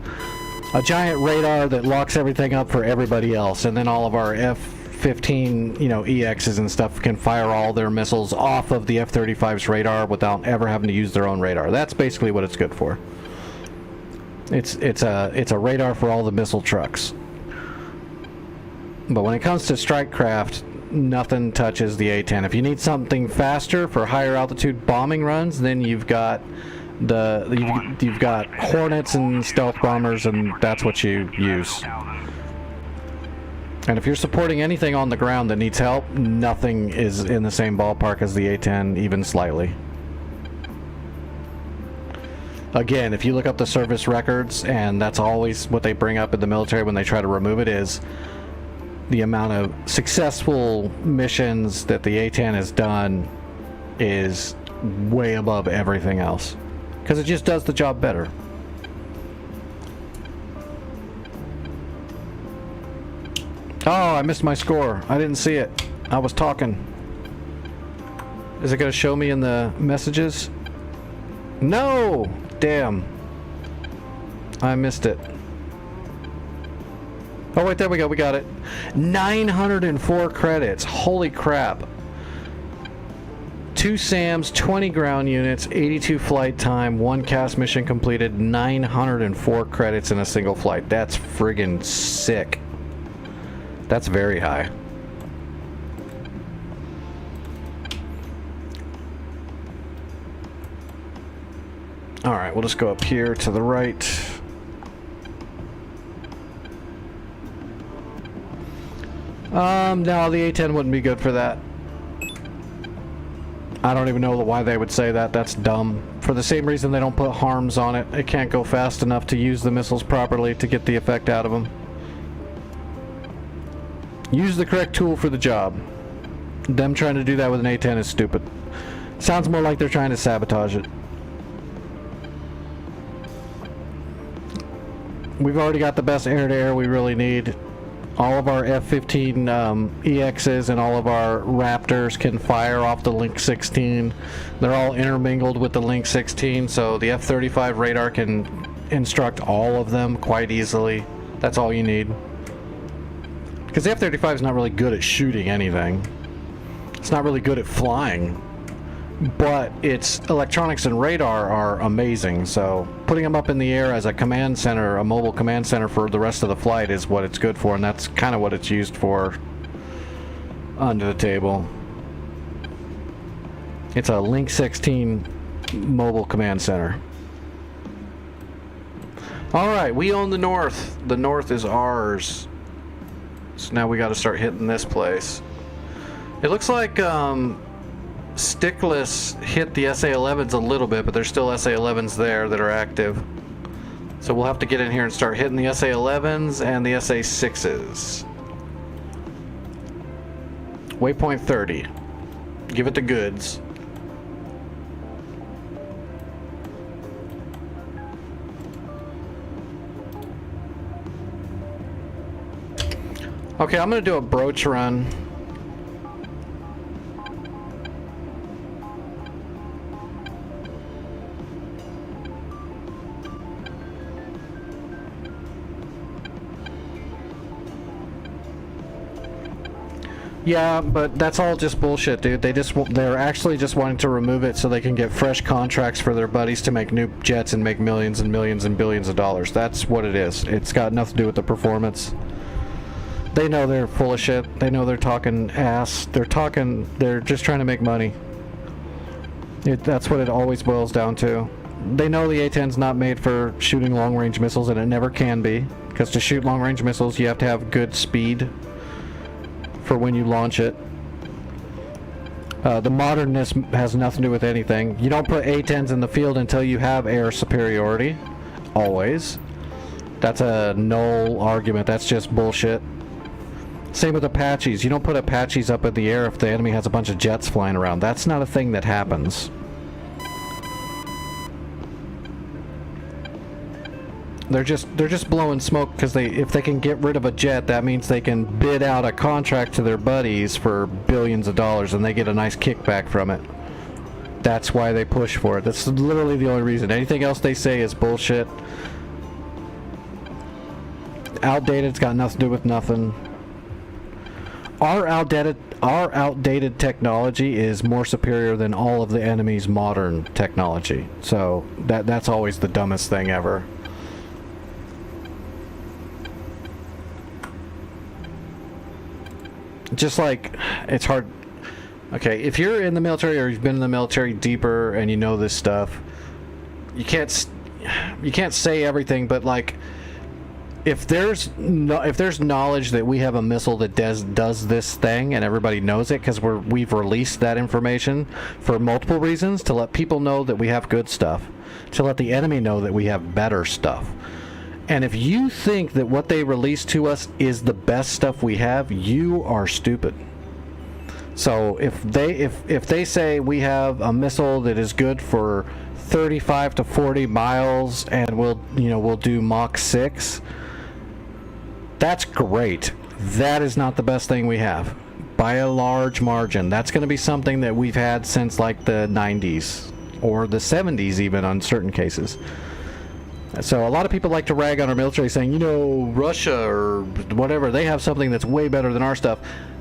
giant radar that locks everything up for everybody else, and then all of our F-15, EXs and stuff can fire all their missiles off of the F-35's radar without ever having to use their own radar. That's basically what it's good for. It's a radar for all the missile trucks. But when it comes to strike craft, nothing touches the A-10. If you need something faster for higher altitude bombing runs, then you've got you've got Hornets and stealth bombers, and that's what you use. And if you're supporting anything on the ground that needs help, nothing is in the same ballpark as the A-10, even slightly. Again, if you look up the service records, and that's always what they bring up in the military when they try to remove it, is the amount of successful missions that the A-10 has done is way above everything else. Because it just does the job better. Oh, I missed my score. I didn't see it. I was talking. Is it going to show me in the messages? No! Damn. I missed it. Oh wait, there we go, we got it. 904 credits. Holy crap. 2 SAMs, 20 ground units, 82 flight time, 1 CAS mission completed, 904 credits in a single flight. That's friggin' sick. That's very high. Alright, we'll just go up here to the right. No, the A-10 wouldn't be good for that. I don't even know why they would say that. That's dumb. For the same reason they don't put harms on it. It can't go fast enough to use the missiles properly to get the effect out of them. Use the correct tool for the job. Them trying to do that with an A-10 is stupid. Sounds more like they're trying to sabotage it. We've already got the best air-to-air we really need. All of our F-15 EXs and all of our Raptors can fire off the Link 16. They're all intermingled with the Link 16, so the F-35 radar can instruct all of them quite easily. That's all you need. Because the F-35 is not really good at shooting anything. It's not really good at flying. But its electronics and radar are amazing, so putting them up in the air as a command center, a mobile command center for the rest of the flight is what it's good for, and that's kind of what it's used for under the table. It's a Link 16 mobile command center. Alright, we own the North. The North is ours. So now we got to start hitting this place. It looks like Stickless hit the SA-11s a little bit, but there's still SA-11s there that are active. So we'll have to get in here and start hitting the SA-11s and the SA-6s. Waypoint 30. Give it the goods. Okay, I'm gonna do a broach run. Yeah, but that's all just bullshit, dude. They're actually just wanting to remove it so they can get fresh contracts for their buddies to make new jets and make millions and millions and billions of dollars. That's what it is. It's got nothing to do with the performance. They know they're full of shit. They know they're talking ass. They're just trying to make money. That's what it always boils down to. They know the A-10's not made for shooting long-range missiles, and it never can be. Because to shoot long-range missiles, you have to have good speed for when you launch it. The modernness has nothing to do with anything. You don't put A-10s in the field until you have air superiority. Always. That's a null argument. That's just bullshit. Same with Apaches. You don't put Apaches up in the air if the enemy has a bunch of jets flying around. That's not a thing that happens. They're just blowing smoke because if they can get rid of a jet, that means they can bid out a contract to their buddies for billions of dollars, and they get a nice kickback from it. That's why they push for it. That's literally the only reason. Anything else they say is bullshit. Outdated. It's got nothing to do with nothing. Our outdated technology is more superior than all of the enemy's modern technology. So that's always the dumbest thing ever. Just like, it's hard. Okay, if you're in the military or you've been in the military deeper and you know this stuff, you can't say everything, but like, if there's knowledge that we have a missile that does this thing and everybody knows it because we've released that information for multiple reasons, to let people know that we have good stuff, to let the enemy know that we have better stuff. And if you think that what they release to us is the best stuff we have, you are stupid. So if they say we have a missile that is good for 35 to 40 miles and we'll do Mach 6, that's great. That is not the best thing we have by a large margin. That's going to be something that we've had since like the 90s or the 70s even on certain cases. So a lot of people like to rag on our military saying, Russia or whatever, they have something that's way better than our stuff.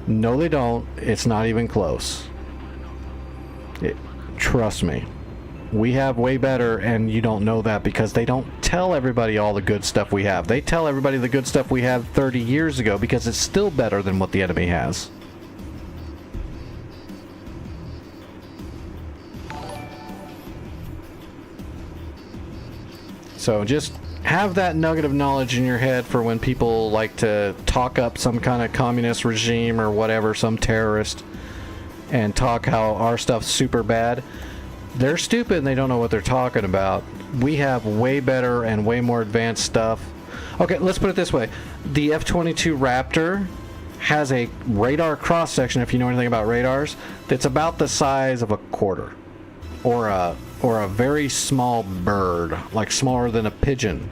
No, they don't. It's not even close. Trust me. We have way better, and you don't know that because they don't tell everybody all the good stuff we have. They tell everybody the good stuff we had 30 years ago because it's still better than what the enemy has. So just have that nugget of knowledge in your head for when people like to talk up some kind of communist regime or whatever, some terrorist, and talk how our stuff's super bad. They're stupid and they don't know what they're talking about. We have way better and way more advanced stuff. Okay, let's put it this way. The F-22 Raptor has a radar cross-section, if you know anything about radars, that's about the size of a quarter. Or a very small bird, like smaller than a pigeon.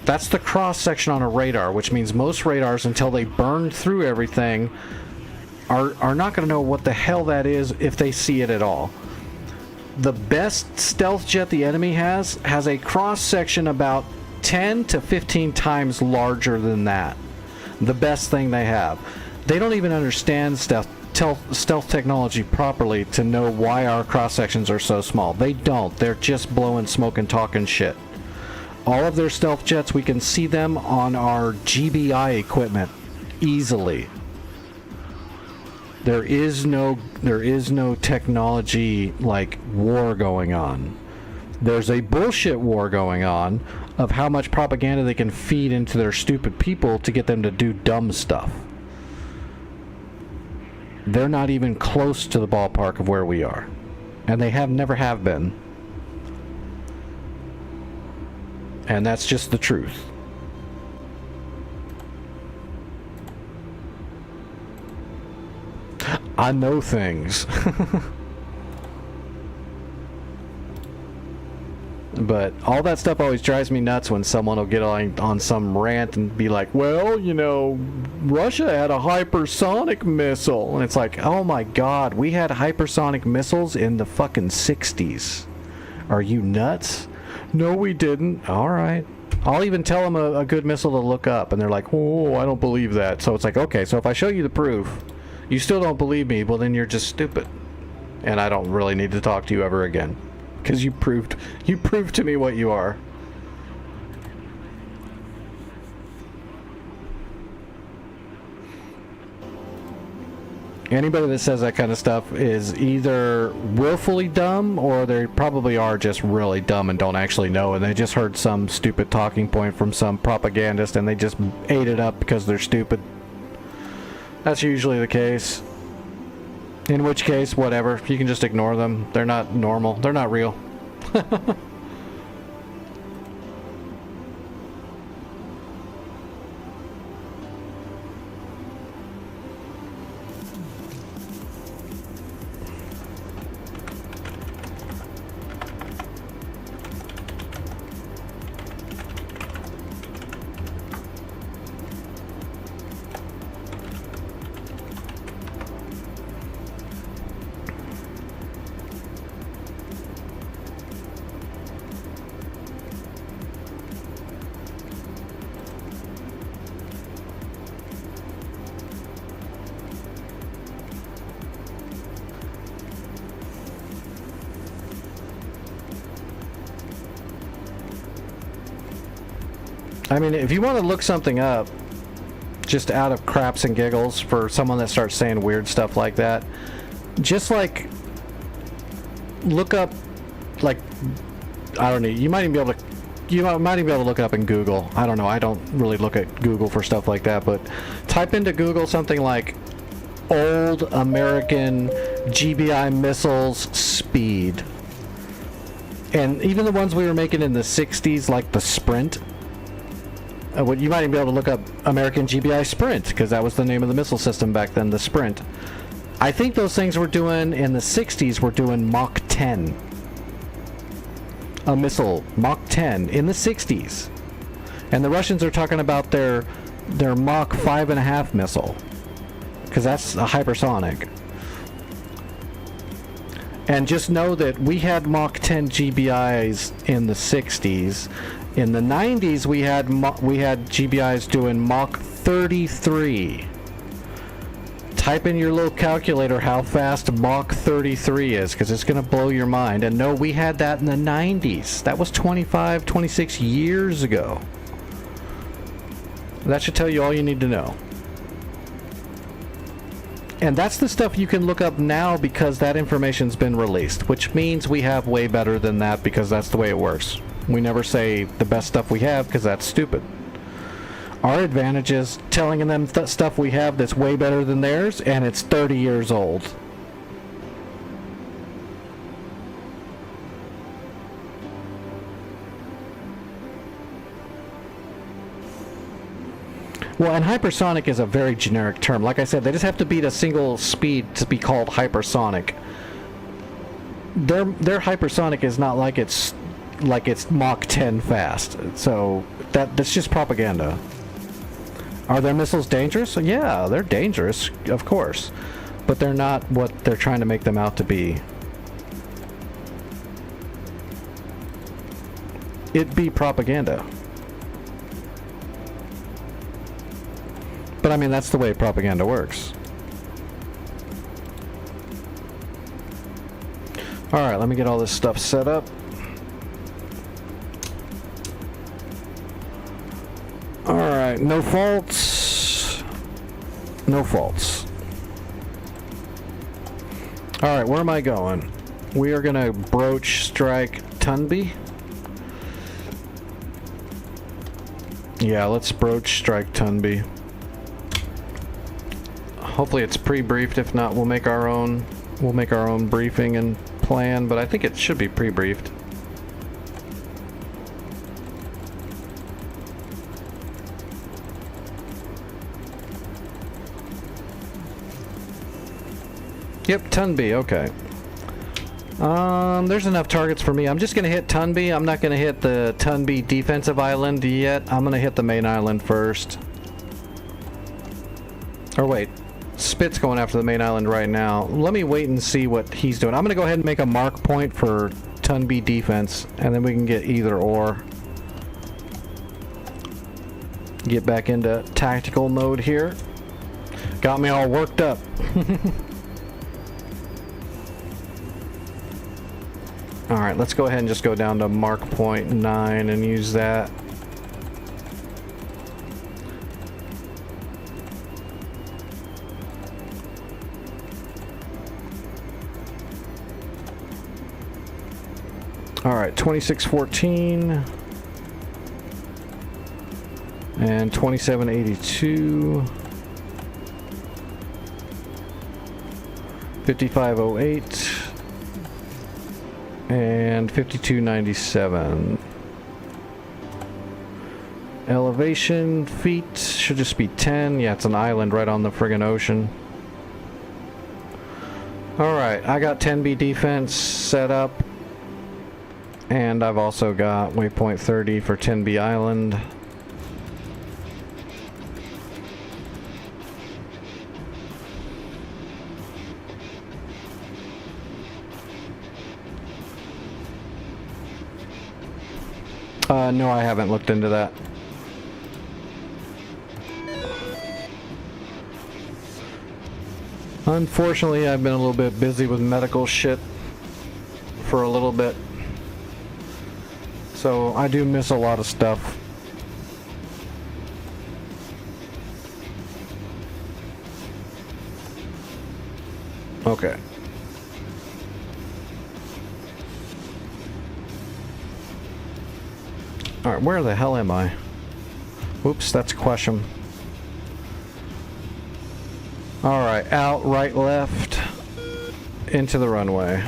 That's the cross-section on a radar, which means most radars, until they burn through everything, are not going to know what the hell that is if they see it at all. The best stealth jet the enemy has a cross-section about 10 to 15 times larger than that. The best thing they have. They don't even understand stealth technology properly to know why our cross-sections are so small. They don't. They're just blowing smoke and talking shit. All of their stealth jets, we can see them on our GBI equipment easily. There is no technology like war going on. There's a bullshit war going on of how much propaganda they can feed into their stupid people to get them to do dumb stuff. They're not even close to the ballpark of where we are. And they never have been. And that's just the truth. I know things. But all that stuff always drives me nuts when someone will get on some rant and be like, well, you know, Russia had a hypersonic missile. And it's like, oh my god, we had hypersonic missiles in the fucking 60s. Are you nuts? No, we didn't. Alright. I'll even tell them a good missile to look up. And they're like, oh, I don't believe that. So it's like, okay, so if I show you the proof, you still don't believe me, well then you're just stupid. And I don't really need to talk to you ever again. Because you proved to me what you are. Anybody that says that kind of stuff is either willfully dumb, or they probably are just really dumb and don't actually know, and they just heard some stupid talking point from some propagandist and they just ate it up because they're stupid. That's usually the case. In which case, whatever. You can just ignore them. They're not normal. They're not real. I mean, if you want to look something up, just out of craps and giggles for someone that starts saying weird stuff like that, just like look up, like, I don't know, you might even be able to look it up in Google. I don't know, I don't really look at Google for stuff like that, but type into Google something like old American GBI missiles speed. And even the ones we were making in the 60s, like the Sprint, you might even be able to look up American GBI Sprint, because that was the name of the missile system back then, the Sprint. I think those things were doing, in the 60s, were doing Mach 10. A missile, Mach 10, in the 60s. And the Russians are talking about their Mach 5.5 missile, because that's a hypersonic. And just know that we had Mach 10 GBIs in the 60s. In the 90s, we had GBIs doing Mach 33 type in your little calculator how fast Mach 33 is, because it's going to blow your mind. And no, we had that in the 90s. That was 25, 26 years ago. That should tell you all you need to know. And that's the stuff you can look up now because that information's been released, which means we have way better than that because that's the way it works. We never say the best stuff we have because that's stupid. Our advantage is telling them stuff we have that's way better than theirs, and it's 30 years old. Well, and hypersonic is a very generic term. Like I said, they just have to beat a single speed to be called hypersonic. Their hypersonic is not like it's Mach 10 fast. So that's just propaganda. Are their missiles dangerous? Yeah, they're dangerous, of course. But they're not what they're trying to make them out to be. It'd be propaganda. But I mean, that's the way propaganda works. Alright, let me get all this stuff set up. Alright, no faults. No faults. Alright, where am I going? We are gonna broach strike Tunby. Yeah, let's broach strike Tunby. Hopefully it's pre-briefed. If not, we'll make our own briefing and plan, but I think it should be pre-briefed. Yep, Tunby, okay. There's enough targets for me. I'm just gonna hit Tunby. I'm not gonna hit the Tunby defensive island yet. I'm gonna hit the main island first. Or wait. Spit's going after the main island right now. Let me wait and see what he's doing. I'm going to go ahead and make a mark point for Tunby defense, and then we can get either or. Get back into tactical mode here. Got me all worked up. Alright, let's go ahead and just go down to mark point 9 and use that. Alright, 2614 and 2782, 5508 and 5297. Elevation feet should just be 10. Yeah, it's an island right on the friggin' ocean. Alright, I got 10B defense set up. And I've also got waypoint 30 for 10B Island. No, I haven't looked into that. Unfortunately, I've been a little bit busy with medical shit for a little bit. So I do miss a lot of stuff. Okay. Alright, where the hell am I? Oops, that's Quesham. Alright, out, right, left, into the runway.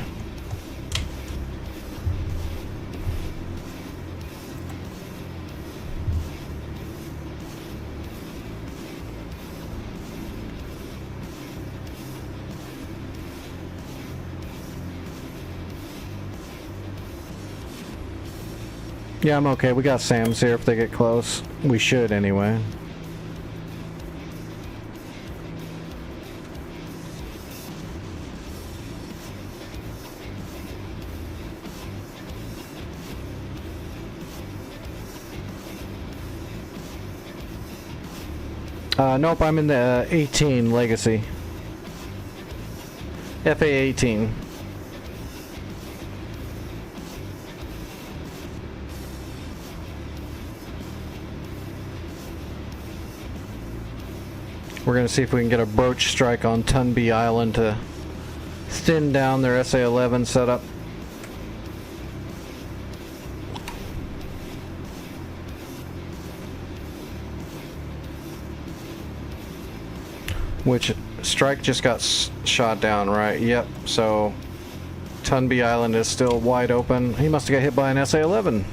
Yeah, I'm okay. We got SAMs here if they get close. We should, anyway. Nope, I'm in the 18 Legacy. FA-18. We're going to see if we can get a broach strike on Tunby Island to thin down their SA-11 setup. Which strike just got shot down, right? Yep, so Tunby Island is still wide open. He must have got hit by an SA-11.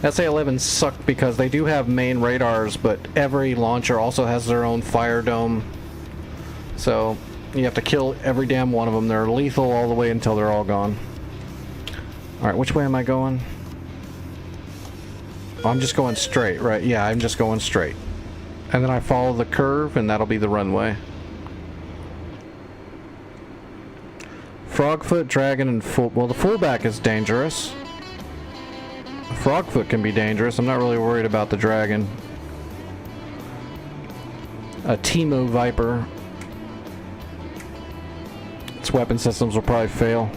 SA-11 suck because they do have main radars, but every launcher also has their own fire dome. So you have to kill every damn one of them. They're lethal all the way until they're all gone. Alright, which way am I going? Oh, I'm just going straight, right? Yeah, I'm just going straight. And then I follow the curve, and that'll be the runway. Frogfoot, Dragon, and full... Well, the fullback is dangerous. Frogfoot can be dangerous. I'm not really worried about the Dragon. A Timo Viper. Its weapon systems will probably fail.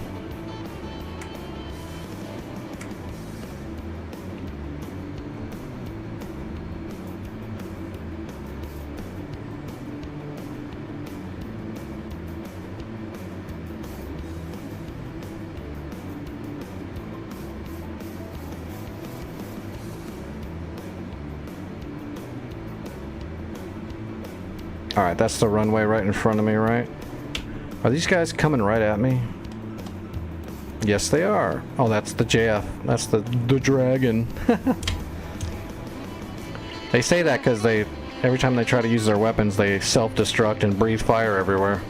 Alright, that's the runway right in front of me, right? Are these guys coming right at me? Yes, they are. Oh, that's the JF. That's the Dragon. They say that because they, every time they try to use their weapons, they self-destruct and breathe fire everywhere.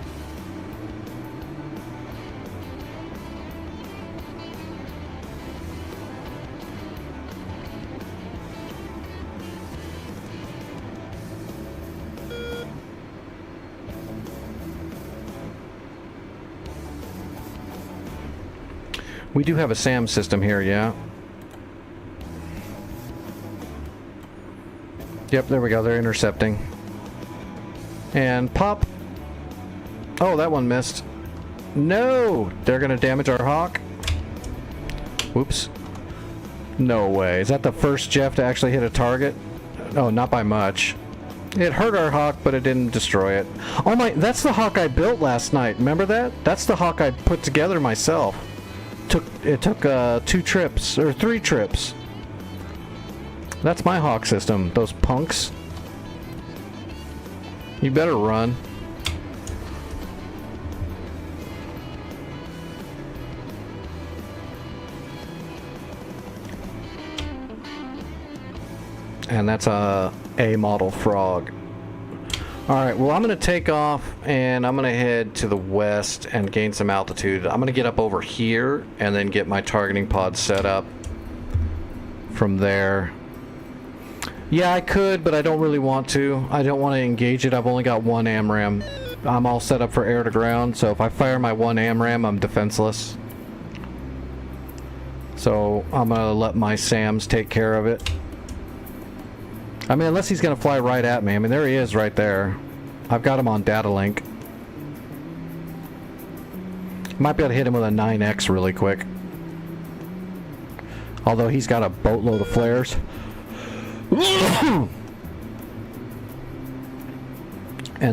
We do have a SAM system here, yeah. Yep, there we go. They're intercepting. And pop. Oh, that one missed. No! They're gonna damage our Hawk? Whoops. No way. Is that the first Jeff to actually hit a target? Oh, not by much. It hurt our Hawk, but it didn't destroy it. Oh my, that's the Hawk I built last night. Remember that? That's the Hawk I put together myself. It took 2 trips, or 3 trips. That's my Hawk system, those punks. You better run. And that's a model Frog. Alright, well I'm going to take off and I'm going to head to the west and gain some altitude. I'm going to get up over here and then get my targeting pod set up from there. Yeah, I could, but I don't really want to. I don't want to engage it. I've only got 1 AMRAAM. I'm all set up for air to ground, so if I fire my 1 AMRAAM, I'm defenseless. So I'm going to let my SAMs take care of it. I mean, unless he's going to fly right at me. I mean, there he is right there. I've got him on data link. Might be able to hit him with a 9X really quick. Although he's got a boatload of flares. And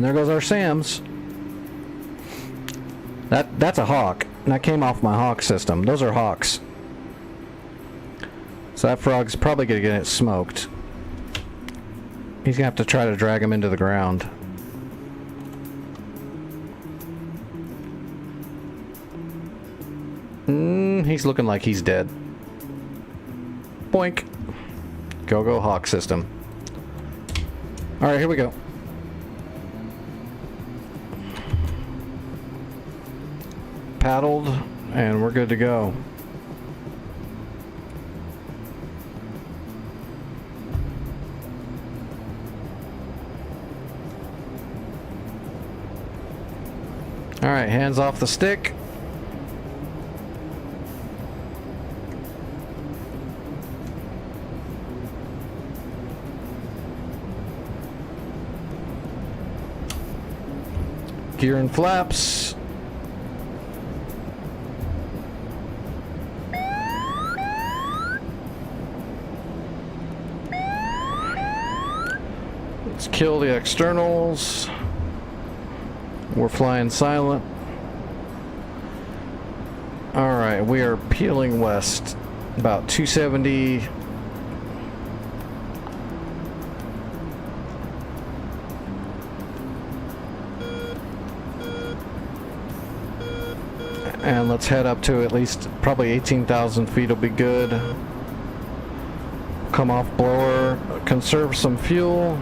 there goes our SAMs. That's a Hawk. And that came off my Hawk system. Those are Hawks. So that Frog's probably going to get it smoked. He's gonna have to try to drag him into the ground. He's looking like he's dead. Boink. Go Hawk system. Alright, here we go. Paddled, and we're good to go. Alright, hands off the stick. Securing flaps. Let's kill the externals. We're flying silent. Alright, we are peeling west. About 270. And let's head up to at least probably 18,000 feet will be good. Come off blower, conserve some fuel.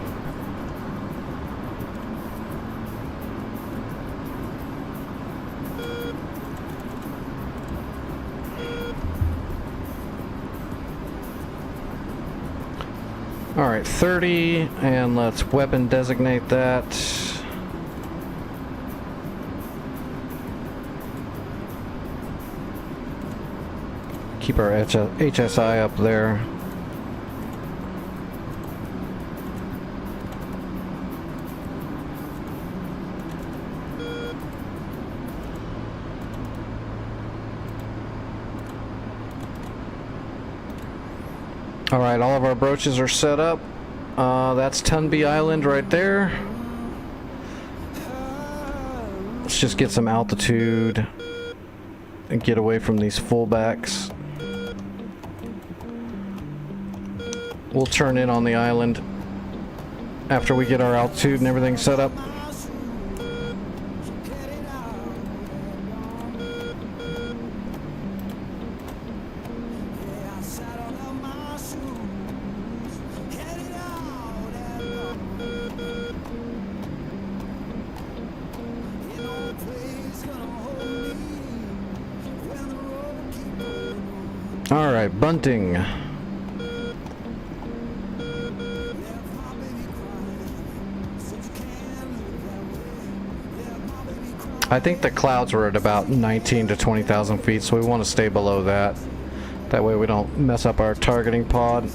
Alright, 30, and let's weapon designate that. Keep our HSI up there. Alright, all of our broaches are set up. That's Tunby Island right there. Let's just get some altitude and get away from these fullbacks. We'll turn in on the island after we get our altitude and everything set up. Alright, bunting. I think the clouds were at about 19 to 20,000 feet, so we want to stay below that. That way we don't mess up our targeting pod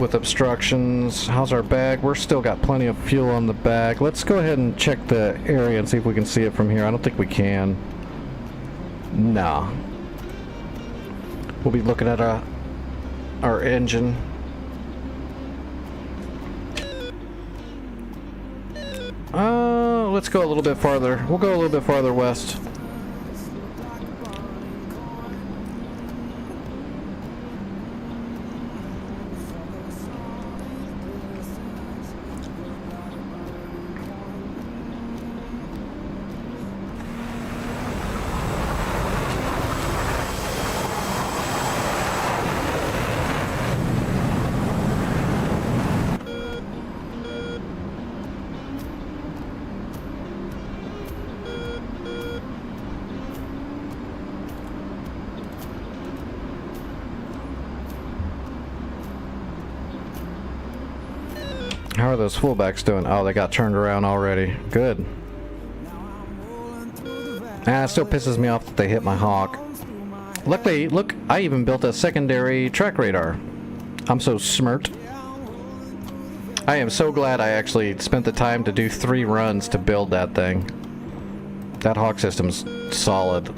with obstructions. How's our bag? We're still got plenty of fuel on the bag. Let's go ahead and check the area and see if we can see it from here. I don't think we can. Nah. We'll be looking at our engine. Let's go a little bit farther. We'll go a little bit farther west. How are those fullbacks doing? Oh, they got turned around already. Good. It still pisses me off that they hit my Hawk. Luckily, look, I even built a secondary track radar. I'm so smart. I am so glad I actually spent the time to do 3 runs to build that thing. That Hawk system's solid.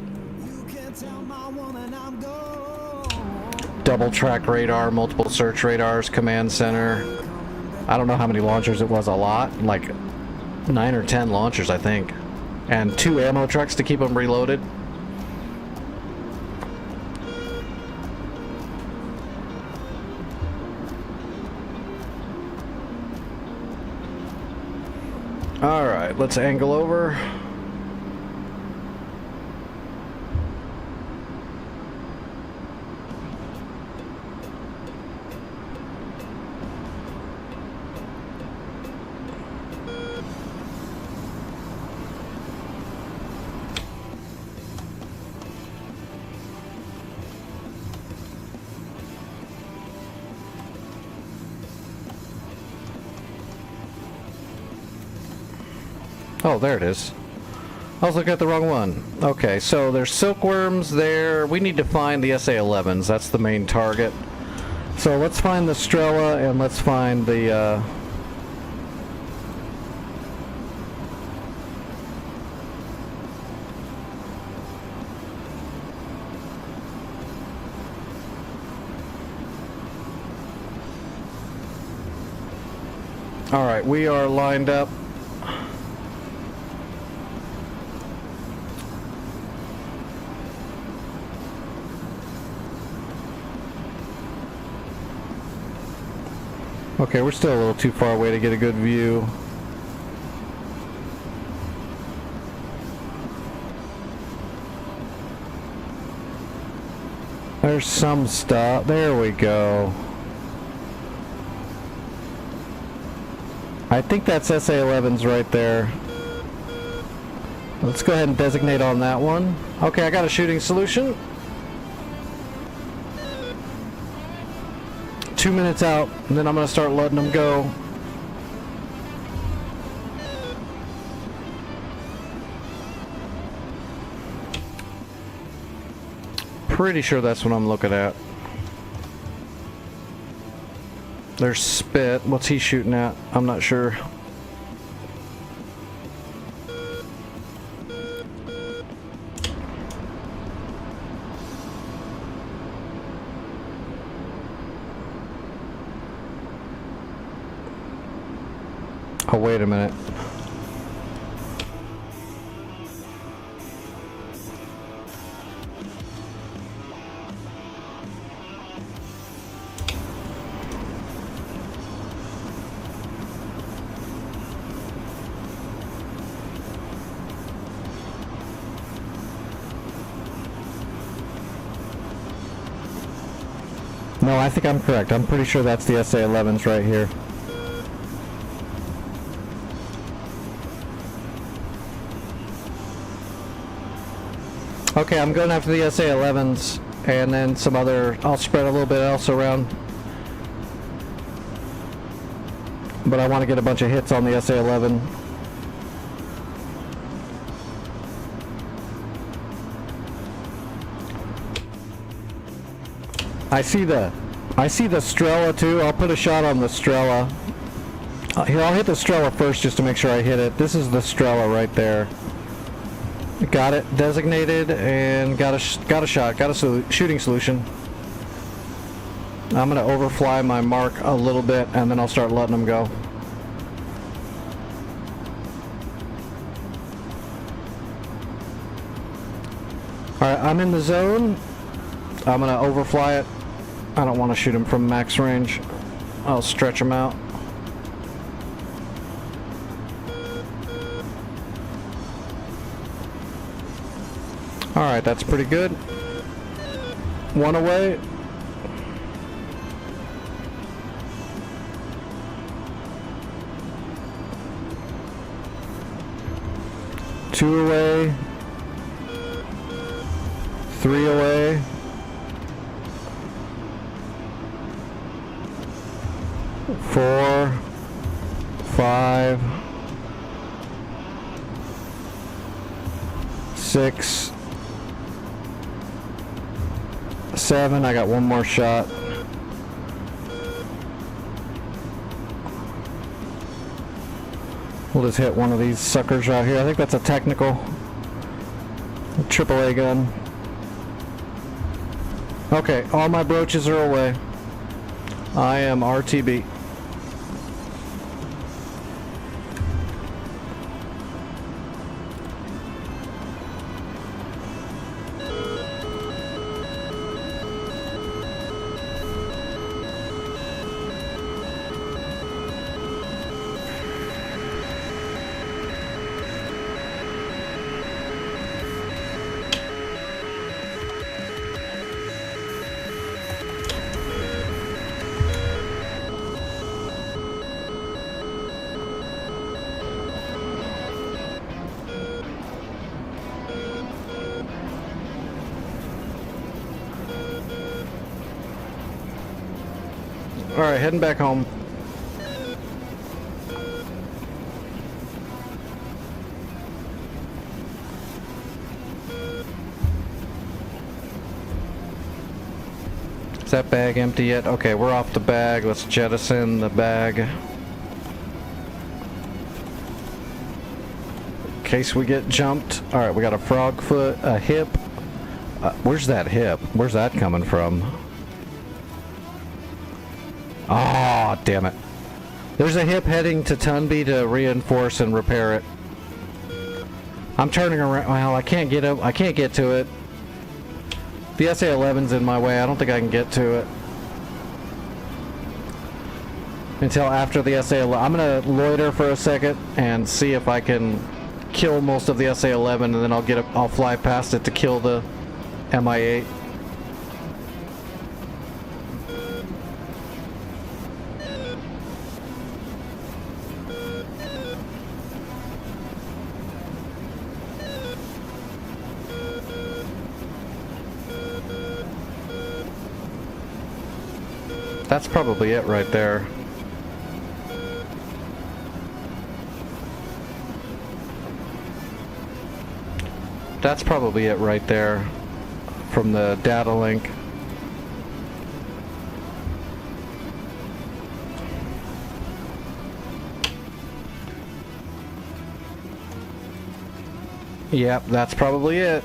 Double track radar, multiple search radars, command center. I don't know how many launchers it was, a lot, like 9 or 10 launchers I think, and 2 ammo trucks to keep them reloaded. Alright, let's angle over. Oh, there it is. I was looking at the wrong one. Okay, so there's silkworms there. We need to find the SA-11s. That's the main target. So let's find the Strela and let's find the Alright, we are lined up. Okay, we're still a little too far away to get a good view. There's some stuff. There we go. I think that's SA-11s right there. Let's go ahead and designate on that one. Okay, I got a shooting solution. 2 minutes out, and then I'm going to start letting them go. Pretty sure that's what I'm looking at. There's Spit. What's he shooting at? I'm not sure. Oh, wait a minute. No, I think I'm correct. I'm pretty sure that's the SA-11s right here. Okay, I'm going after the SA-11s and then some other... I'll spread a little bit else around. But I want to get a bunch of hits on the SA-11. I see the Strela too. I'll put a shot on the Strela. Here, I'll hit the Strela first just to make sure I hit it. This is the Strela right there. Got it designated and got a shot. Got a shooting solution. I'm gonna overfly my mark a little bit and then I'll start letting them go. All right, I'm in the zone. I'm gonna overfly it. I don't want to shoot him from max range. I'll stretch him out. Alright, that's pretty good. One away. Two away. Three away. 4, 5, 6, 7. I got one more shot. We'll just hit one of these suckers right here. I think that's a technical. A AAA gun. Okay, all my broaches are away. I am RTB. Alright, heading back home. Is that bag empty yet? Okay, we're off the bag. Let's jettison the bag. In case we get jumped. Alright, we got a frog foot, a hip. Where's that hip? Where's that coming from? Ah, damn it. There's a hip heading to Tunby to reinforce and repair it. I'm turning around. Well, I can't get up. I can't get to it. The SA-11's in my way. I don't think I can get to it until after the SA-11. I'm gonna loiter for a second and see if I can kill most of the SA-11, and then I'll fly past it to kill the Mi-8. That's probably it right there. That's probably it right there from the data link. Yep, that's probably it.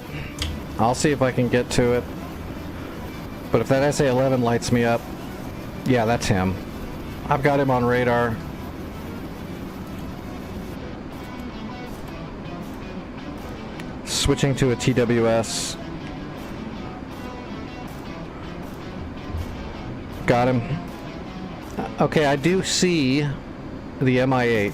I'll see if I can get to it. But if that SA-11 lights me up, yeah, that's him. I've got him on radar. Switching to a TWS. Got him. Okay, I do see the Mi-8.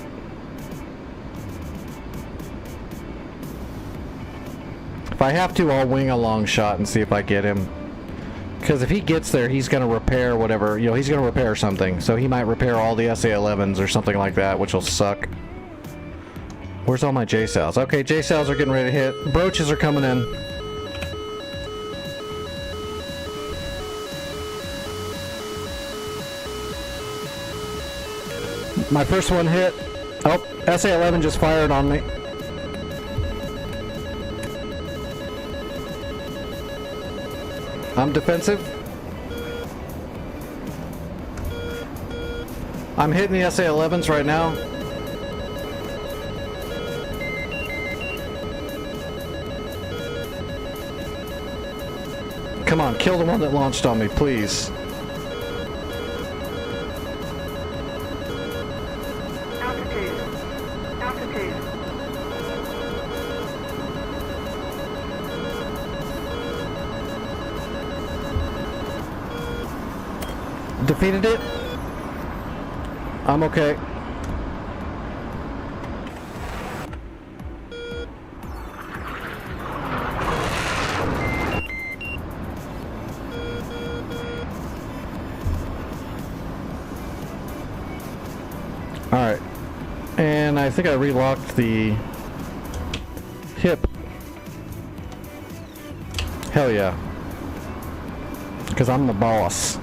If I have to, I'll wing a long shot and see if I get him. Because if he gets there, he's going to repair whatever, you know, he's going to repair something. So he might repair all the SA-11s or something like that, which will suck. Where's all my J-Sows? Okay, J-Sows are getting ready to hit. Broaches are coming in. My first one hit. Oh, SA-11 just fired on me. I'm defensive. I'm hitting the SA-11s right now. Come on, kill the one that launched on me, please. Altitude. Altitude. Defeated it. I'm okay. Alright. And I think I relocked the hip. Hell yeah. Because I'm the boss.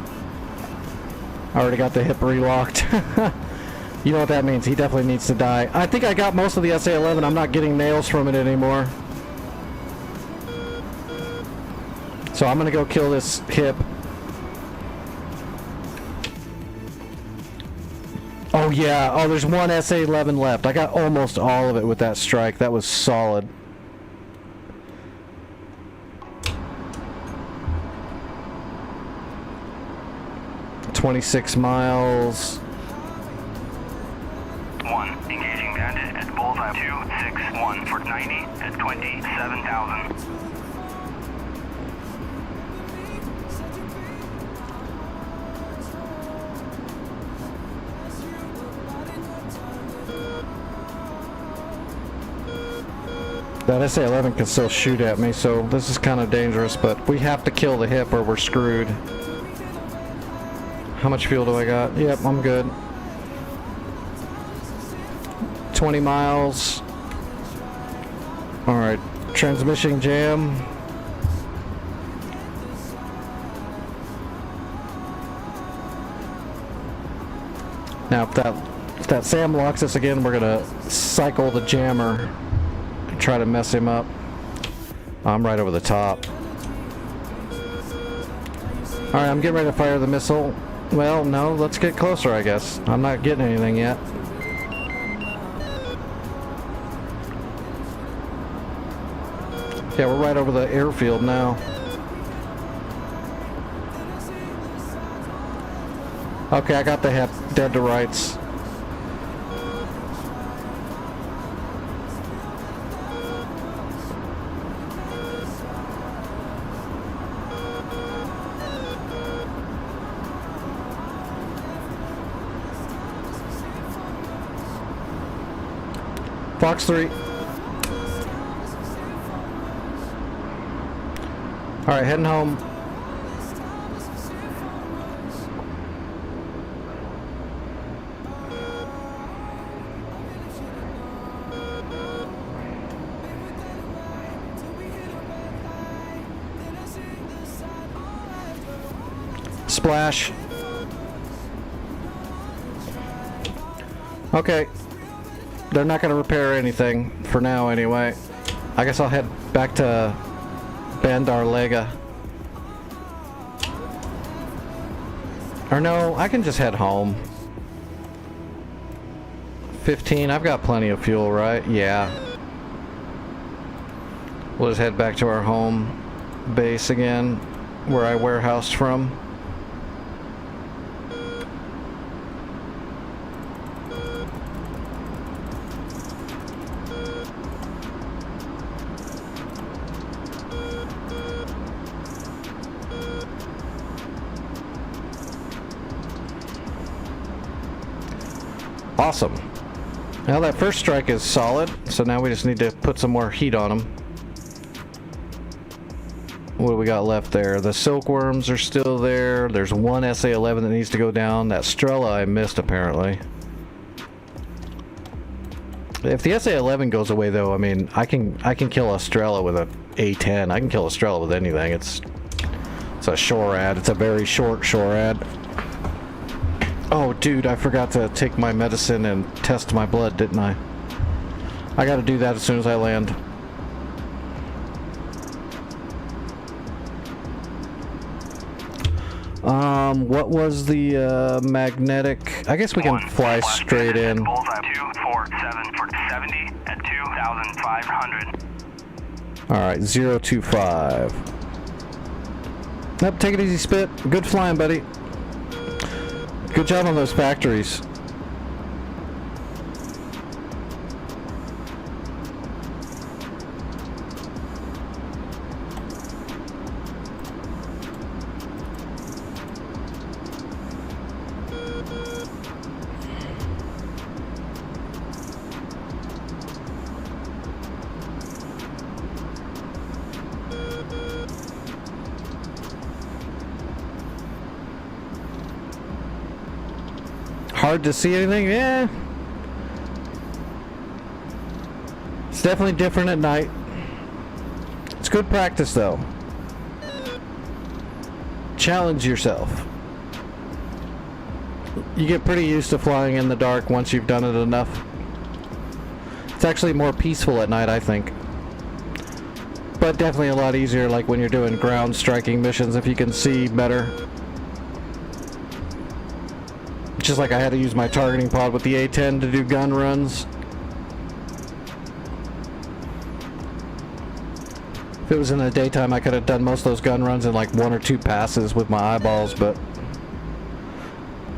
I already got the hip relocked. You know what that means. He definitely needs to die. I think I got most of the SA-11. I'm not getting nails from it anymore. So I'm gonna go kill this hip. Oh yeah. Oh, there's one SA-11 left. I got almost all of it with that strike. That was solid. $26 miles. 1. Engaging bandit at bullseye 261 for 90 at 27,000. That SA-11 can still shoot at me, so this is kind of dangerous, but we have to kill the hip or we're screwed. How much fuel do I got? Yep, I'm good. 20 miles. Alright, transmission jam. Now if that Sam locks us again, we're gonna cycle the jammer and try to mess him up. I'm right over the top. Alright, I'm getting ready to fire the missile. Well, no, let's get closer, I guess. I'm not getting anything yet. Yeah, we're right over the airfield now. Okay, I got the hip. Dead to rights. Fox 3. Alright, heading home. Splash. Okay. They're not going to repair anything for now anyway. I guess I'll head back to Bandar Lega. Or no, I can just head home. 15, I've got plenty of fuel, right? Yeah. We'll just head back to our home base again, where I warehoused from. Awesome. Now that first strike is solid, so now we just need to put some more heat on them. What do we got left there? The silkworms are still there. There's one SA-11 that needs to go down. That Strela I missed apparently. If the SA-11 goes away though, I mean, I can kill a Strela with a A-10. I can kill a Strela with anything. It's a SHORAD. It's a very short SHORAD. Oh, dude, I forgot to take my medicine and test my blood, didn't I? I gotta do that as soon as I land. What was the, magnetic? I guess we can fly straight in. Bullseye 247 for 70 at 2,500. Alright, 025. Nope, take it easy, Spit. Good flying, buddy. Good job on those factories. Hard to see anything? Yeah. It's definitely different at night. It's good practice though. Challenge yourself. You get pretty used to flying in the dark once you've done it enough. It's actually more peaceful at night, I think. But definitely a lot easier like when you're doing ground striking missions if you can see better. Just like I had to use my targeting pod with the A-10 to do gun runs. If it was in the daytime, I could have done most of those gun runs in like 1 or 2 passes with my eyeballs, but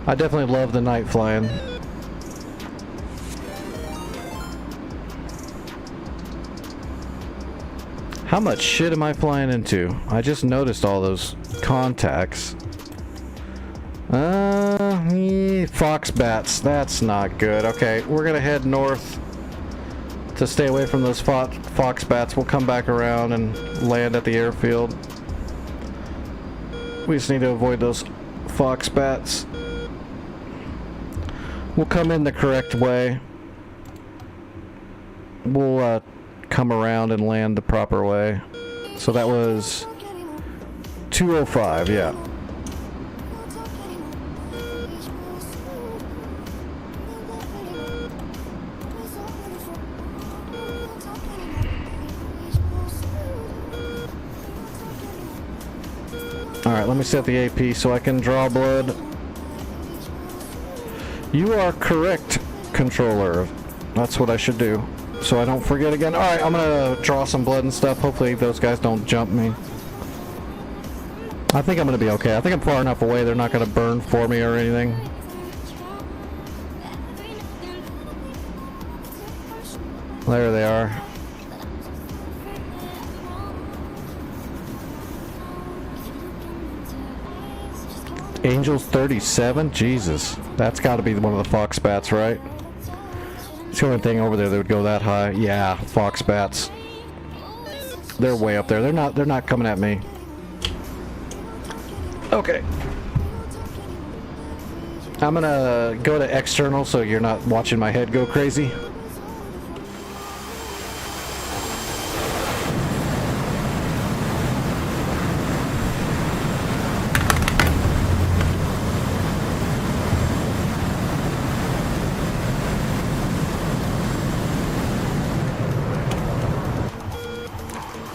I definitely love the night flying. How much shit am I flying into? I just noticed all those contacts. Fox bats. That's not good. Okay, we're gonna head north to stay away from those fox bats. We'll come back around and land at the airfield. We just need to avoid those fox bats. We'll come in the correct way. We'll come around and land the proper way. So that was 205, yeah. Alright, let me set the AP so I can draw blood. You are correct, controller. That's what I should do, so I don't forget again. Alright, I'm gonna draw some blood and stuff. Hopefully those guys don't jump me. I think I'm gonna be okay. I think I'm far enough away they're not gonna burn for me or anything. There they are. Angels 37? Jesus. That's gotta be one of the fox bats, right? It's the only thing over there that would go that high. Yeah, fox bats. They're way up there. They're not coming at me. Okay. I'm gonna go to external so you're not watching my head go crazy.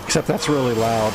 Except that's really loud.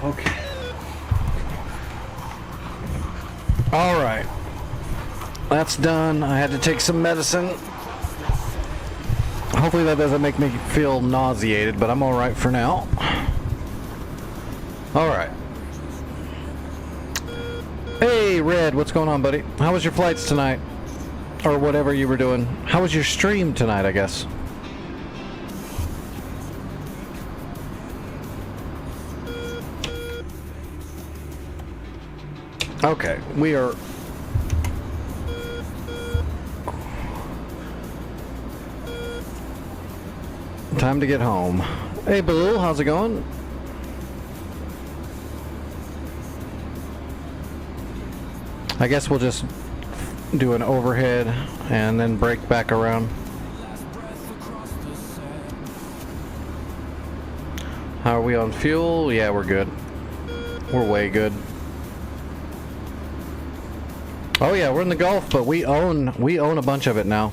Okay. All right. That's done. I had to take some medicine. Hopefully that doesn't make me feel nauseated, but I'm all right for now. All right. Hey, Red, what's going on, buddy? How was your flights tonight? Or whatever you were doing. How was your stream tonight, I guess? Okay, we are... Time to get home. Hey, Baloo, how's it going? I guess we'll just do an overhead and then break back around. How are we on fuel? Yeah, we're good. We're way good. Oh yeah, we're in the Gulf, but we own a bunch of it now.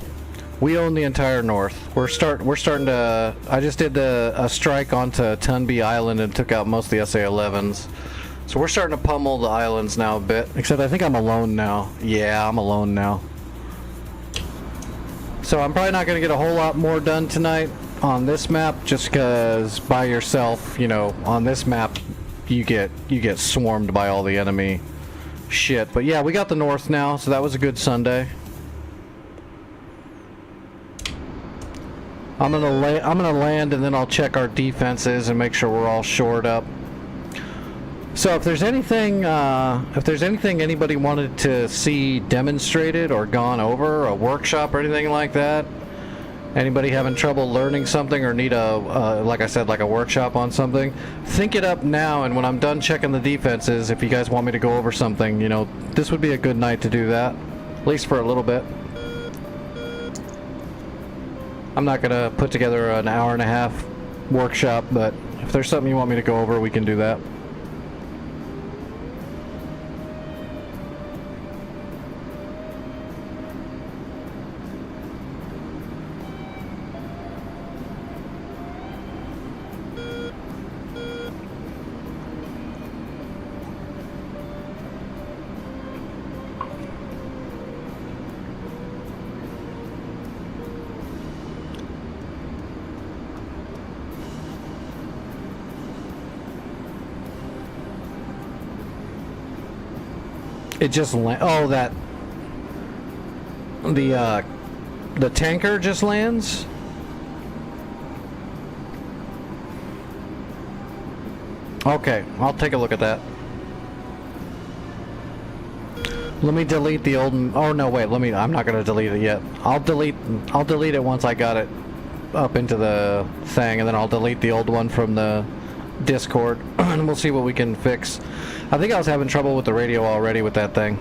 We own the entire north. We're starting to. I just did a strike onto Tunby Island and took out most of the SA-11s. So we're starting to pummel the islands now a bit. Except I think I'm alone now. Yeah, I'm alone now. So I'm probably not going to get a whole lot more done tonight on this map, just because by yourself, you know, on this map, you get swarmed by all the enemy shit. But yeah, we got the north now, so that was a good Sunday. I'm gonna land and then I'll check our defenses and make sure we're all shored up. So if there's anything anybody wanted to see demonstrated or gone over, a workshop or anything like that, Anybody having trouble learning something or need a, like I said, like a workshop on something, think it up now, and when I'm done checking the defenses, if you guys want me to go over something, you know, this would be a good night to do that, at least for a little bit. I'm not going to put together an hour and a half workshop, but if there's something you want me to go over, we can do that. It just oh, that the tanker just lands. Okay, I'll take a look at that. Let me delete the old. Oh no, wait. I'm not gonna delete it yet. I'll delete it once I got it up into the thing, and then I'll delete the old one from the Discord, and we'll see what we can fix. I think I was having trouble with the radio already with that thing.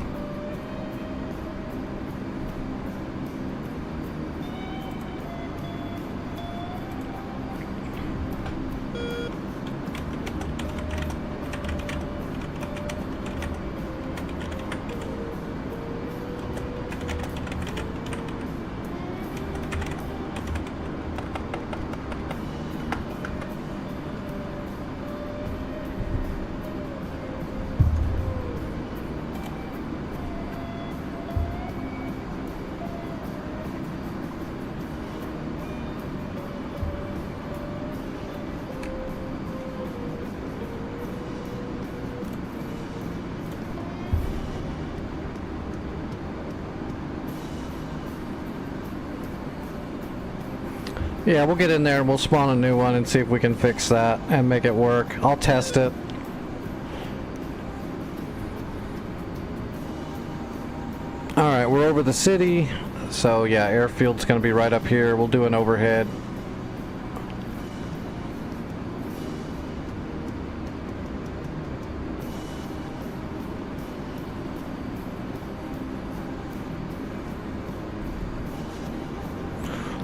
Yeah, we'll get in there and we'll spawn a new one and see if we can fix that and make it work. I'll test it. Alright, we're over the city. So yeah, airfield's gonna be right up here. We'll do an overhead.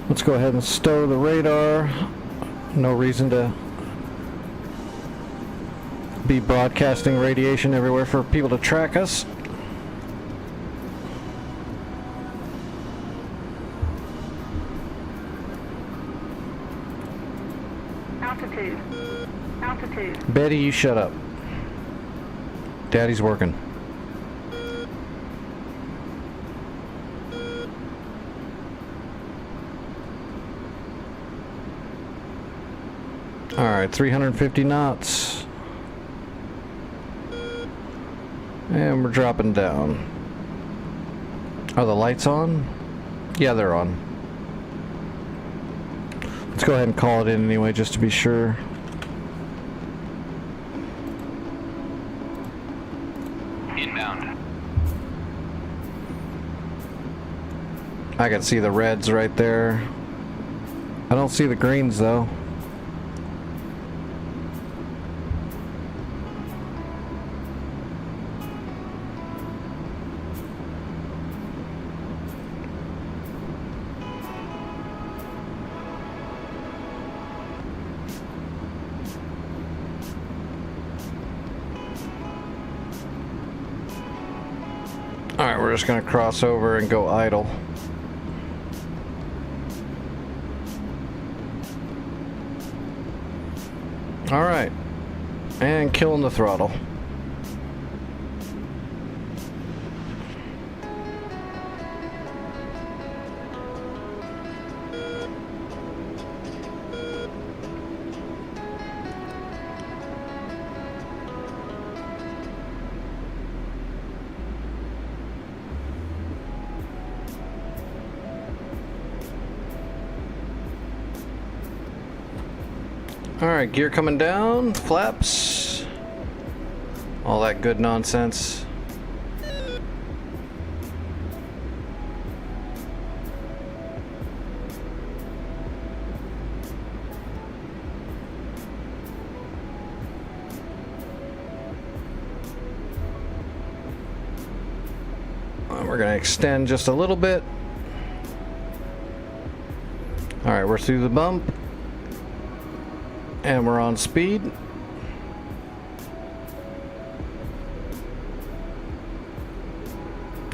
Let's go ahead and stow the radar. No reason to be broadcasting radiation everywhere for people to track us. Altitude. Altitude. Betty, you shut up. Daddy's working. Alright, 350 knots. And we're dropping down. Are the lights on? Yeah, they're on. Let's go ahead and call it in anyway, just to be sure. Inbound. I can see the reds right there. I don't see the greens though. Alright, we're just gonna cross over and go idle. Alright. And killing the throttle. Alright, gear coming down, flaps, all that good nonsense. We're gonna extend just a little bit. Alright, we're through the bump. And we're on speed.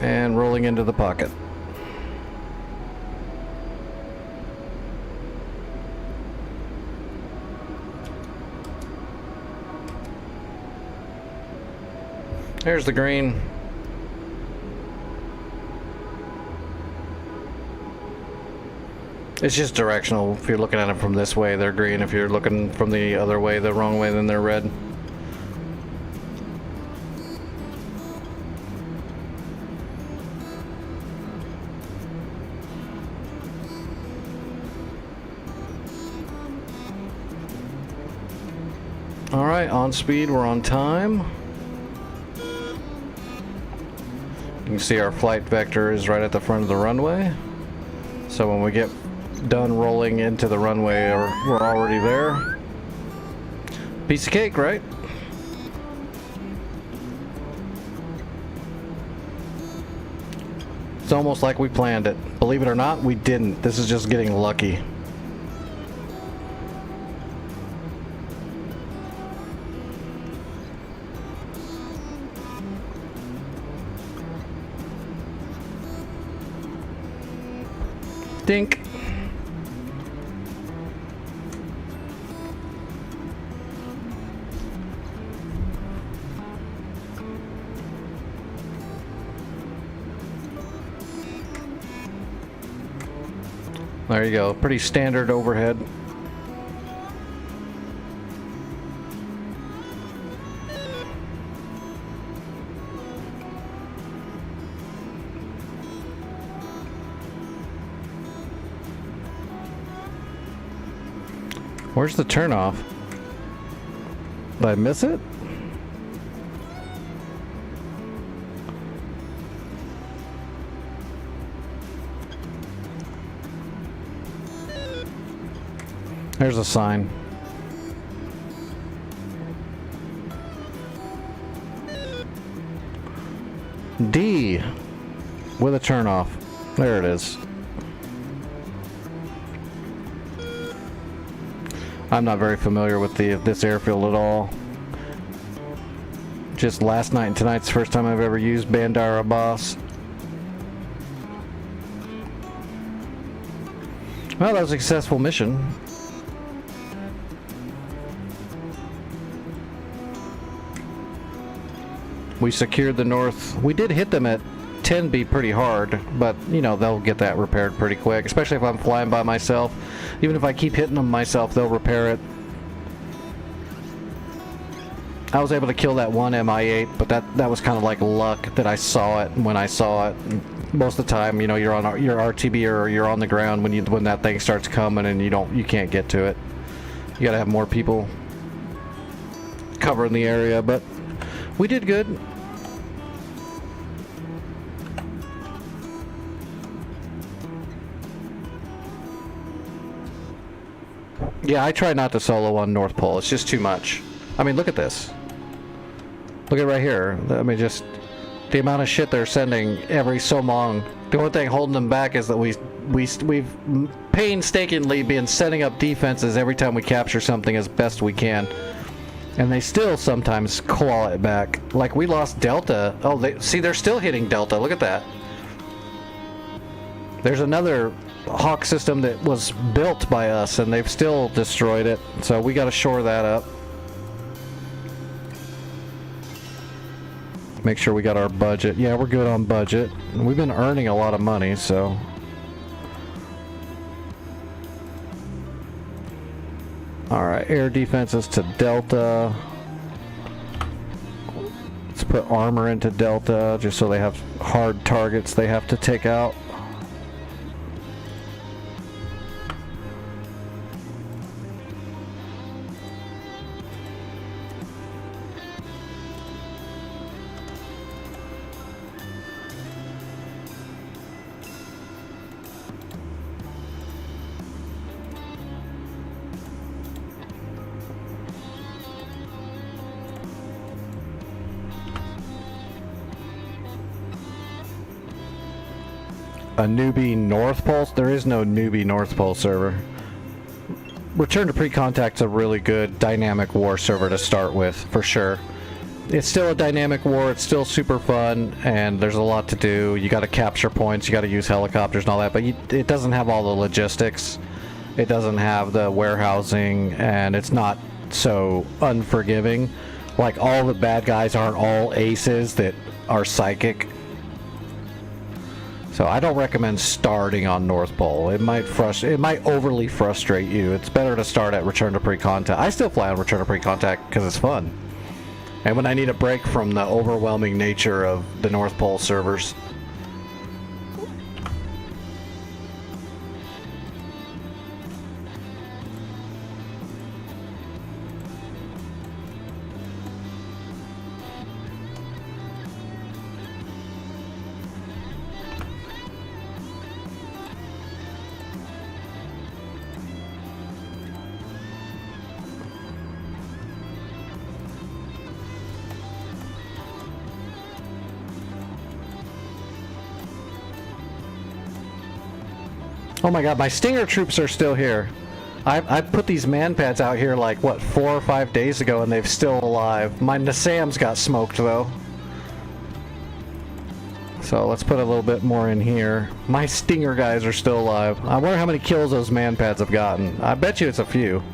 And rolling into the pocket. There's the green. It's just directional. If you're looking at them from this way, they're green. If you're looking from the other way, the wrong way, then they're red. All right, on speed, we're on time. You can see our flight vector is right at the front of the runway. So when we get done rolling into the runway, we're already there. Piece of cake, right? It's almost like we planned it. Believe it or not, we didn't. This is just getting lucky. Dink. There you go. Pretty standard overhead. Where's the turnoff? Did I miss it? There's a sign. D with a turnoff. There it is. I'm not very familiar with this airfield at all. Just last night and tonight's the first time I've ever used Bandar Abbas. Well, that was a successful mission. We secured the north. We did hit them at 10B pretty hard, but you know, they'll get that repaired pretty quick, especially if I'm flying by myself. Even if I keep hitting them myself, they'll repair it. I was able to kill that one MI8, but that was kind of like luck that I saw it when I saw it. Most of the time, you know, you're on your RTB or you're on the ground when that thing starts coming and you can't get to it. You gotta have more people covering the area, but we did good. Yeah, I try not to solo on North Pole. It's just too much. I mean, look at this. Look at right here. I mean, just the amount of shit they're sending every so long. The only thing holding them back is that we've painstakingly been setting up defenses every time we capture something as best we can. And they still sometimes claw it back. Like, we lost Delta. Oh, they're still hitting Delta. Look at that. There's another Hawk system that was built by us, and they've still destroyed it. So we got to shore that up. Make sure we got our budget. Yeah, we're good on budget. We've been earning a lot of money, so... Alright, air defenses to Delta. Let's put armor into Delta, just so they have hard targets they have to take out. a newbie North Pole. There is no newbie North Pole server. Return to Pre-Contact's a really good dynamic war server to start with, for sure. It's still a dynamic war, it's still super fun, and there's a lot to do. You gotta capture points, you gotta use helicopters and all that, but it doesn't have all the logistics. It doesn't have the warehousing, and it's not so unforgiving. Like, all the bad guys aren't all aces that are psychic. So I don't recommend starting on North Pole. It might overly frustrate you. It's better to start at Return to Pre-Contact. I still fly on Return to Pre-Contact because it's fun. And when I need a break from the overwhelming nature of the North Pole servers. Oh my god, my Stinger troops are still here. I put these man pads out here like, what, 4 or 5 days ago, and they're still alive. My Nassams got smoked, though. So let's put a little bit more in here. My Stinger guys are still alive. I wonder how many kills those man pads have gotten. I bet you it's a few.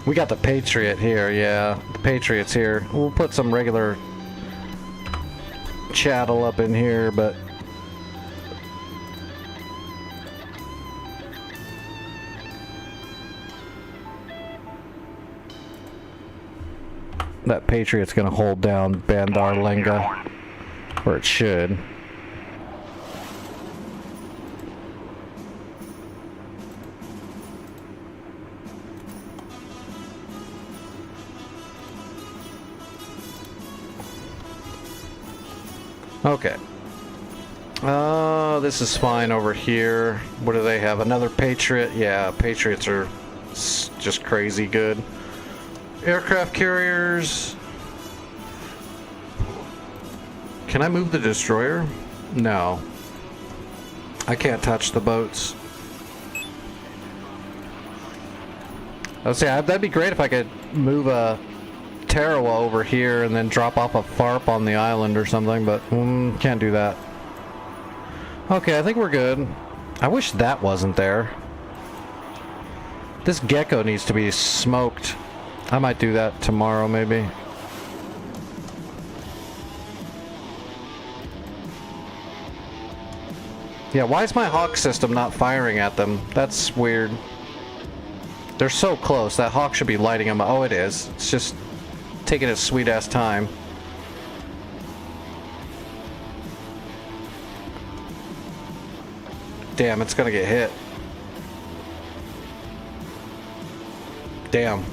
We got the Patriot here, yeah. The Patriot's here. We'll put some regular chattel up in here, but... that Patriot's gonna hold down Bandar Lenga, or it should. Okay. This is fine over here. What do they have? Another Patriot? Yeah, Patriots are just crazy good. Aircraft carriers. Can I move the destroyer? No. I can't touch the boats. Let's say that'd be great if I could move a Tarawa over here and then drop off a FARP on the island or something, but can't do that. Okay, I think we're good. I wish that wasn't there. This Gecko needs to be smoked. I might do that tomorrow, maybe. Yeah, why is my Hawk system not firing at them? That's weird. They're so close. That Hawk should be lighting them up. Oh, it is. It's just taking its sweet-ass time. Damn, it's gonna get hit. Damn.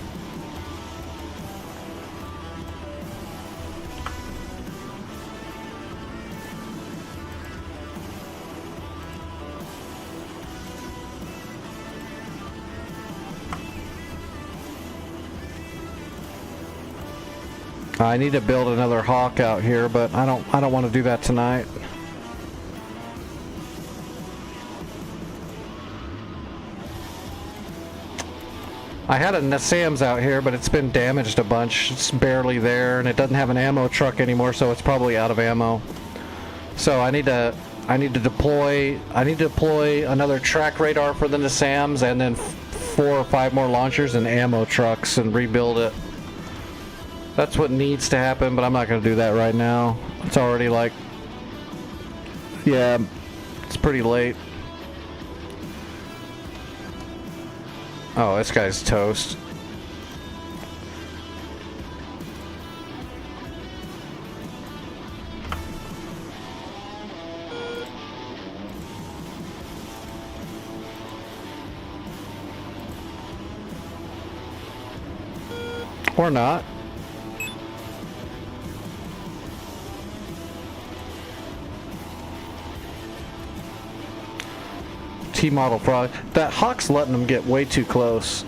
I need to build another Hawk out here, but I don't want to do that tonight. I had a Nassams out here, but it's been damaged a bunch. It's barely there, and it doesn't have an ammo truck anymore, so it's probably out of ammo. So I need to deploy another track radar for the Nassams, and then 4 or 5 more launchers and ammo trucks, and rebuild it. That's what needs to happen, but I'm not going to do that right now. It's already like... yeah, it's pretty late. Oh, this guy's toast. Or not. T-model frog. That Hawk's letting them get way too close.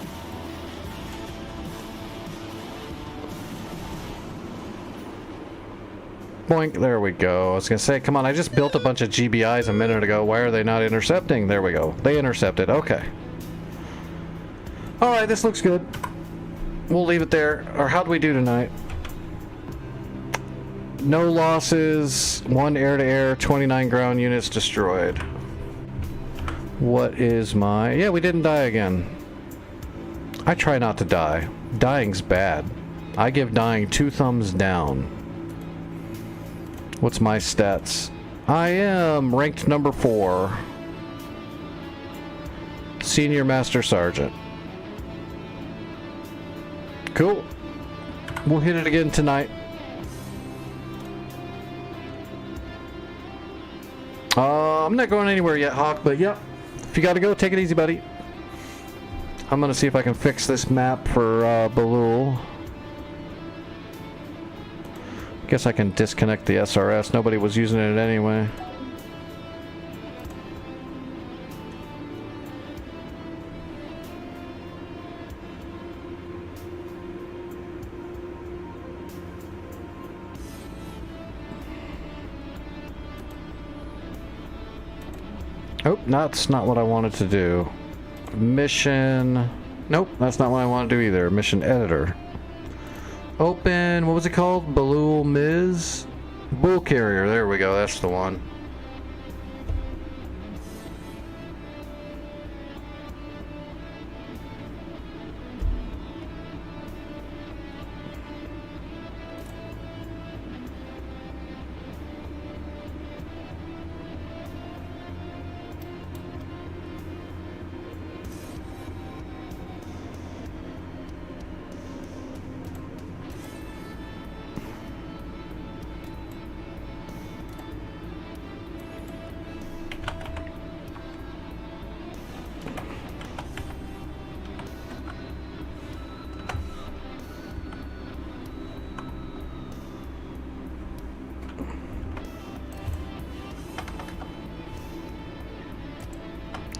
Boink, there we go. I was gonna say, come on, I just built a bunch of GBIs a minute ago. Why are they not intercepting? There we go. They intercepted. Okay. Alright, this looks good. We'll leave it there. Or how'd we do tonight? No losses, 1 air-to-air, 29 ground units destroyed. What is my... Yeah, we didn't die again. I try not to die. Dying's bad. I give dying 2 thumbs down. What's my stats? I am ranked number 4. Senior Master Sergeant. Cool. We'll hit it again tonight. I'm not going anywhere yet, Hawk, but yeah. If you gotta go, take it easy, buddy. I'm gonna see if I can fix this map for Balul. Guess I can disconnect the SRS. Nobody was using it anyway. Oh, that's not what I wanted to do. Mission... Nope, that's not what I want to do either. Mission editor. Open... What was it called? Balul Miz? Bull Carrier. There we go. That's the one.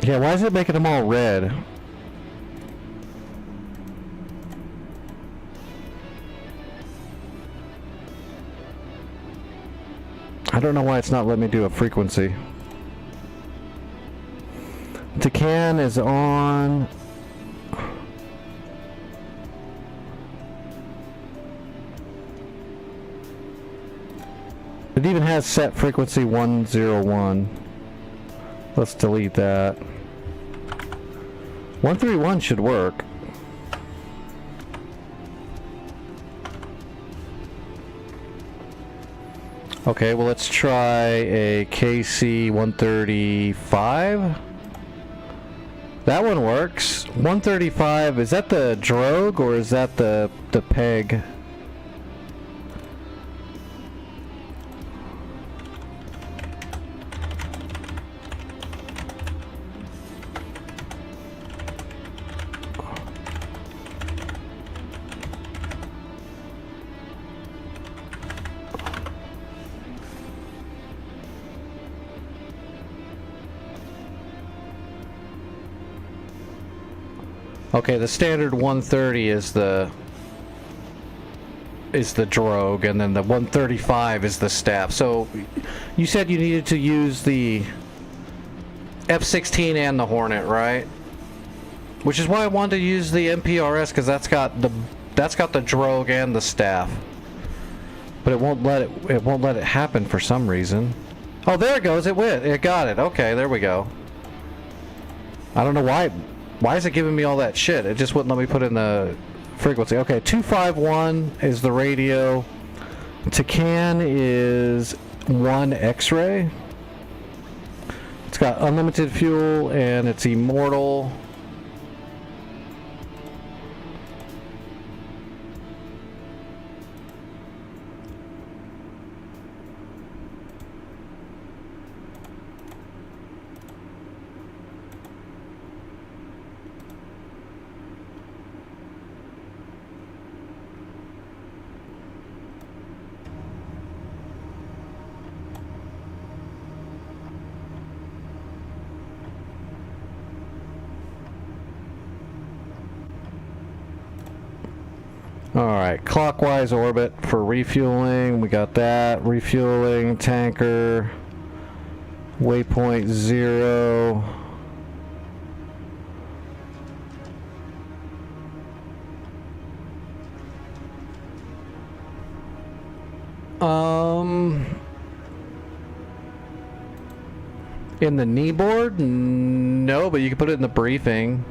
Yeah, why is it making them all red? I don't know why it's not letting me do a frequency. Takan is on. It even has set frequency 101. Let's delete that. 131 should work. Okay, well let's try a KC 135. That one works. 135, is that the drogue or is that the peg? Okay, the standard 130 is the drogue, and then the 135 is the staff. So you said you needed to use the F-16 and the Hornet, right? Which is why I wanted to use the MPRS, because that's got the drogue and the staff. But it won't let it happen for some reason. Oh, there it goes. It went. It got it. Okay, there we go. I don't know why. Why is it giving me all that shit? It just wouldn't let me put in the frequency. Okay, 251 is the radio. Takan is 1 X-ray. It's got unlimited fuel and it's immortal. Alright, clockwise orbit for refueling. We got that. Refueling, tanker. Waypoint 0. In the kneeboard? No, but you can put it in the briefing.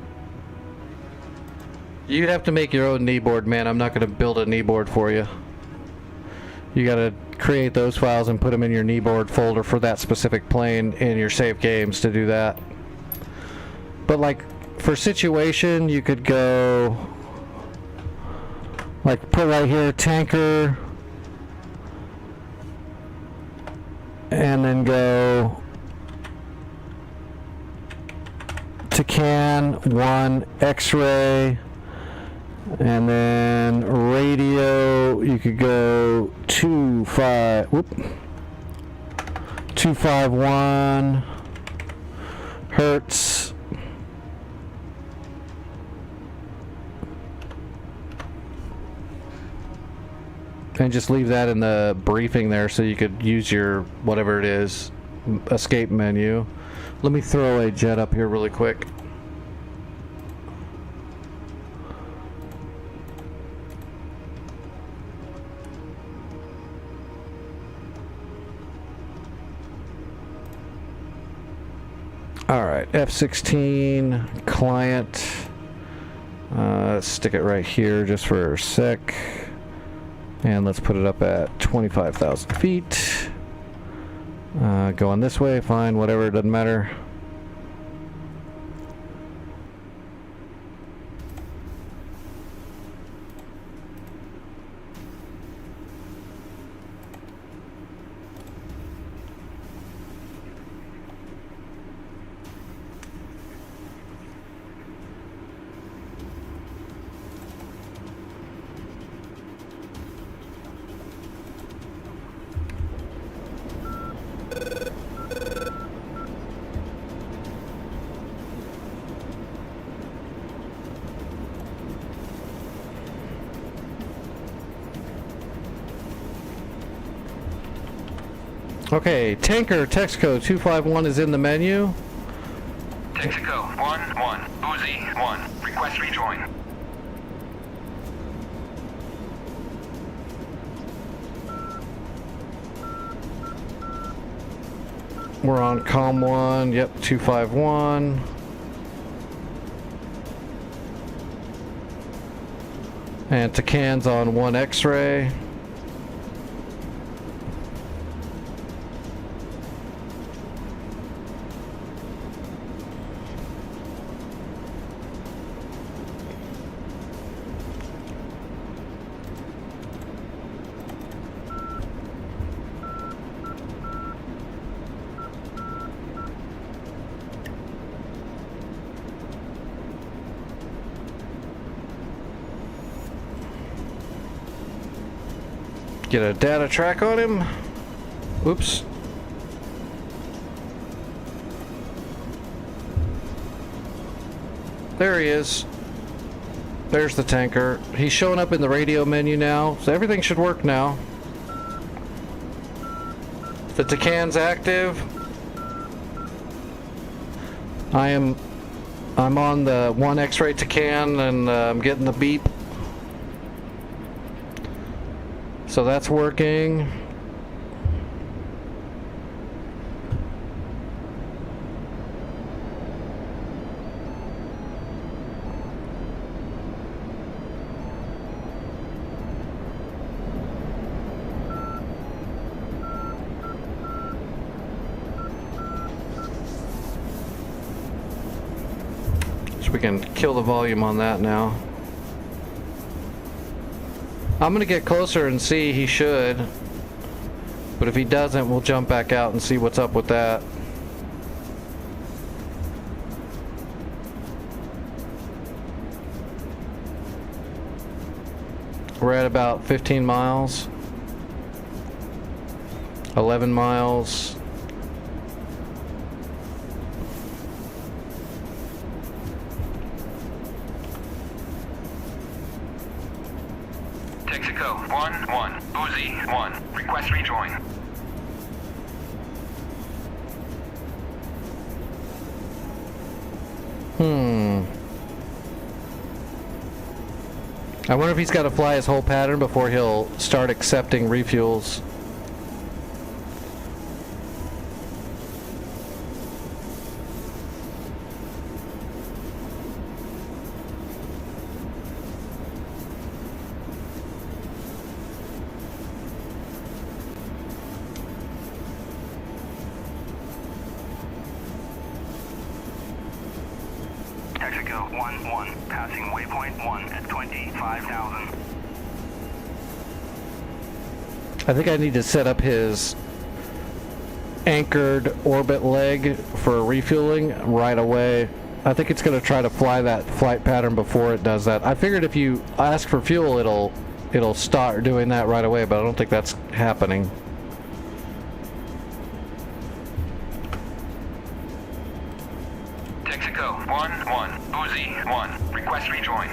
You'd have to make your own kneeboard, man. I'm not going to build a kneeboard for you. You got to create those files and put them in your kneeboard folder for that specific plane in your save games to do that. But like for situation, you could go like put right here tanker and then go to can 1 X-ray, and then radio you could go 251 hertz, and just leave that in the briefing there so you could use your whatever it is escape menu. Let me throw a jet up here really quick. Alright, F-16 client. Let's stick it right here just for a sec. And let's put it up at 25,000 feet. Going this way, fine, whatever, it doesn't matter. Okay, tanker Texaco 251 is in the menu. Texaco 1-1, Uzi 1, request rejoin. We're on COM 1, yep, 251. And Takan's on 1 X-ray. Get a data track on him. Oops. There he is. There's the tanker. He's showing up in the radio menu now, so everything should work now. The Takan's active. I'm on the 1 X-ray Takan, and I'm getting the beep. So that's working. So we can kill the volume on that now. I'm gonna get closer and see. He should, but if he doesn't, we'll jump back out and see what's up with that. We're at about 15 miles, 11 miles. Texaco 1-1, Uzi 1, request rejoin. I wonder if he's got to fly his whole pattern before he'll start accepting refuels. Texaco 1-1, passing waypoint 1 at 25,000. I think I need to set up his anchored orbit leg for refueling right away. I think it's going to try to fly that flight pattern before it does that. I figured if you ask for fuel, it'll start doing that right away, but I don't think that's happening. Texaco 1-1, Uzi 1, request rejoin.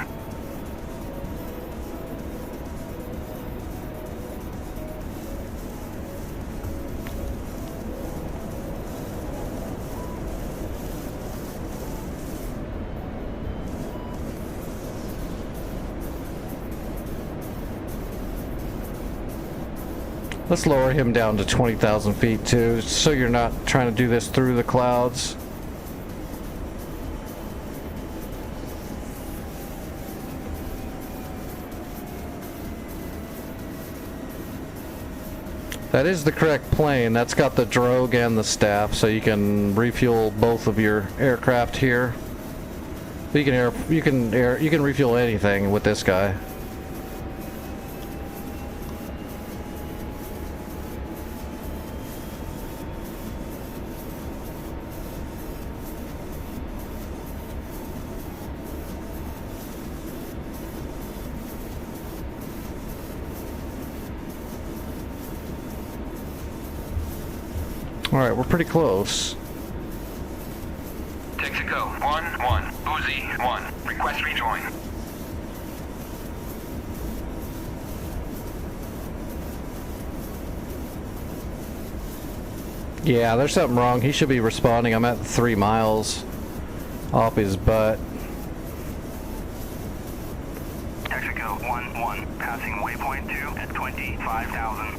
Let's lower him down to 20,000 feet too, so you're not trying to do this through the clouds. That is the correct plane. That's got the drogue and the staff, so you can refuel both of your aircraft here. You can refuel anything with this guy. Alright, we're pretty close. Texaco 1-1, Uzi 1, request rejoin. Yeah, there's something wrong. He should be responding. I'm at 3 miles off his butt. Texaco 1-1, passing waypoint 2 at 25,000.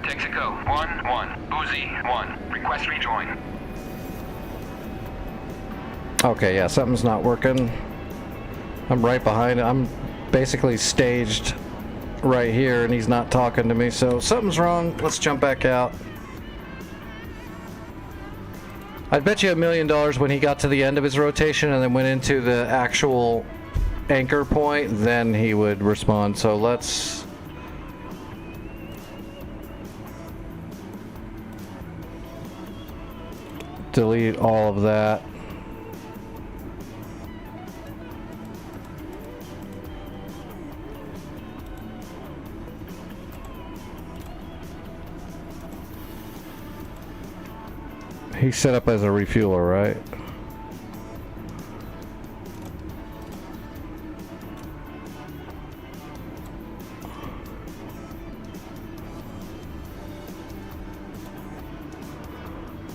Texaco 1-1, Uzi 1, request rejoin. Okay, yeah, something's not working. I'm right behind it. I'm basically staged right here, and he's not talking to me, so something's wrong. Let's jump back out. I'd bet you $1 million when he got to the end of his rotation and then went into the actual anchor point, then he would respond. So let's... delete all of that. He's set up as a refueler, right?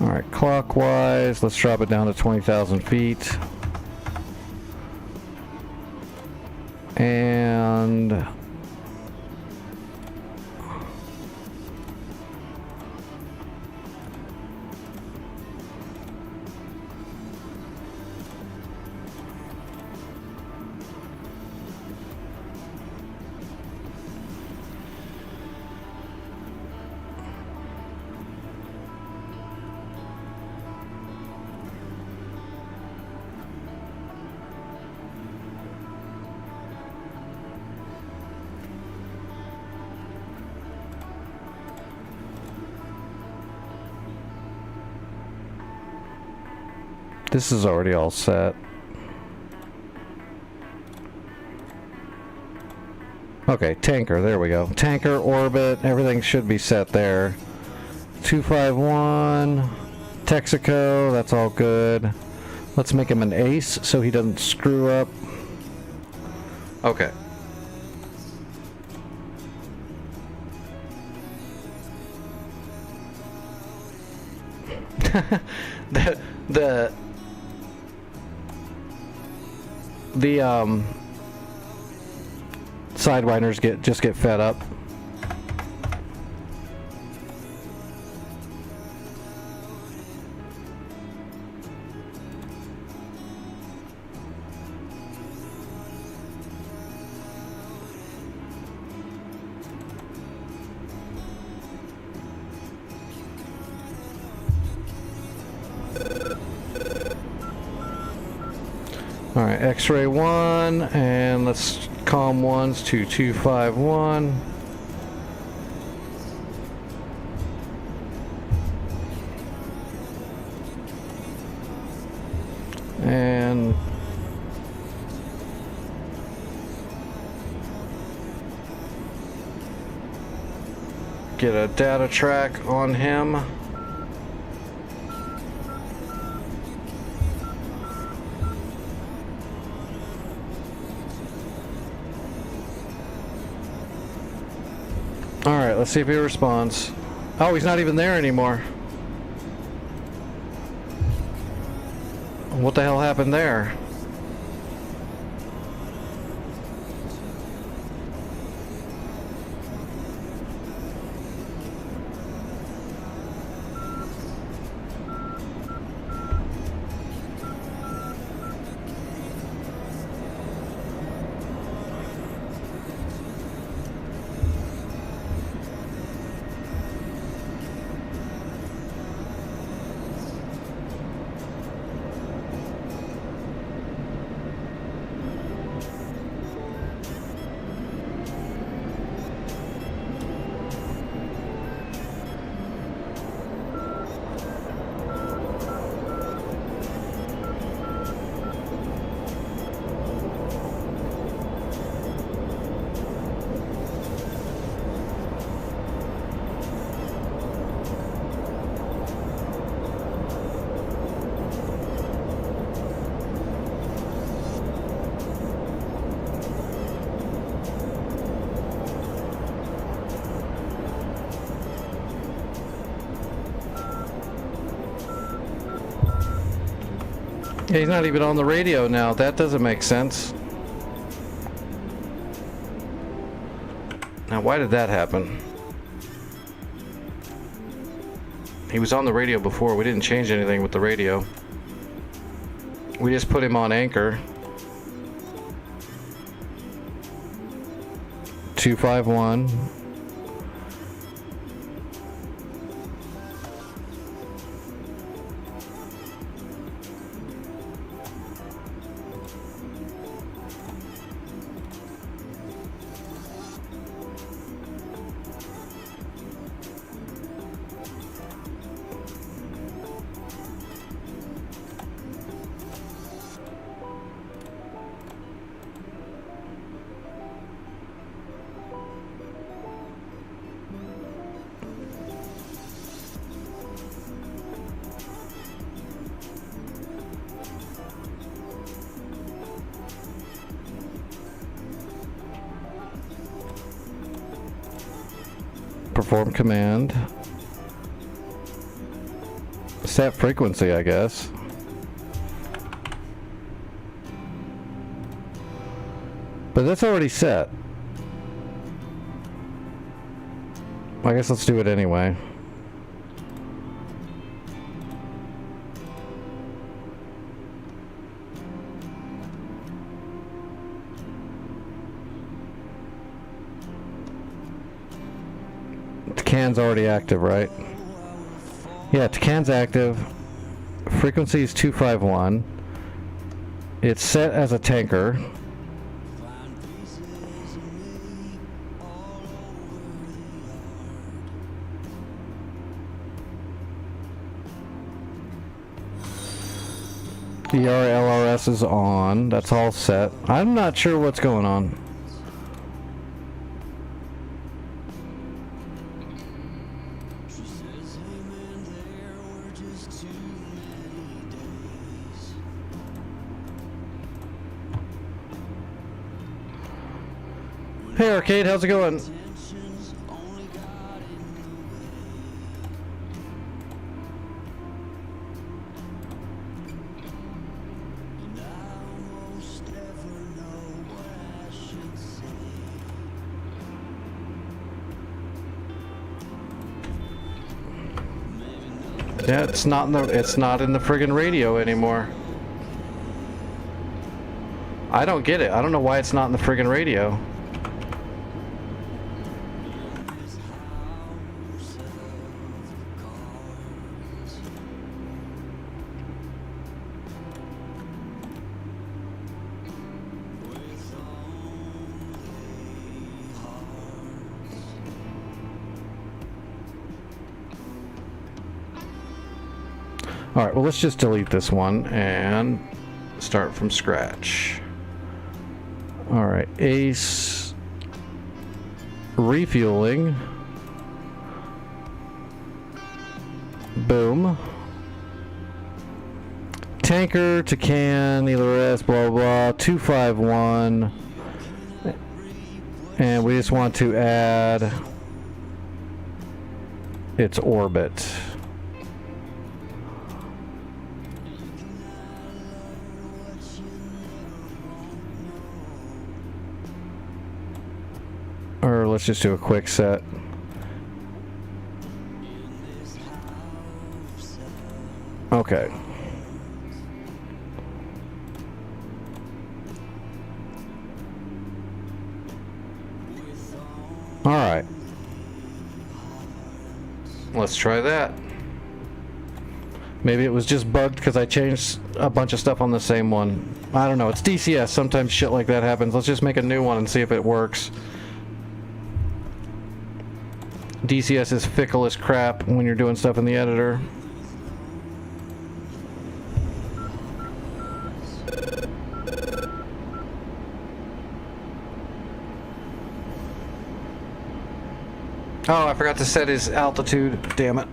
Alright, clockwise, let's drop it down to 20,000 feet. And... This is already all set. Okay, tanker, there we go. Tanker, orbit, everything should be set there. 251, Texaco, that's all good. Let's make him an ace so he doesn't screw up. Okay. the Sidewinders just get fed up. Alright, X-ray 1, and let's calm 1s to 251. And get a data track on him. Alright, let's see if he responds. Oh, he's not even there anymore. What the hell happened there? Yeah, he's not even on the radio now. That doesn't make sense. Now, why did that happen? He was on the radio before. We didn't change anything with the radio. We just put him on anchor. 251. Perform command. Set frequency, I guess. But that's already set. I guess let's do it anyway. TCAN's already active, right? Yeah, TCAN's active. Frequency is 251. It's set as a tanker. ERLRS is on. That's all set. I'm not sure what's going on. She says, hey man, there were just too many days. Hey Arcade, how's it going? Tensions only got in the way. And I almost never know what I should say. Yeah, it's not in the friggin' radio anymore. I don't get it. I don't know why it's not in the friggin' radio. Alright, well let's just delete this one and start from scratch. Alright, Ace refueling. Boom. Tanker to can, ELRS, blah blah, 251. And we just want to add its orbit. Or let's just do a quick set. Okay. All right. Let's try that. Maybe it was just bugged because I changed a bunch of stuff on the same one. I don't know. It's DCS. Sometimes shit like that happens. Let's just make a new one and see if it works. DCS is fickle as crap when you're doing stuff in the editor. Oh, I forgot to set his altitude. Damn it.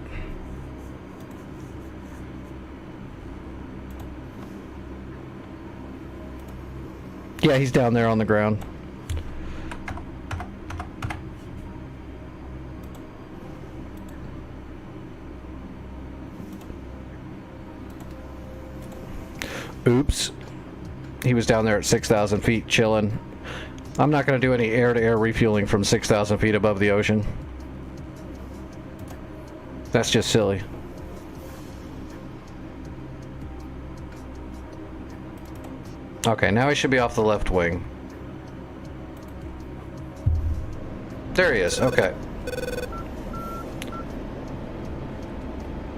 Yeah, he's down there on the ground. Oops. He was down there at 6,000 feet chilling. I'm not going to do any air-to-air refueling from 6,000 feet above the ocean. That's just silly. Okay, now he should be off the left wing. There he is, okay.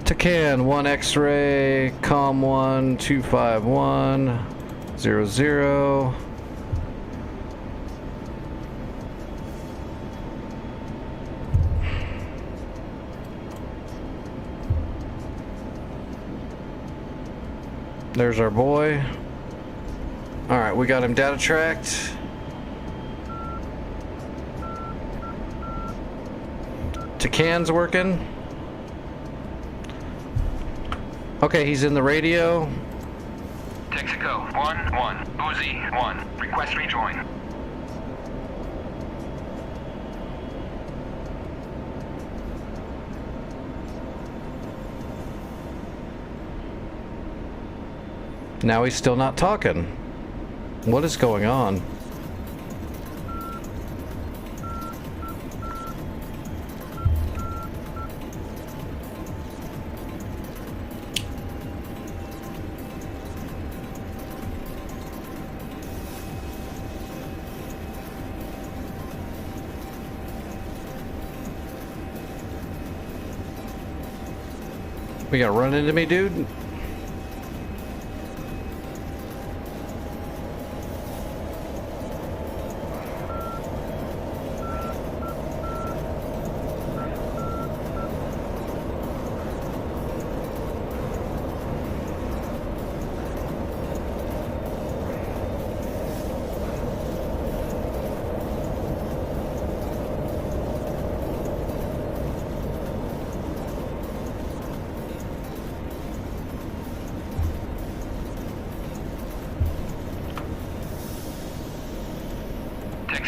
Tacan, 1 X-ray, COM 1, 251, 00. There's our boy. Alright, we got him data tracked. Tacan's working. Okay, he's in the radio. Texaco 1-1, Uzi 1, request rejoin. Now he's still not talking. What is going on? We gonna run into me, dude?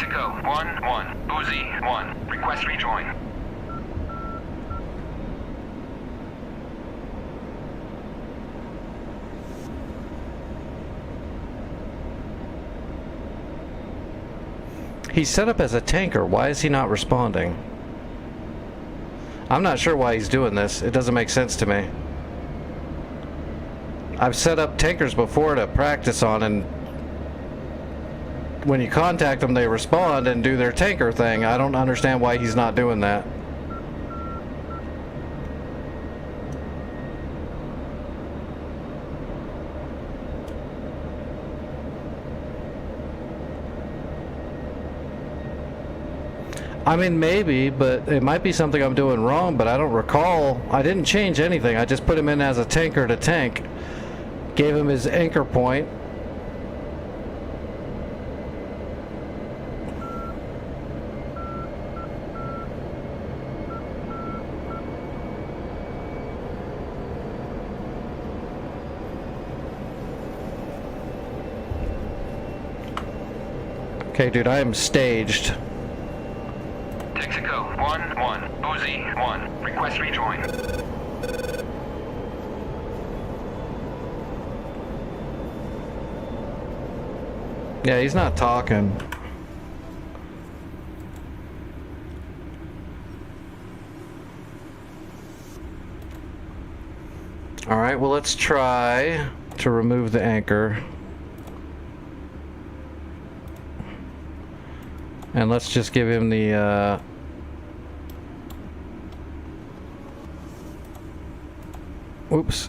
Texaco 1-1, Uzi 1, request rejoin. He's set up as a tanker. Why is he not responding? I'm not sure why he's doing this. It doesn't make sense to me. I've set up tankers before to practice on, and when you contact them, they respond and do their tanker thing. I don't understand why he's not doing that. I mean, maybe, but it might be something I'm doing wrong, but I don't recall. I didn't change anything. I just put him in as a tanker to tank. Gave him his anchor point. Okay, dude, I am staged. Texaco 1-1, Uzi 1, request rejoin. Yeah, he's not talking. Alright, well, let's try to remove the anchor. And let's just give him the, oops.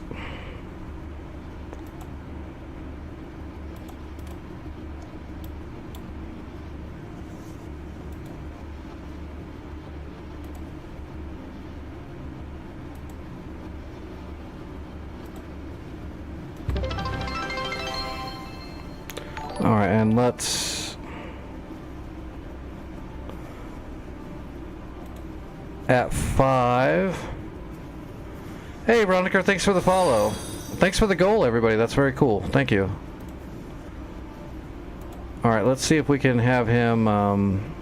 Alright, and let's... at 5. Hey, Veronica, thanks for the follow. Thanks for the goal, everybody. That's very cool. Thank you. Alright, let's see if we can have him,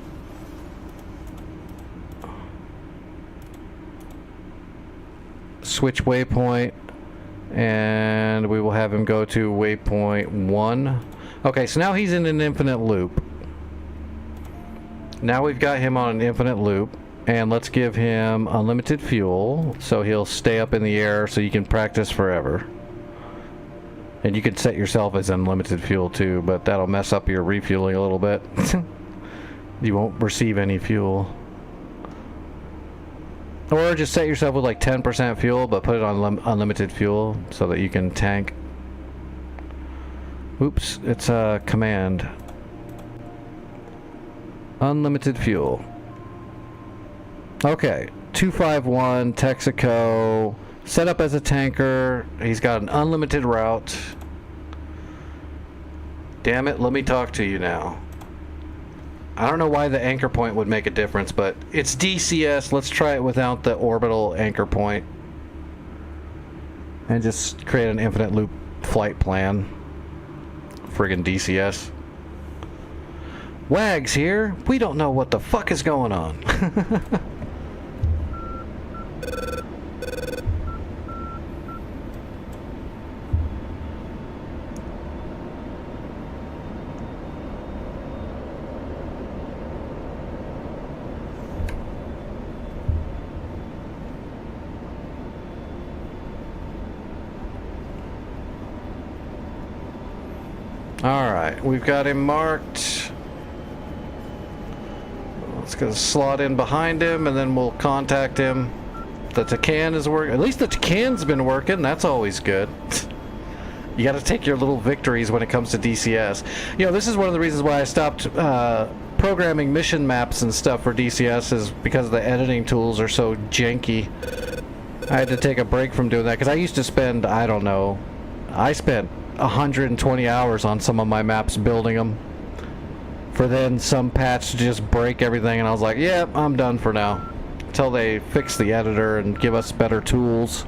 switch waypoint, and we will have him go to waypoint 1. Okay, so now he's in an infinite loop. Now we've got him on an infinite loop. And let's give him unlimited fuel, so he'll stay up in the air so you can practice forever. And you can set yourself as unlimited fuel too, but that'll mess up your refueling a little bit. You won't receive any fuel. Or just set yourself with like 10% fuel, but put it on unlimited fuel so that you can tank. Oops, it's a command. Unlimited fuel. Okay, 251, Texaco, set up as a tanker. He's got an unlimited route. Damn it, let me talk to you now. I don't know why the anchor point would make a difference, but it's DCS. Let's try it without the orbital anchor point. And just create an infinite loop flight plan. Friggin' DCS. Wags here. We don't know what the fuck is going on. Alright, we've got him marked. Let's go slot in behind him and then we'll contact him. The Tacan is working. At least the Tacan's been working. That's always good. You gotta take your little victories when it comes to DCS. You know, this is one of the reasons why I stopped programming mission maps and stuff for DCS, is because the editing tools are so janky. I had to take a break from doing that because I used to spend, I don't know, I spent 120 hours on some of my maps building them, for then some patch to just break everything, and I was like, yeah, I'm done for now. till they fix the editor and give us better tools.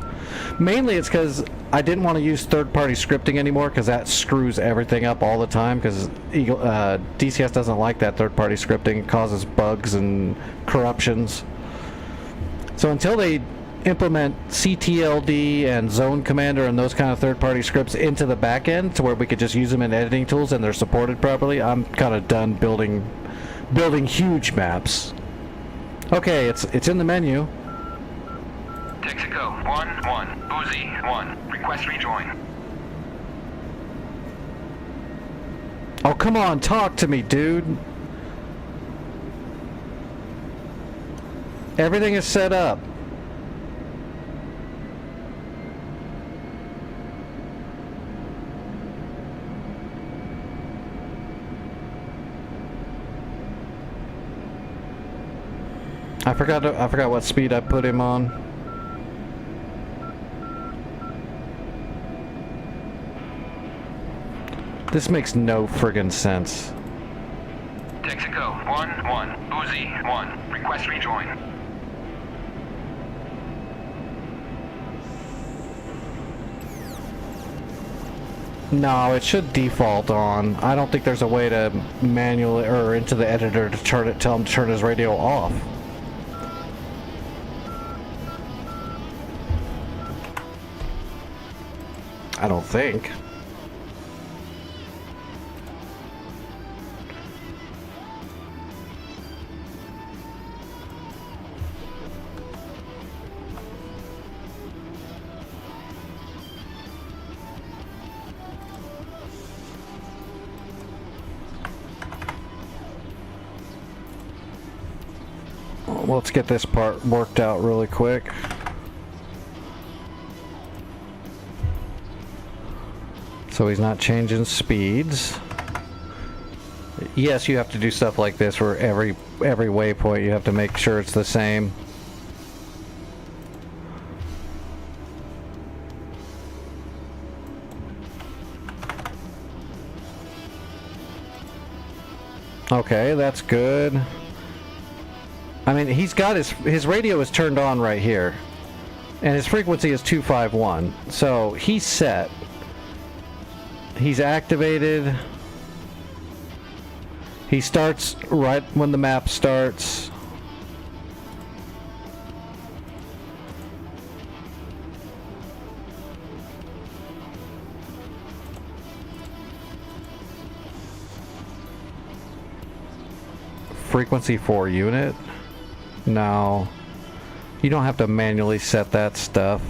Mainly it's because I didn't want to use third-party scripting anymore because that screws everything up all the time, because DCS doesn't like that third-party scripting. It causes bugs and corruptions. So until they implement CTLD and Zone Commander and those kind of third-party scripts into the back end to where we could just use them in editing tools and they're supported properly, I'm kind of done building huge maps. Okay, it's in the menu. Texaco 1-1. Uzi 1. Request rejoin. Oh, come on, talk to me, dude. Everything is set up. I forgot what speed I put him on. This makes no friggin' sense. Texaco 1-1. Uzi 1. Request rejoin. No, it should default on. I don't think there's a way to manually or into the editor to tell him to turn his radio off. I don't think. Let's get this part worked out really quick. So he's not changing speeds. Yes, you have to do stuff like this where every waypoint you have to make sure it's the same. Okay, that's good. I mean, he's got his radio is turned on right here. And his frequency is 251. So he's set. He's activated. He starts right when the map starts. Frequency 4 unit? No. You don't have to manually set that stuff.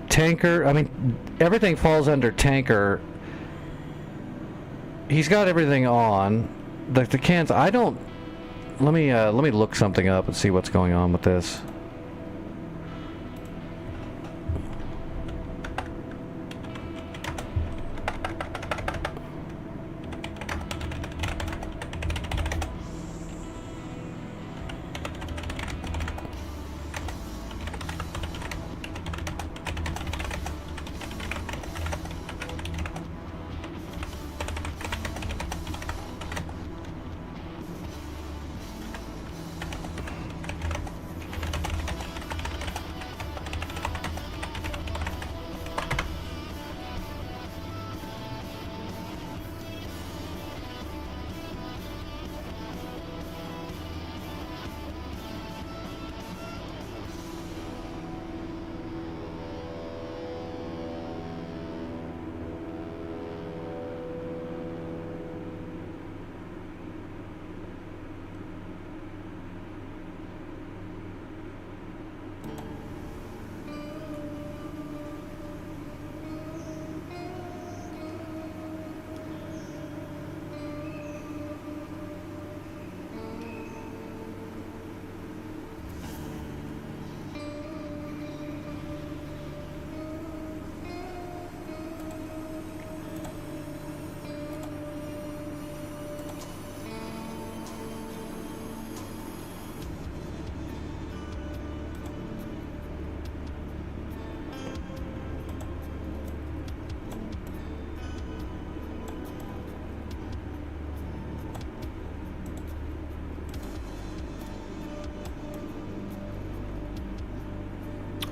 Tanker, I mean, everything falls under tanker. He's got everything on. The cans, I don't... Let me look something up and see what's going on with this.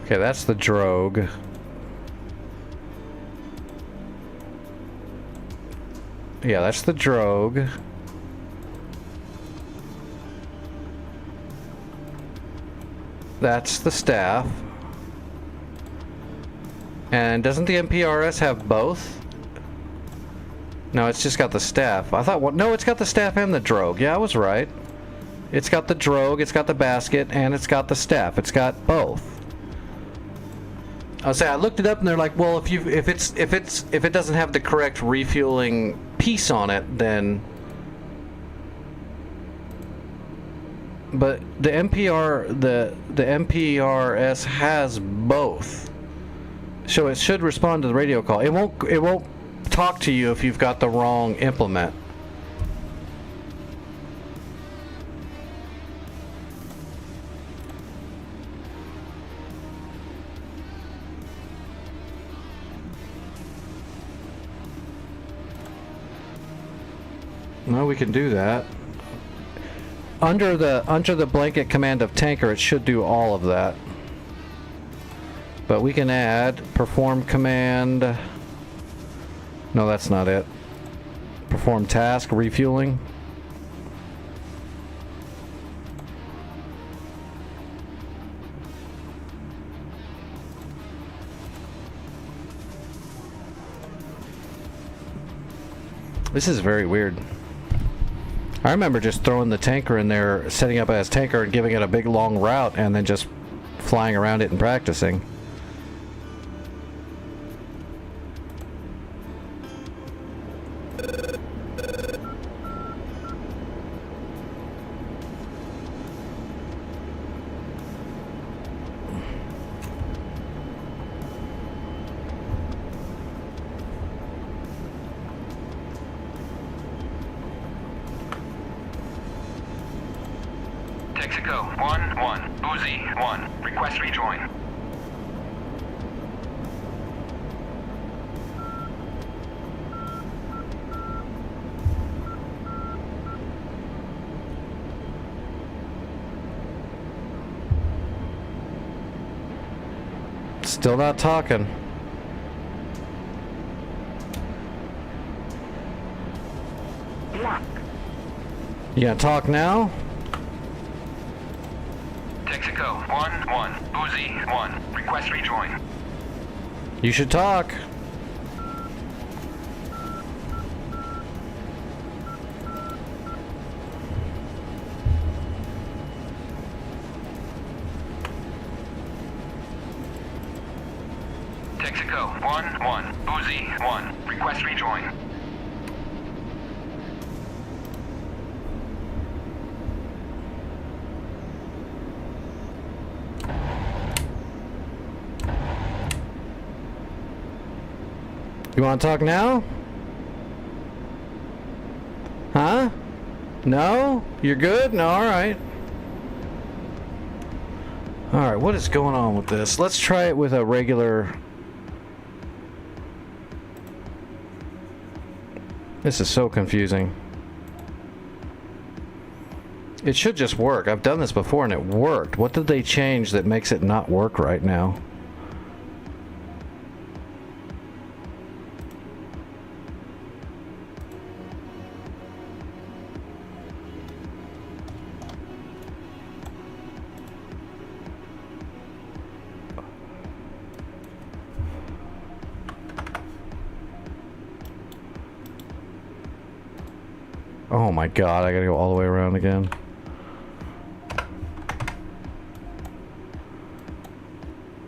Okay, that's the drogue. Yeah, that's the drogue. That's the staff. And doesn't the MPRS have both? No, it's just got the staff. I thought, well, no, it's got the staff and the drogue. Yeah, I was right. It's got the drogue, it's got the basket, and it's got the staff. It's got both. I was saying, I looked it up, and they're like, well, if it doesn't have the correct refueling piece on it, then. But the MPRS has both, so it should respond to the radio call. It won't talk to you if you've got the wrong implement. No, we can do that. Under the blanket command of tanker, it should do all of that. But we can add perform command. No, that's not it. Perform task, refueling. This is very weird. I remember just throwing the tanker in there, setting up as tanker and giving it a big long route and then just flying around it and practicing. Texaco 1-1, Uzi 1, request rejoin. Still not talking. Lock. You gonna talk now? Texaco 1-1, Uzi 1, request rejoin. You should talk. Texaco 1-1, Uzi 1, request rejoin. You want to talk now? Huh? No? You're good? No, alright. Alright, what is going on with this? Let's try it with a regular... This is so confusing. It should just work. I've done this before and it worked. What did they change that makes it not work right now? Oh my god, I gotta go all the way around again.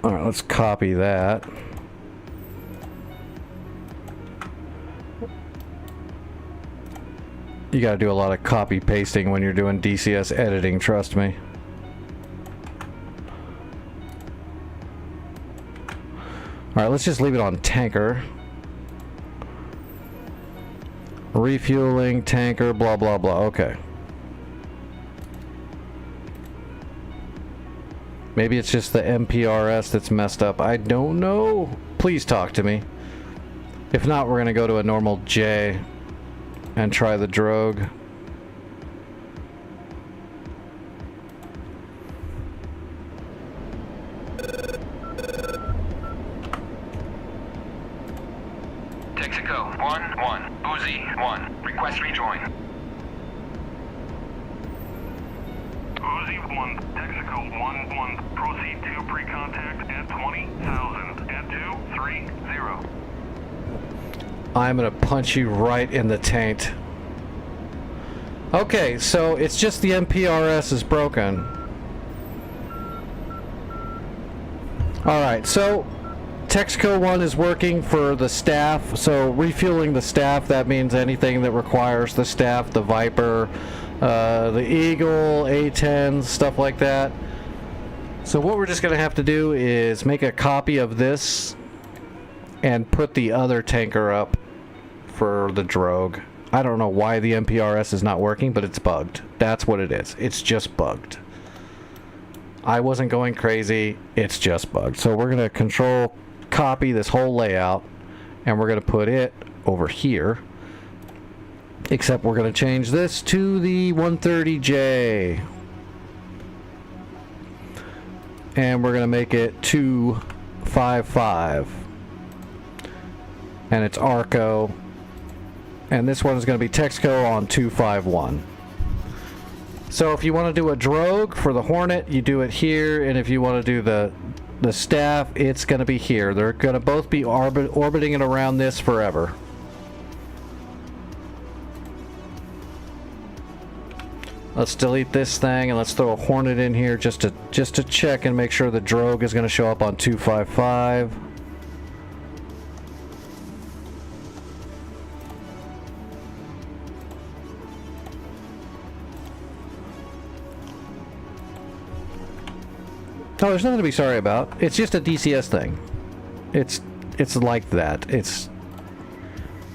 Alright, let's copy that. You gotta do a lot of copy pasting when you're doing DCS editing, trust me. Alright, let's just leave it on tanker. Refueling, tanker, blah blah blah. Okay. Maybe it's just the MPRS that's messed up. I don't know. Please talk to me. If not, we're gonna go to a normal J and try the drogue. 1-1. Uzi 1. Request rejoin. Uzi 1, Texaco 1-1. Proceed to pre-contact at 20,000 at 230. I'm gonna punch you right in the taint. Okay, so it's just the MPRS is broken. Alright, so Texaco 1 is working for the staff, so refueling the staff, that means anything that requires the staff, the Viper, the Eagle, A-10s, stuff like that. So what we're just going to have to do is make a copy of this and put the other tanker up for the drogue. I don't know why the MPRS is not working, but it's bugged. That's what it is. It's just bugged. I wasn't going crazy. It's just bugged. So we're going to control copy this whole layout, and we're going to put it over here. Except we're going to change this to the 130J. And we're going to make it 255. And it's Arco. And this one is going to be Texaco on 251. So if you want to do a drogue for the Hornet, you do it here. And if you want to do the staff, it's going to be here. They're going to both be orbiting it around this forever. Let's delete this thing and let's throw a Hornet in here just to check and make sure the drogue is going to show up on 255. Oh, there's nothing to be sorry about. It's just a DCS thing. It's like that. It's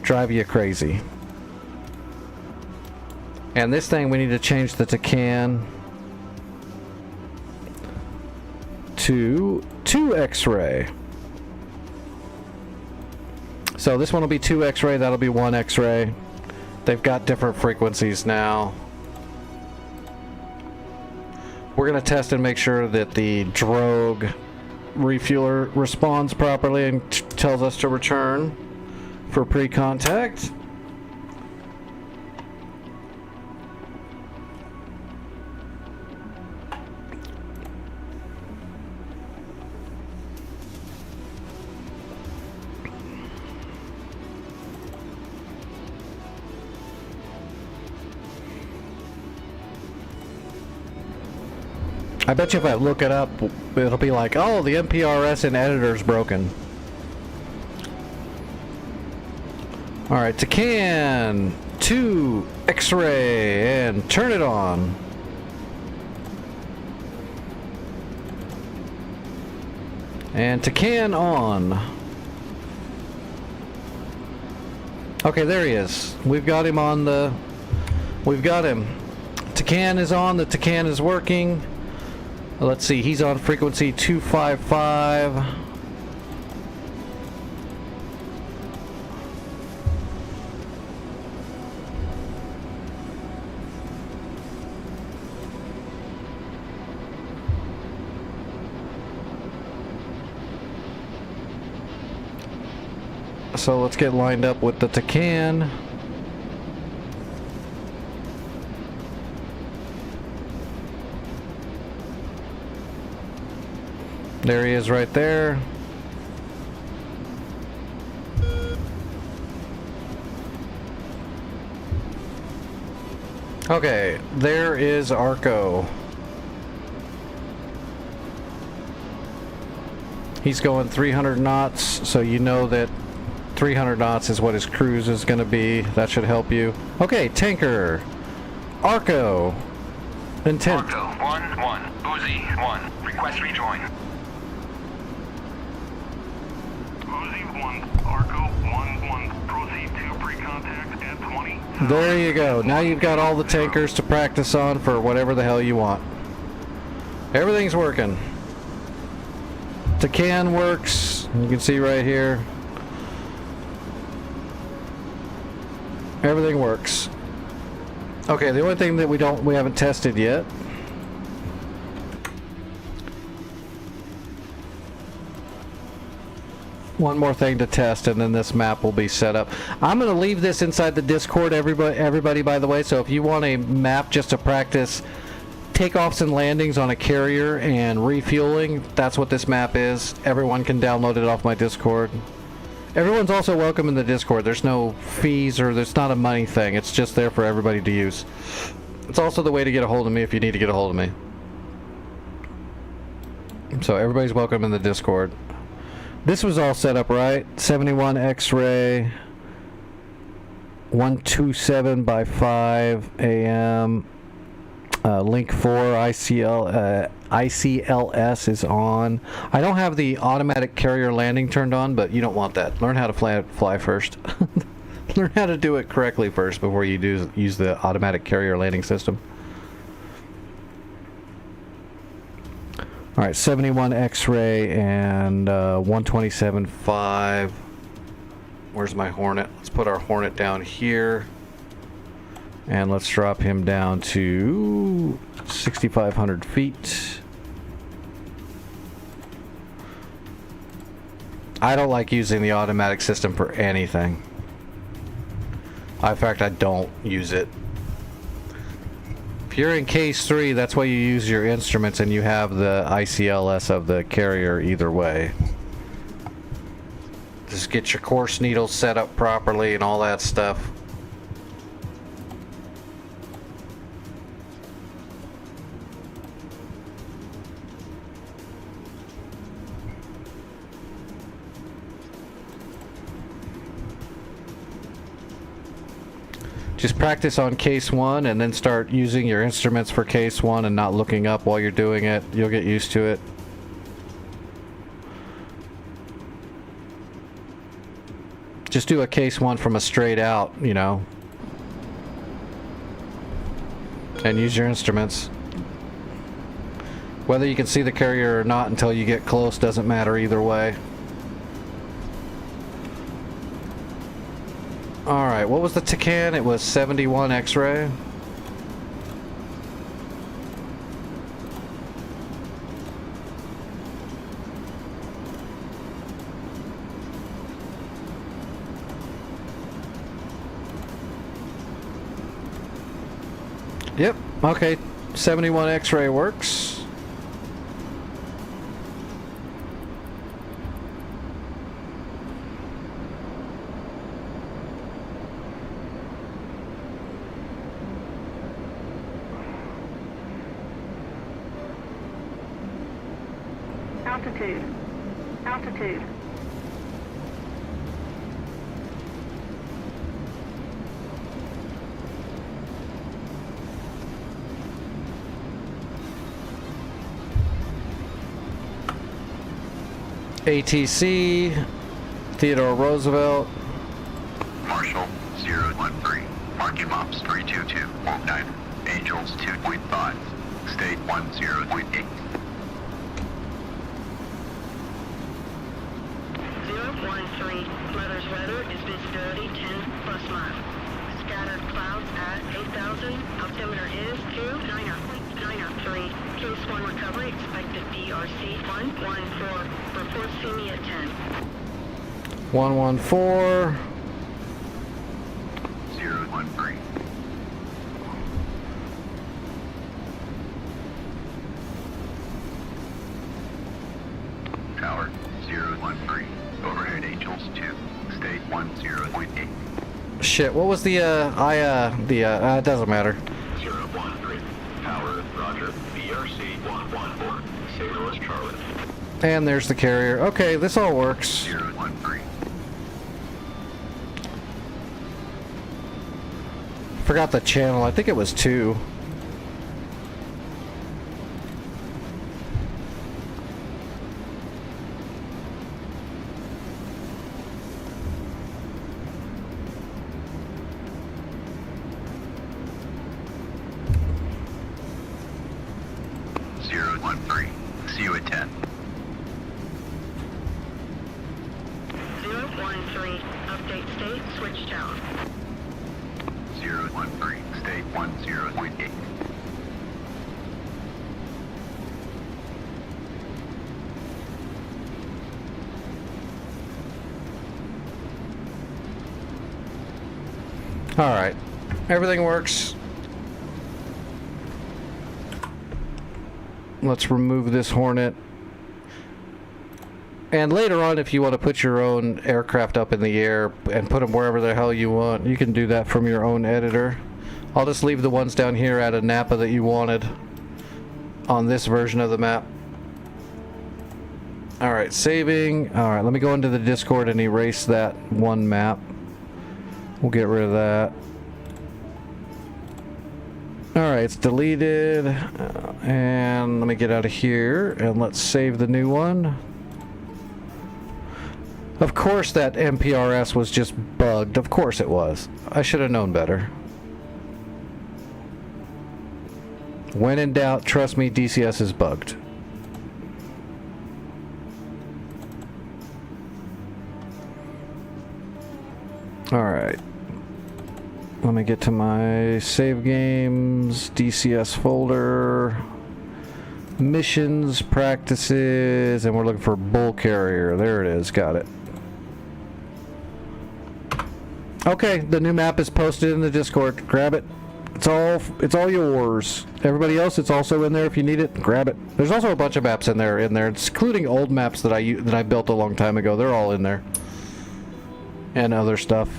drive you crazy. And this thing, we need to change the Tacan to 2 X-ray. So this one will be 2 X-ray, that'll be 1 X-ray. They've got different frequencies now. We're going to test and make sure that the drogue refueler responds properly and tells us to return for pre-contact. I bet you if I look it up, it'll be like, oh, the MPRS in editor's broken. Alright, Tacan 2 X-ray and turn it on. And Tacan on. Okay, there he is. We've got him on the... We've got him. Tacan is on, the Tacan is working. Let's see, he's on frequency 255. So let's get lined up with the Tacan. There he is right there. Okay, there is Arco. He's going 300 knots, so you know that 300 knots is what his cruise is going to be. That should help you. Okay, tanker. Arco. Intent. Arco 1-1. Uzi 1. Request rejoin. Uzi 1, Arco 1-1. Proceed to pre-contact at 20. There you go. Now you've got all the tankers to practice on for whatever the hell you want. Everything's working. Tacan works. You can see right here. Everything works. Okay, the only thing that we haven't tested yet one more thing to test, and then this map will be set up. I'm going to leave this inside the Discord, everybody, by the way, so if you want a map just to practice takeoffs and landings on a carrier and refueling, that's what this map is. Everyone can download it off my Discord. Everyone's also welcome in the Discord. There's no fees, or there's not a money thing. It's just there for everybody to use. It's also the way to get a hold of me if you need to get a hold of me. So everybody's welcome in the Discord. This was all set up right. 71 X-ray, 127 by 5 AM. Link 4 ICLS is on. I don't have the automatic carrier landing turned on, but you don't want that. Learn how to fly first. Learn how to do it correctly first before you use the automatic carrier landing system. Alright, 71 X-ray and 127.5. Where's my Hornet? Let's put our Hornet down here. And let's drop him down to 6,500 feet. I don't like using the automatic system for anything. In fact, I don't use it. If you're in case 3, that's why you use your instruments and you have the ICLS of the carrier either way. Just get your course needles set up properly and all that stuff. Just practice on case 1 and then start using your instruments for case 1 and not looking up while you're doing it. You'll get used to it. Just do a case 1 from a straight out, you know. And use your instruments. Whether you can see the carrier or not until you get close doesn't matter either way. Alright, what was the Tacan? It was 71 X-ray. Yep, okay. 71 X-ray works. Altitude. Altitude. ATC, Theodore Roosevelt. Marshall 013. Parking Mops 322.9. Angels 2.5. State 10.8. 013. Mother's weather is visibility 10 plus mile. Scattered clouds at 8,000. Altimeter is 290.903. Case 1 recovery expected BRC 114. Report see me at 10. 114. 013. Tower 013. Overhead Angels 2. State 10.8. Shit, what was the, it doesn't matter. 013. Tower, Roger. BRC 114. St. Louis, Charlotte. And there's the carrier. Okay, this all works. 013. Forgot the channel. I think it was 2. See you at 10. 013. Update state, switch town. 013. State 10.8. Alright. Everything works. Let's remove this Hornet. And later on, if you want to put your own aircraft up in the air and put them wherever the hell you want, you can do that from your own editor. I'll just leave the ones down here at a Napa that you wanted on this version of the map. Alright, saving. Alright, let me go into the Discord and erase that one map. We'll get rid of that. Alright, it's deleted. And let me get out of here and let's save the new one. Of course that MPRS was just bugged. Of course it was. I should have known better. When in doubt, trust me, DCS is bugged. Alright. Let me get to my save games, DCS folder, missions, practices, and we're looking for Bull Carrier. There it is, got it. Okay, the new map is posted in the Discord. Grab it. It's all yours. Everybody else, it's also in there if you need it. Grab it. There's also a bunch of maps in there, including old maps that I built a long time ago. They're all in there. And other stuff.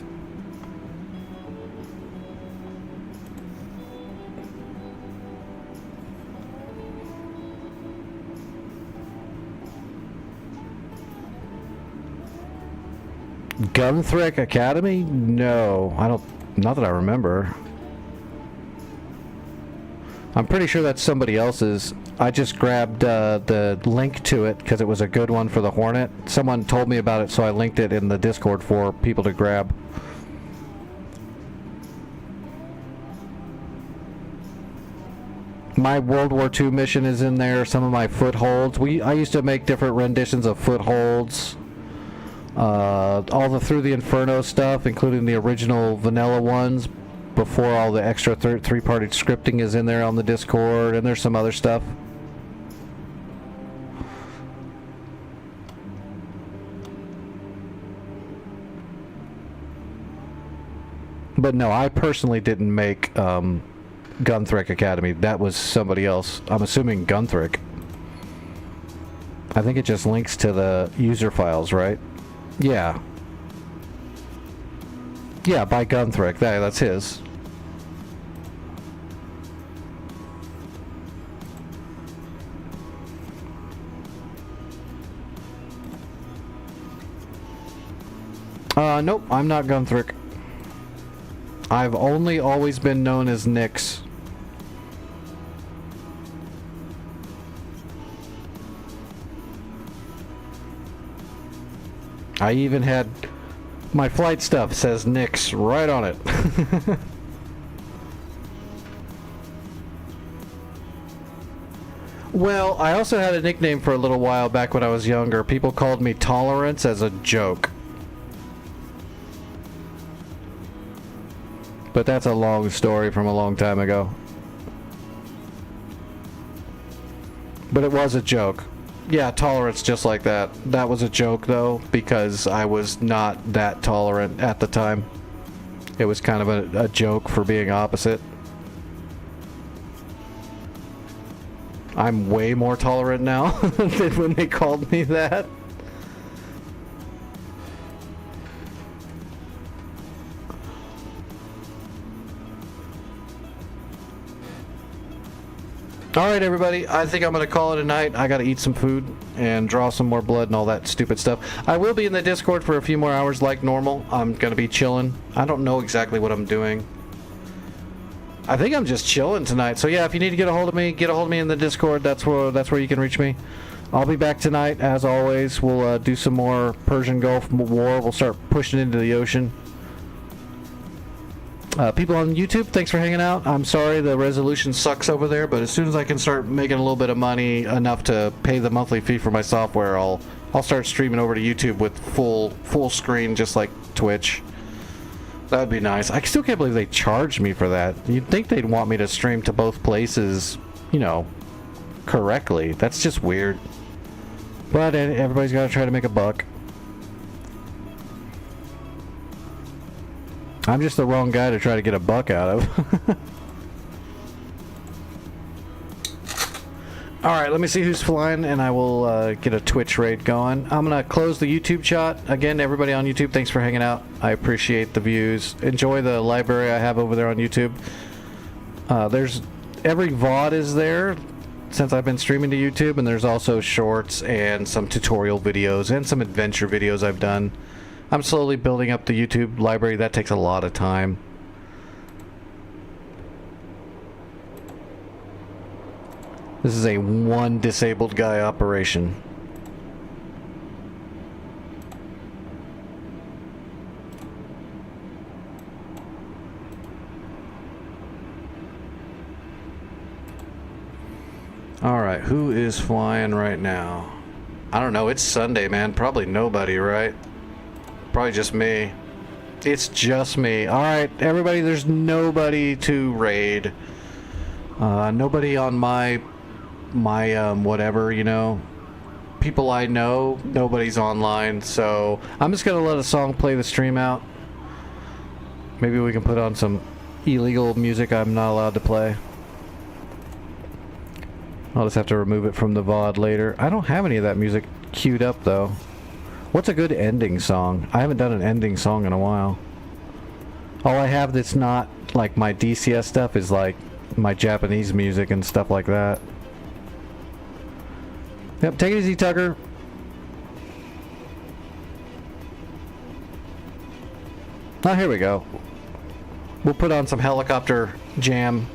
Gunthrick Academy? No, I don't. Not that I remember. I'm pretty sure that's somebody else's. I just grabbed the link to it because it was a good one for the Hornet. Someone told me about it, so I linked it in the Discord for people to grab. My World War II mission is in there. Some of my footholds. I used to make different renditions of footholds. All the Through the Inferno stuff, including the original vanilla ones, before all the extra three-party scripting is in there on the Discord, and there's some other stuff. But no, I personally didn't make Gunthrick Academy. That was somebody else. I'm assuming Gunthrick. I think it just links to the user files, right? Yeah. Yeah, by Gunthrick. That's his. Nope, I'm not Gunthrick. I've only always been known as Nyx. I even had my flight stuff says Nyx right on it. Well, I also had a nickname for a little while back when I was younger. People called me Tolerance as a joke. But that's a long story from a long time ago. But it was a joke. Yeah, tolerance just like that. That was a joke, though, because I was not that tolerant at the time. It was kind of a joke for being opposite. I'm way more tolerant now than when they called me that. Alright everybody, I think I'm going to call it a night. I got to eat some food and draw some more blood and all that stupid stuff. I will be in the Discord for a few more hours like normal. I'm going to be chilling. I don't know exactly what I'm doing. I think I'm just chilling tonight. So yeah, if you need to get a hold of me in the Discord. That's where you can reach me. I'll be back tonight as always. We'll do some more Persian Gulf War. We'll start pushing into the ocean. People on YouTube, thanks for hanging out. I'm sorry the resolution sucks over there, but as soon as I can start making a little bit of money, enough to pay the monthly fee for my software, I'll start streaming over to YouTube with full screen, just like Twitch. That'd be nice. I still can't believe they charged me for that. You'd think they'd want me to stream to both places, you know, correctly. That's just weird. But everybody's got to try to make a buck. I'm just the wrong guy to try to get a buck out of. Alright, let me see who's flying, and I will get a Twitch raid going. I'm going to close the YouTube chat. Again, everybody on YouTube, thanks for hanging out. I appreciate the views. Enjoy the library I have over there on YouTube. There's every VOD is there since I've been streaming to YouTube, and there's also shorts and some tutorial videos and some adventure videos I've done. I'm slowly building up the YouTube library. That takes a lot of time. This is a one disabled guy operation. Alright, who is flying right now? I don't know, it's Sunday, man. Probably nobody, right? Probably just me. It's just me. Alright, everybody, there's nobody to raid. Nobody on my whatever, you know. People I know, nobody's online, so I'm just gonna let a song play the stream out. Maybe we can put on some illegal music I'm not allowed to play. I'll just have to remove it from the VOD later. I don't have any of that music queued up, though. What's a good ending song? I haven't done an ending song in a while. All I have that's not, like, my DCS stuff is, like, my Japanese music and stuff like that. Yep, take it easy, Tucker. Oh, here we go. We'll put on some helicopter jam.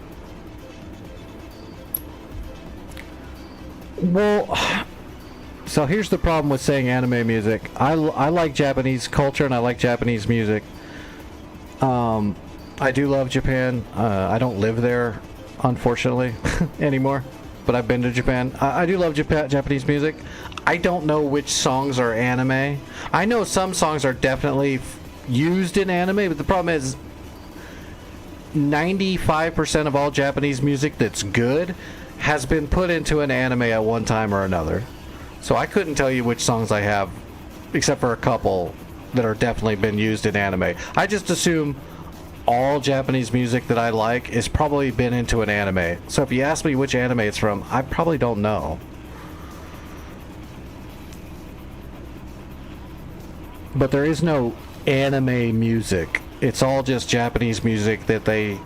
Well, so here's the problem with saying anime music. I like Japanese culture and I like Japanese music. I do love Japan. I don't live there, unfortunately, anymore. But I've been to Japan. I do love Japanese music. I don't know which songs are anime. I know some songs are definitely used in anime, but the problem is 95% of all Japanese music that's good has been put into an anime at one time or another. So I couldn't tell you which songs I have, except for a couple that are definitely been used in anime. I just assume all Japanese music that I like is probably been into an anime. So if you ask me which anime it's from, I probably don't know. But there is no anime music. It's all just Japanese music that they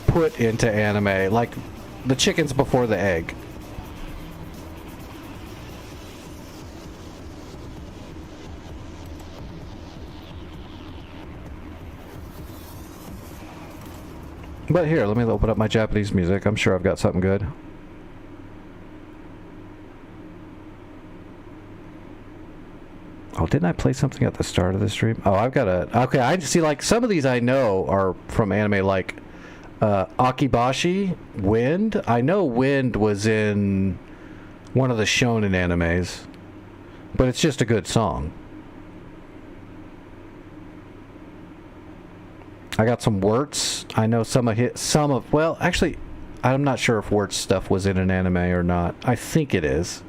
put into anime, like the chickens before the egg. But here, let me open up my Japanese music. I'm sure I've got something good. Oh, didn't I play something at the start of the stream? Oh, I've got a... Okay, I see, like, some of these I know are from anime, like Akibashi, Wind. I know Wind was in one of the shonen animes, but it's just a good song. I got some Wirtz. I know some of well, actually, I'm not sure if Wirtz stuff was in an anime or not. I think it is.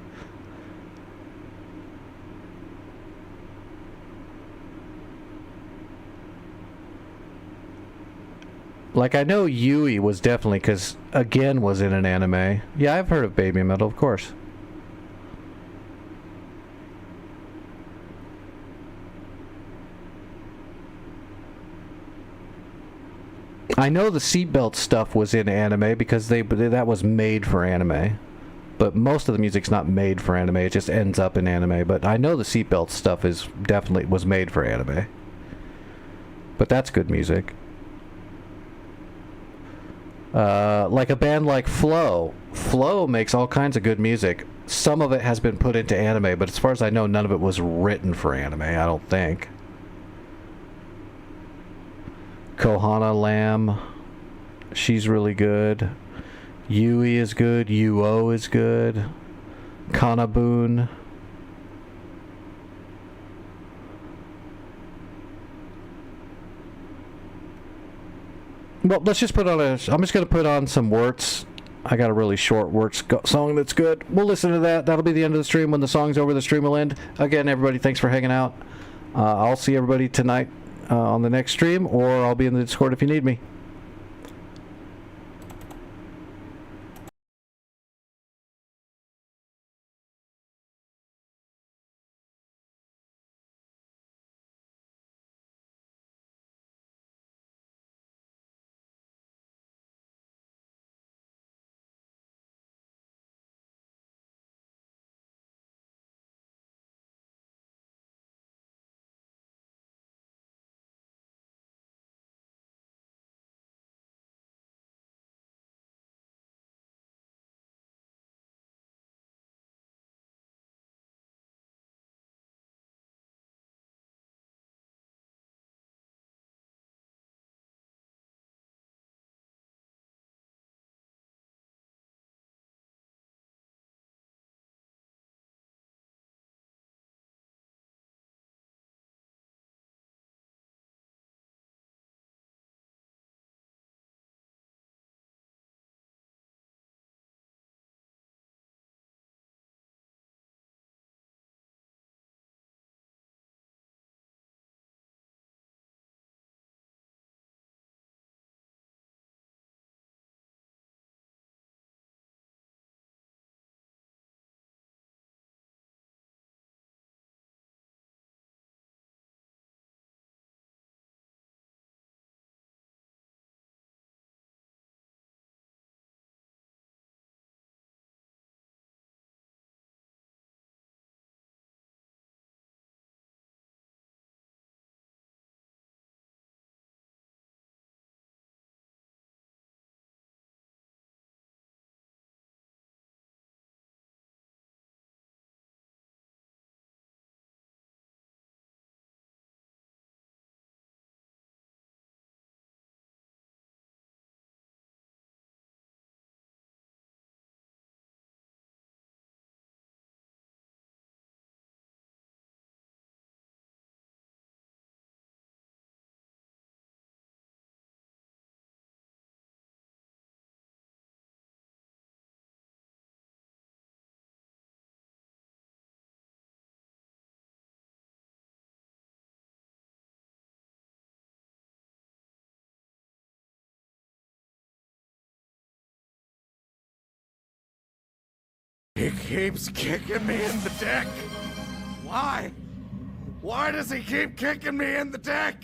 Like, I know Yui was definitely, because Again was in an anime. Yeah, I've heard of Baby Metal, of course. I know the seatbelt stuff was in anime because that was made for anime. But most of the music's not made for anime, it just ends up in anime. But I know the seatbelt stuff was made for anime. But that's good music. Like a band like Flow. Flow makes all kinds of good music. Some of it has been put into anime, but as far as I know, none of it was written for anime, I don't think. Kohana Lamb, she's really good. Yui is good. Uo is good. Kanabun. Well, let's just put on I'm just going to put on some Wirtz. I got a really short Wirtz song that's good. We'll listen to that. That'll be the end of the stream. When the song's over, the stream will end. Again, everybody, thanks for hanging out. I'll see everybody tonight on the next stream, or I'll be in the Discord if you need me. He keeps kicking me in the dick. Why? Why does he keep kicking me in the dick?